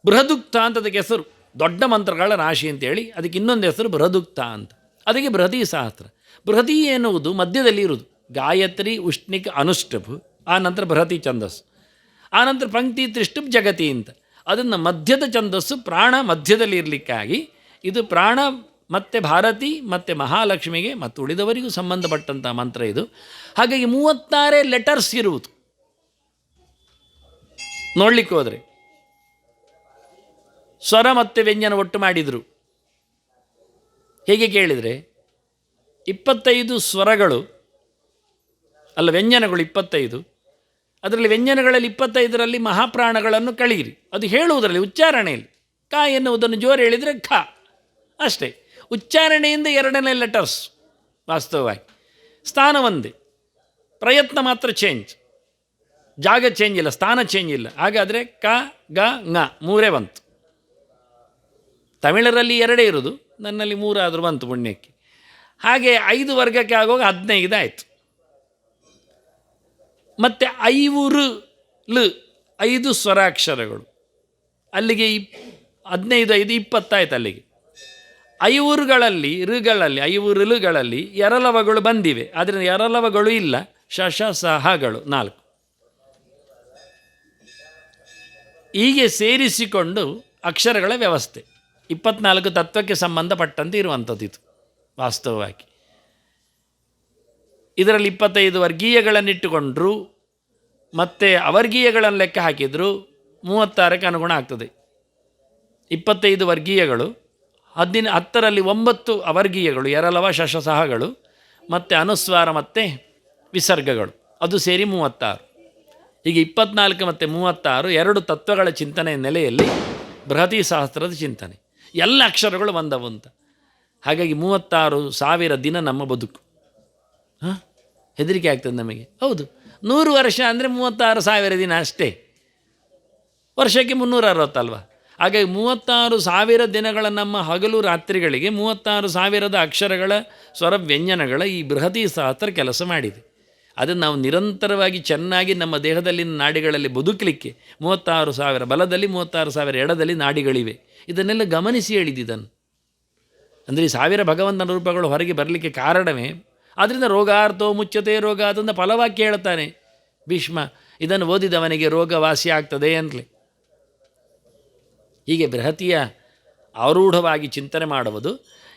A: ಬೃಹದುಕ್ತ ಅಂತ ಅದಕ್ಕೆ ಹೆಸರು, ದೊಡ್ಡ ಮಂತ್ರಗಳ ರಾಶಿ ಅಂತೇಳಿ. ಅದಕ್ಕೆ ಇನ್ನೊಂದು ಹೆಸರು ಬೃಹದುಕ್ತ ಅಂತ. ಅದಕ್ಕೆ ಬೃಹದೀ ಸಹಸ್ರ. ಬೃಹದೀ ಎನ್ನುವುದು ಮಧ್ಯದಲ್ಲಿ ಇರುವುದು, ಗಾಯತ್ರಿ, ಉಷ್ಣಿಕ, ಅನುಷ್ಠುಪ್, ಆ ನಂತರ ಬೃಹತಿ ಛಂದಸ್ಸು, ಆ ನಂತರ ಪಂಕ್ತಿ, ತ್ರಿಷ್ಟುಪ್, ಜಗತಿ ಅಂತ. ಅದನ್ನು ಮಧ್ಯದ ಛಂದಸ್ಸು ಪ್ರಾಣ ಮಧ್ಯದಲ್ಲಿ ಇರಲಿಕ್ಕಾಗಿ ಇದು ಪ್ರಾಣ ಮತ್ತು ಭಾರತಿ ಮತ್ತು ಮಹಾಲಕ್ಷ್ಮಿಗೆ ಮತ್ತು ಉಳಿದವರಿಗೂ ಸಂಬಂಧಪಟ್ಟಂಥ ಮಂತ್ರ ಇದು. ಹಾಗಾಗಿ 36 ಲೆಟರ್ಸ್ ಇರುವುದು. ನೋಡಲಿಕ್ಕೆ ಹೋದರೆ ಸ್ವರ ಮತ್ತು ವ್ಯಂಜನ ಒಟ್ಟು ಮಾಡಿದರು. ಹೇಗೆ ಕೇಳಿದರೆ 25 ಸ್ವರಗಳು ಅಲ್ಲ, ವ್ಯಂಜನಗಳು 25. ಅದರಲ್ಲಿ ವ್ಯಂಜನಗಳಲ್ಲಿ 25ರಲ್ಲಿ ಮಹಾಪ್ರಾಣಗಳನ್ನು ಕಳೀರಿ. ಅದು ಹೇಳುವುದರಲ್ಲಿ ಉಚ್ಚಾರಣೆಯಲ್ಲಿ ಕ ಎನ್ನುವುದನ್ನು ಜೋರು ಹೇಳಿದರೆ ಖ ಅಷ್ಟೇ. ಉಚ್ಚಾರಣೆಯಿಂದ 2ನೇ ಲೆಟರ್ಸ್ ವಾಸ್ತವವಾಗಿ. ಸ್ಥಾನ ಒಂದೇ, ಪ್ರಯತ್ನ ಮಾತ್ರ ಚೇಂಜ್, ಜಾಗ ಚೇಂಜ್ ಇಲ್ಲ, ಸ್ಥಾನ ಚೇಂಜ್ ಇಲ್ಲ. ಹಾಗಾದರೆ ಕ, ಗ, ಂಗ 3 ಬಂತು. ತಮಿಳರಲ್ಲಿ 2 ಇರೋದು, ನನ್ನಲ್ಲಿ 3 ಆದರೂ ಬಂತು ಪುಣ್ಯಕ್ಕೆ. ಹಾಗೆ 5 ವರ್ಗಕ್ಕೆ ಆಗುವಾಗ 15 ಆಯಿತು. ಮತ್ತು 5 ಸ್ವರಾಕ್ಷರಗಳು, ಅಲ್ಲಿಗೆ 15, 5, 20 ಆಯ್ತು ಅಲ್ಲಿಗೆ. 5ಗಳಲ್ಲಿ ಋಗಳಲ್ಲಿ 5 ಋಗಳಲ್ಲಿ ಎರಲವಗಳು ಬಂದಿವೆ, ಆದರೆ ಎರಲವಗಳು ಇಲ್ಲ, ಶಶ ಸಹಗಳು 4. ಹೀಗೆ ಸೇರಿಸಿಕೊಂಡು ಅಕ್ಷರಗಳ ವ್ಯವಸ್ಥೆ 24 ತತ್ವಕ್ಕೆ ಸಂಬಂಧಪಟ್ಟಂತೆ ಇರುವಂಥದ್ದು ಇದು ವಾಸ್ತವವಾಗಿ. ಇದರಲ್ಲಿ 25 ವರ್ಗೀಯಗಳನ್ನಿಟ್ಟುಕೊಂಡ್ರು ಮತ್ತು ಅವರ್ಗೀಯಗಳನ್ನು ಲೆಕ್ಕ ಹಾಕಿದ್ರು 36ಕ್ಕೆ ಅನುಗುಣ ಆಗ್ತದೆ. 25 ವರ್ಗೀಯಗಳು, 10ರಲ್ಲಿ 9 ಅವರ್ಗೀಯಗಳು, ಎರಲವ, ಶಶಸಹಗಳು ಮತ್ತು ಅನುಸ್ವಾರ ಮತ್ತು ವಿಸರ್ಗಗಳು, ಅದು ಸೇರಿ 36. ಹೀಗೆ 24 ಮತ್ತು 36 2 ತತ್ವಗಳ ಚಿಂತನೆಯ ನೆಲೆಯಲ್ಲಿ ಬೃಹತಿ ಸಹಸ್ರದ ಚಿಂತನೆ. ಎಲ್ಲ ಅಕ್ಷರಗಳು ಬಂದವು ಅಂತ. ಹಾಗಾಗಿ 36,000 ದಿನ ನಮ್ಮ ಬದುಕು. ಹೆದರಿಕೆ ಆಗ್ತದೆ ನಮಗೆ. ಹೌದು, 100 ವರ್ಷ ಅಂದರೆ 36,000 ದಿನ ಅಷ್ಟೇ. ವರ್ಷಕ್ಕೆ 360 ಅಲ್ವಾ? ಹಾಗಾಗಿ 36,000 ದಿನಗಳ ನಮ್ಮ ಹಗಲು ರಾತ್ರಿಗಳಿಗೆ 36,000 ಅಕ್ಷರಗಳ ಸ್ವರ ವ್ಯಂಜನಗಳ ಈ ಬೃಹತಿ ಸಹಸ್ರ ಕೆಲಸ ಮಾಡಿದೆ. ಅದನ್ನು ನಾವು ನಿರಂತರವಾಗಿ ಚೆನ್ನಾಗಿ ನಮ್ಮ ದೇಹದಲ್ಲಿನ ನಾಡಿಗಳಲ್ಲಿ ಬದುಕಲಿಕ್ಕೆ 36,000 ಬಲದಲ್ಲಿ 36,000 ಎಡದಲ್ಲಿ ನಾಡಿಗಳಿವೆ. ಇದನ್ನೆಲ್ಲ ಗಮನಿಸಿ ಹೇಳಿದ್ದನ್ನು. ಅಂದರೆ ಈ 1000 ಭಗವಂತನ ರೂಪಗಳು ಹೊರಗೆ ಬರಲಿಕ್ಕೆ ಕಾರಣವೇ ಆದ್ದರಿಂದ ರೋಗಾರ್ಥೋ ಮುಚ್ಚತೆ ರೋಗ ಅದನ್ನು ಫಲವಾಕ್ಯ ಹೇಳ್ತಾನೆ ಭೀಷ್ಮ. ಇದನ್ನು ಓದಿದವನಿಗೆ ರೋಗ ವಾಸಿ ಆಗ್ತದೆ ಅಂತಲೇ. ಹೀಗೆ ಬೃಹತಿಯ ಆರೂಢವಾಗಿ ಚಿಂತನೆ ಮಾಡುವುದು.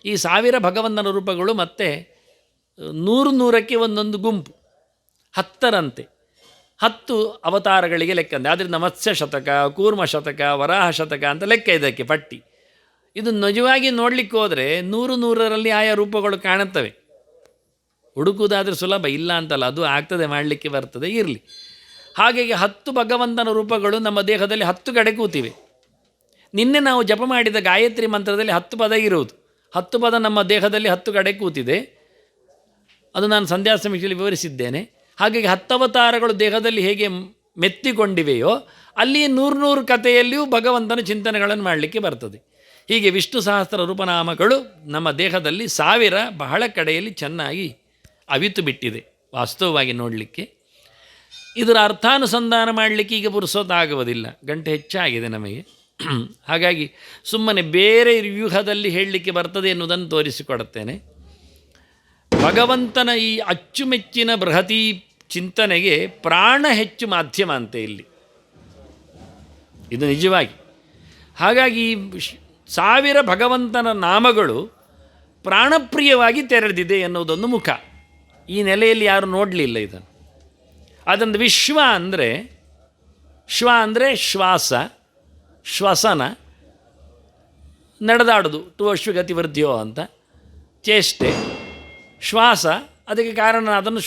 A: ಈ 1000 ಭಗವಂತನ ರೂಪಗಳು ಮತ್ತು 100ಕ್ಕೆ ಒಂದೊಂದು ಗುಂಪು 10ರಂತೆ 10 ಅವತಾರಗಳಿಗೆ ಲೆಕ್ಕಂದೆ. ಆದ್ದರಿಂದ ಮತ್ಸ್ಯ ಶತಕ, ಕೂರ್ಮ ಶತಕ, ವರಾಹ ಶತಕ ಅಂತ ಲೆಕ್ಕ ಇದಕ್ಕೆ ಪಟ್ಟಿ. ಇದು ನಿಜವಾಗಿ ನೋಡಲಿಕ್ಕೆ ಹೋದರೆ 100ರಲ್ಲಿ ಆಯಾ ರೂಪಗಳು ಕಾಣುತ್ತವೆ. ಹುಡುಕುವುದಾದರೆ ಸುಲಭ, ಇಲ್ಲ ಅಂತಲ್ಲ, ಅದು ಆಗ್ತದೆ, ಮಾಡಲಿಕ್ಕೆ ಬರ್ತದೆ, ಇರಲಿ. ಹಾಗಾಗಿ 10 ಭಗವಂತನ ರೂಪಗಳು ನಮ್ಮ ದೇಹದಲ್ಲಿ 10 ಕಡೆ ಕೂತಿವೆ. ನಿನ್ನೆ ನಾವು ಜಪ ಮಾಡಿದ ಗಾಯತ್ರಿ ಮಂತ್ರದಲ್ಲಿ 10 ಪದ ಇರುವುದು. 10 ಪದ ನಮ್ಮ ದೇಹದಲ್ಲಿ 10 ಕಡೆ ಕೂತಿದೆ. ಅದು ನಾನು ಸಂಧ್ಯಾ ಸಮೀಕ್ಷೆಯಲ್ಲಿ ವಿವರಿಸಿದ್ದೇನೆ. ಹಾಗಾಗಿ 10 ಅವತಾರಗಳು ದೇಹದಲ್ಲಿ ಹೇಗೆ ಮೆತ್ತಿಕೊಂಡಿವೆಯೋ ಅಲ್ಲಿ 100 ಕಥೆಯಲ್ಲಿಯೂ ಭಗವಂತನ ಚಿಂತನೆಗಳನ್ನು ಮಾಡಲಿಕ್ಕೆ ಬರ್ತದೆ. ಹೀಗೆ ವಿಷ್ಣು ಸಹಸ್ರ ರೂಪನಾಮಗಳು ನಮ್ಮ ದೇಹದಲ್ಲಿ 1000 ಬಹಳ ಕಡೆಯಲ್ಲಿ ಚೆನ್ನಾಗಿ ಅವಿತು ಬಿಟ್ಟಿದೆ ವಾಸ್ತವವಾಗಿ ನೋಡಲಿಕ್ಕೆ. ಇದರ ಅರ್ಥಾನುಸಂಧಾನ ಮಾಡಲಿಕ್ಕೆ ಈಗ ಪುರುಸೊತ್ತಾಗುವುದಿಲ್ಲ, ಗಂಟೆ ಹೆಚ್ಚಾಗಿದೆ ನಮಗೆ. ಹಾಗಾಗಿ ಸುಮ್ಮನೆ ಬೇರೆ ವ್ಯೂಹದಲ್ಲಿ ಹೇಳಲಿಕ್ಕೆ ಬರ್ತದೆ ಎನ್ನುವುದನ್ನು ತೋರಿಸಿಕೊಡುತ್ತೇನೆ. ಭಗವಂತನ ಈ ಅಚ್ಚುಮೆಚ್ಚಿನ ಬೃಹತಿ ಚಿಂತನೆಗೆ ಪ್ರಾಣ ಹೆಚ್ಚು ಮಾಧ್ಯಮ ಅಂತೆ ಇಲ್ಲಿ, ಇದು ನಿಜವಾಗಿ. ಹಾಗಾಗಿ 1000 ಭಗವಂತನ ನಾಮಗಳು ಪ್ರಾಣಪ್ರಿಯವಾಗಿ ತೆರೆದಿದೆ ಎನ್ನುವುದೊಂದು ಮುಖ. ಈ ನೆಲೆಯಲ್ಲಿ ಯಾರು ನೋಡಲಿಲ್ಲ ಇದನ್ನು. ಅದೊಂದು ವಿಶ್ವ ಅಂದರೆ ಶ್ವಾಸ, ಶ್ವಸನ, ನಡೆದಾಡೋದು, ಟು ಅಶ್ವಗತಿ ವರ್ಧ್ಯೋ ಅಂತ ಚೇಷ್ಟೆ. ಶ್ವಾಸ ಅದಕ್ಕೆ ಕಾರಣ, ಅದನ್ನು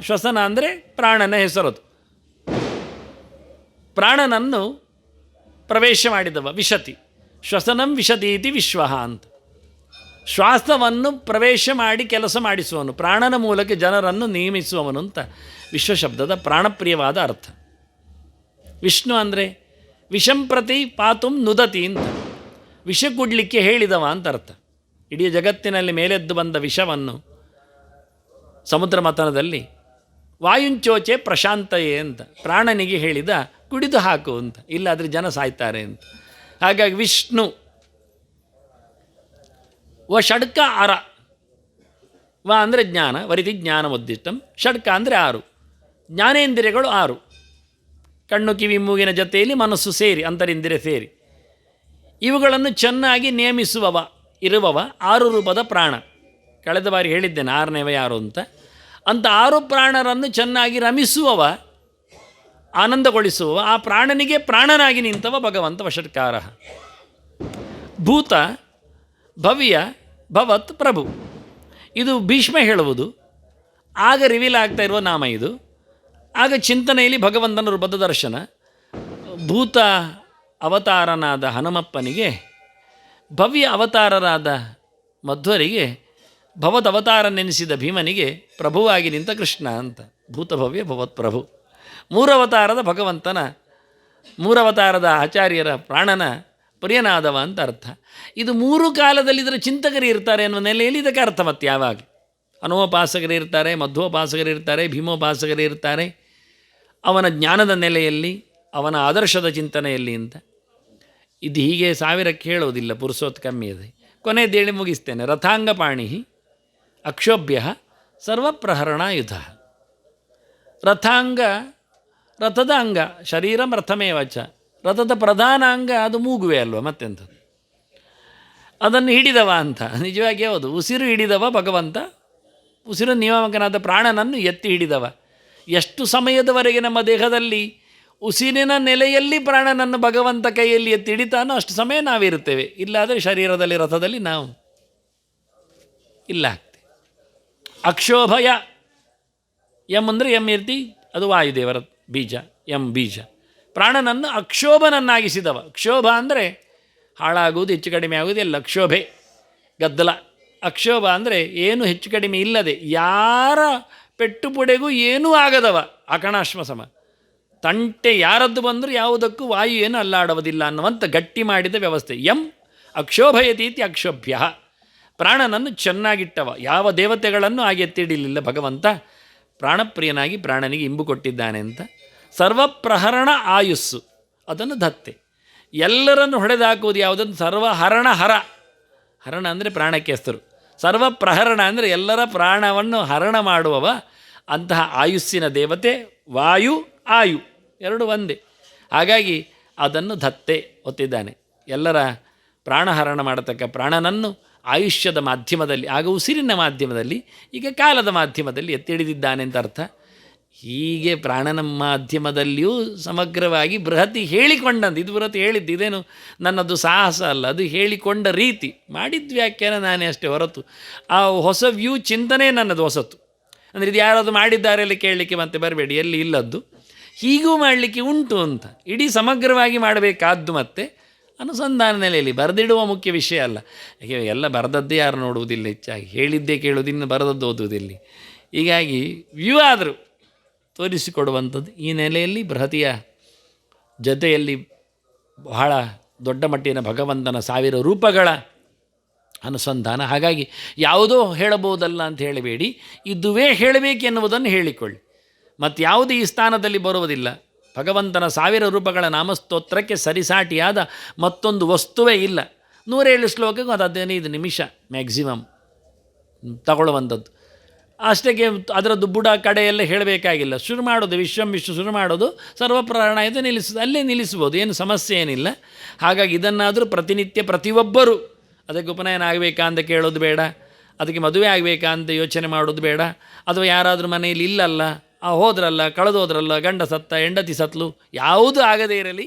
A: ಶ್ವಸನ ಅಂದರೆ ಪ್ರಾಣನ ಹೆಸರದು. ಪ್ರಾಣನನ್ನು ಪ್ರವೇಶ ಮಾಡಿದವ ವಿಶತಿ, ಶ್ವಸನಂ ವಿಶತಿ ಇತಿ ವಿಶ್ವ ಅಂತ. ಶ್ವಾಸವನ್ನು ಪ್ರವೇಶ ಮಾಡಿ ಕೆಲಸ ಮಾಡಿಸುವವನು, ಪ್ರಾಣನ ಮೂಲಕ ಜನರನ್ನು ನೇಮಿಸುವವನು ಅಂತ ವಿಶ್ವಶಬ್ದದ ಪ್ರಾಣಪ್ರಿಯವಾದ ಅರ್ಥ. ವಿಷ್ಣು ಅಂದರೆ ವಿಷಂ ಪ್ರತಿ ಪಾತುಂ ನುದತಿ ಅಂತ, ವಿಷ ಕೊಡಲಿಕ್ಕೆ ಹೇಳಿದವ ಅಂತ ಅರ್ಥ. ಇಡೀ ಜಗತ್ತಿನಲ್ಲಿ ಮೇಲೆದ್ದು ಬಂದ ವಿಷವನ್ನು ಸಮುದ್ರ ಮಥನದಲ್ಲಿ ವಾಯುಂಚೋಚೆ ಪ್ರಶಾಂತಯೇ ಅಂತ ಪ್ರಾಣನಿಗೆ ಹೇಳಿದ, ಕುಡಿದು ಹಾಕು ಅಂತ, ಇಲ್ಲಾದರೆ ಜನ ಸಾಯ್ತಾರೆ ಅಂತ. ಹಾಗಾಗಿ ವಿಷ್ಣು ಷಡ್ಕ ಅರ, ಅಂದರೆ ಜ್ಞಾನ, ವರಿತಿ ಜ್ಞಾನ ಉದ್ದಿಷ್ಟಂ. ಷಡ್ಕ ಅಂದರೆ 6, ಜ್ಞಾನೇಂದ್ರಿಯಗಳು 6, ಕಣ್ಣು ಕಿವಿ ಮೂಗಿನ ಜೊತೆಯಲ್ಲಿ ಮನಸ್ಸು ಸೇರಿ, ಅಂತರಿಂದ್ರಿಯ ಸೇರಿ, ಇವುಗಳನ್ನು ಚೆನ್ನಾಗಿ ನೇಮಿಸುವವ ಇರುವವ 6 ರೂಪದ ಪ್ರಾಣ. ಕಳೆದ ಬಾರಿ ಹೇಳಿದ್ದೇನೆ 6ನೇವ ಯಾರು ಅಂತ. 6 ಪ್ರಾಣರನ್ನು ಚೆನ್ನಾಗಿ ರಮಿಸುವವ, ಆನಂದಗೊಳಿಸುವವ, ಆ ಪ್ರಾಣನಿಗೆ ಪ್ರಾಣನಾಗಿ ನಿಂತವ ಭಗವಂತ ವಷಟ್ಕಾರ. ಭೂತ ಭವ್ಯ ಭವತ್ ಪ್ರಭು, ಇದು ಭೀಷ್ಮ ಹೇಳುವುದು. ಆಗ ರಿವೀಲ್ ಆಗ್ತಾ ಇರುವ ನಾಮ ಇದು. ಆಗ ಚಿಂತನೆಯಲ್ಲಿ ಭಗವಂತನ ರೂಪದ ದರ್ಶನ. ಭೂತ ಅವತಾರನಾದ ಹನುಮಪ್ಪನಿಗೆ, ಭವ್ಯ ಅವತಾರರಾದ ಮಧ್ವರಿಗೆ, ಭವತ್ ಅವತಾರ ನೆನೆಸಿದ ಭೀಮನಿಗೆ ಪ್ರಭುವಾಗಿ ನಿಂತ ಕೃಷ್ಣ ಅಂತ. ಭೂತಭವ್ಯ ಭವತ್ ಪ್ರಭು, 3 ಅವತಾರದ ಭಗವಂತನ, 3 ಅವತಾರದ ಆಚಾರ್ಯರ ಪ್ರಾಣನ ಪ್ರಿಯನಾದವ ಅಂತ ಅರ್ಥ. ಇದು 3 ಕಾಲದಲ್ಲಿ ಇದರ ಚಿಂತಕರು ಇರ್ತಾರೆ ಅನ್ನುವ ನೆಲೆಯಲ್ಲಿ ಇದಕ್ಕೆ ಅರ್ಥ. ಮತ್ತೆ ಯಾವಾಗ ಹನುಮೋಪಾಸಕರು ಇರ್ತಾರೆ, ಮಧ್ವೋಪಾಸಕರು ಇರ್ತಾರೆ, ಭೀಮೋಪಾಸಕರು ಇರ್ತಾರೆ, ಅವನ ಜ್ಞಾನದ ನೆಲೆಯಲ್ಲಿ, ಅವನ ಆದರ್ಶದ ಚಿಂತನೆಯಲ್ಲಿ ಅಂತ. ಇದು ಹೀಗೆ 1000ಕ್ಕೆ ಹೇಳೋದಿಲ್ಲ, ಪುರುಷೋತ್ ಕಮ್ಮಿ ಇದೆ. ಕೊನೆಯದೇಳಿ ಮುಗಿಸ್ತೇನೆ. ರಥಾಂಗಪಾಣಿ ಅಕ್ಷೋಭ್ಯ ಸರ್ವಪ್ರಹರಣಾಯುಧ. ರಥಾಂಗ, ರಥದ ಅಂಗ, ಶರೀರಂ ರಥಮೇವಚ, ರಥದ ಪ್ರಧಾನ ಅಂಗ ಅದು ಮೂಗುವೆ ಅಲ್ವ, ಮತ್ತೆಂಥದ್ದು. ಅದನ್ನು ಹಿಡಿದವ ಅಂತ ನಿಜವಾಗಿ ಹೌದು. ಉಸಿರು ಹಿಡಿದವ ಭಗವಂತ, ಉಸಿರು ನಿಯಾಮಕನಾದ ಪ್ರಾಣನನ್ನು ಎತ್ತಿ ಹಿಡಿದವ. ಎಷ್ಟು ಸಮಯದವರೆಗೆ ನಮ್ಮ ದೇಹದಲ್ಲಿ ಉಸಿರಿನ ನೆಲೆಯಲ್ಲಿ ಪ್ರಾಣನನ್ನು ಭಗವಂತ ಕೈಯಲ್ಲಿ ಎತ್ತಿ ಹಿಡಿತಾನೋ ಅಷ್ಟು ಸಮಯ ನಾವಿರುತ್ತೇವೆ. ಇಲ್ಲಾದರೆ ಶರೀರದಲ್ಲಿ, ರಥದಲ್ಲಿ ನಾವು ಇಲ್ಲ ಆಗ್ತೇವೆ. ಅಕ್ಷೋಭಯ, ಎಂ ಅಂದರೆ ಎಂ ಇರ್ತಿ, ಅದು ವಾಯುದೇವರ ಬೀಜ, ಎಂ ಬೀಜ. ಪ್ರಾಣನನ್ನು ಅಕ್ಷೋಭನನ್ನಾಗಿಸಿದವ. ಕ್ಷೋಭ ಅಂದರೆ ಹಾಳಾಗುವುದು, ಹೆಚ್ಚು ಕಡಿಮೆ ಆಗುವುದು, ಎಲ್ಲ ಕ್ಷೋಭೆ, ಗದ್ದಲ. ಅಕ್ಷೋಭ ಅಂದರೆ ಏನು ಹೆಚ್ಚು ಕಡಿಮೆ ಇಲ್ಲದೆ, ಯಾರ ಪೆಟ್ಟು ಪುಡೆಗೂ ಏನೂ ಆಗದವ. ಅಕಣಾಶ್ಮಸಮ, ತಂಟೆ ಯಾರದ್ದು ಬಂದರೂ ಯಾವುದಕ್ಕೂ ವಾಯು ಏನು ಅಲ್ಲಾಡುವುದಿಲ್ಲ ಅನ್ನುವಂಥ ಗಟ್ಟಿ ಮಾಡಿದ ವ್ಯವಸ್ಥೆ. ಎಂ ಅಕ್ಷೋಭಯತೀತಿ ಅಕ್ಷೋಭ್ಯ, ಪ್ರಾಣನನ್ನು ಚೆನ್ನಾಗಿಟ್ಟವ. ಯಾವ ದೇವತೆಗಳನ್ನು ಹಾಗೆ ಎತ್ತಿಡಲಿಲ್ಲ ಭಗವಂತ. ಪ್ರಾಣಪ್ರಿಯನಾಗಿ ಪ್ರಾಣನಿಗೆ ಇಂಬು ಕೊಟ್ಟಿದ್ದಾನೆ ಅಂತ. ಸರ್ವಪ್ರಹರಣ ಆಯುಸ್ಸು, ಅದನ್ನು ಧತ್ತೆ. ಎಲ್ಲರನ್ನು ಹೊಡೆದಾಕುವುದು ಯಾವುದನ್ನು? ಸರ್ವಹರಣ ಹರ. ಹರಣ ಅಂದರೆ ಪ್ರಾಣಕ್ಕೆ ಹೆಸರು. ಸರ್ವಪ್ರಹರಣ ಅಂದರೆ ಎಲ್ಲರ ಪ್ರಾಣವನ್ನು ಹರಣ ಮಾಡುವವ. ಅಂತಹ ಆಯುಸ್ಸಿನ ದೇವತೆ ವಾಯು, ಆಯು ಎರಡು ಒಂದೇ. ಹಾಗಾಗಿ ಅದನ್ನು ಧತ್ತೆ ಒತ್ತಿದ್ದಾನೆ. ಎಲ್ಲರ ಪ್ರಾಣಹರಣ ಮಾಡತಕ್ಕ ಪ್ರಾಣನನ್ನು ಆಯುಷ್ಯದ ಮಾಧ್ಯಮದಲ್ಲಿ, ಆಗ ಉಸಿರಿನ ಮಾಧ್ಯಮದಲ್ಲಿ, ಈಗ ಕಾಲದ ಮಾಧ್ಯಮದಲ್ಲಿ ಎತ್ತಿಡಿದಿದ್ದಾನೆ ಅಂತ ಅರ್ಥ. ಹೀಗೆ ಪ್ರಾಣನ ಮಾಧ್ಯಮದಲ್ಲಿಯೂ ಸಮಗ್ರವಾಗಿ ಬೃಹತಿ ಹೇಳಿಕೊಂಡಂತೆ, ಇದು ಬೃಹತಿ ಹೇಳಿದ್ದು, ಇದೇನು ನನ್ನದು ಸಾಹಸ ಅಲ್ಲ, ಅದು ಹೇಳಿಕೊಂಡ ರೀತಿ ಮಾಡಿದ ವ್ಯಾಖ್ಯಾನ ನಾನೇ ಅಷ್ಟೇ ಹೊರತು ಆ ಹೊಸ ವ್ಯೂ ಚಿಂತನೆ ನನ್ನದು ಹೊಸತು. ಅಂದರೆ ಇದು ಯಾರಾದರೂ ಮಾಡಿದ್ದಾರೆ ಅಲ್ಲಿ ಕೇಳಲಿಕ್ಕೆ ಮತ್ತೆ ಬರಬೇಡಿ, ಎಲ್ಲಿ ಇಲ್ಲದ್ದು ಹೀಗೂ ಮಾಡಲಿಕ್ಕೆ ಉಂಟು ಅಂತ ಇಡೀ ಸಮಗ್ರವಾಗಿ ಮಾಡಬೇಕಾದ್ದು. ಮತ್ತು ಅನುಸಂಧಾನ ನೆಲೆಯಲ್ಲಿ ಬರೆದಿಡುವ ಮುಖ್ಯ ವಿಷಯ ಅಲ್ಲ. ಯಾಕೆ ಎಲ್ಲ ಬರೆದದ್ದೇ ಯಾರು ನೋಡುವುದಿಲ್ಲ, ಹೆಚ್ಚಾಗಿ ಹೇಳಿದ್ದೇ ಕೇಳೋದು, ಇನ್ನು ಬರೆದದ್ದು ಓದುವುದಿಲ್ಲ. ಹೀಗಾಗಿ ವ್ಯೂ ಆದರೂ ತೋರಿಸಿಕೊಡುವಂಥದ್ದು ಈ ನೆಲೆಯಲ್ಲಿ ಬೃಹತಿಯ ಜೊತೆಯಲ್ಲಿ ಬಹಳ ದೊಡ್ಡ ಮಟ್ಟಿನ ಭಗವಂತನ 1000 ರೂಪಗಳ ಅನುಸಂಧಾನ. ಹಾಗಾಗಿ ಯಾವುದೋ ಹೇಳಬಹುದಲ್ಲ ಅಂತ ಹೇಳಬೇಡಿ, ಇದುವೇ ಹೇಳಬೇಕೆನ್ನುವುದನ್ನು ಹೇಳಿಕೊಳ್ಳಿ. ಮತ್ತು ಯಾವುದು ಈ ಸ್ಥಾನದಲ್ಲಿ ಬರುವುದಿಲ್ಲ. ಭಗವಂತನ 1000 ರೂಪಗಳ ನಾಮಸ್ತೋತ್ರಕ್ಕೆ ಸರಿಸಾಟಿಯಾದ ಮತ್ತೊಂದು ವಸ್ತುವೇ ಇಲ್ಲ. 107 ಶ್ಲೋಕಕ್ಕೂ ಅದು 15 ನಿಮಿಷ ಮ್ಯಾಕ್ಸಿಮಮ್ ತಗೊಳ್ಳುವಂಥದ್ದು. ಅಷ್ಟಕ್ಕೆ ಅದರದ್ದು ಬುಡ ಕಡೆಯೆಲ್ಲ ಹೇಳಬೇಕಾಗಿಲ್ಲ. ಶುರು ಮಾಡೋದು ವಿಶ್ವ ಶುರು ಮಾಡೋದು ಸರ್ವಪ್ರಾಣಾಯದ ಅಲ್ಲೇ ನಿಲ್ಲಿಸ್ಬೋದು, ಏನು ಸಮಸ್ಯೆ ಏನಿಲ್ಲ. ಹಾಗಾಗಿ ಇದನ್ನಾದರೂ ಪ್ರತಿನಿತ್ಯ ಪ್ರತಿಯೊಬ್ಬರೂ, ಅದಕ್ಕೆ ಉಪನಯನ ಆಗಬೇಕಾ ಅಂತ ಕೇಳೋದು ಬೇಡ, ಅದಕ್ಕೆ ಮದುವೆ ಆಗಬೇಕಾ ಅಂತ ಯೋಚನೆ ಮಾಡೋದು ಬೇಡ, ಅಥವಾ ಯಾರಾದರೂ ಮನೆಯಲ್ಲಿ ಇಲ್ಲಲ್ಲ, ಹೋದ್ರಲ್ಲ, ಕಳೆದೋದ್ರಲ್ಲ, ಗಂಡ ಸತ್ತ, ಹೆಂಡತಿ ಸತ್ಲು, ಯಾವುದೂ ಆಗದೇ ಇರಲಿ.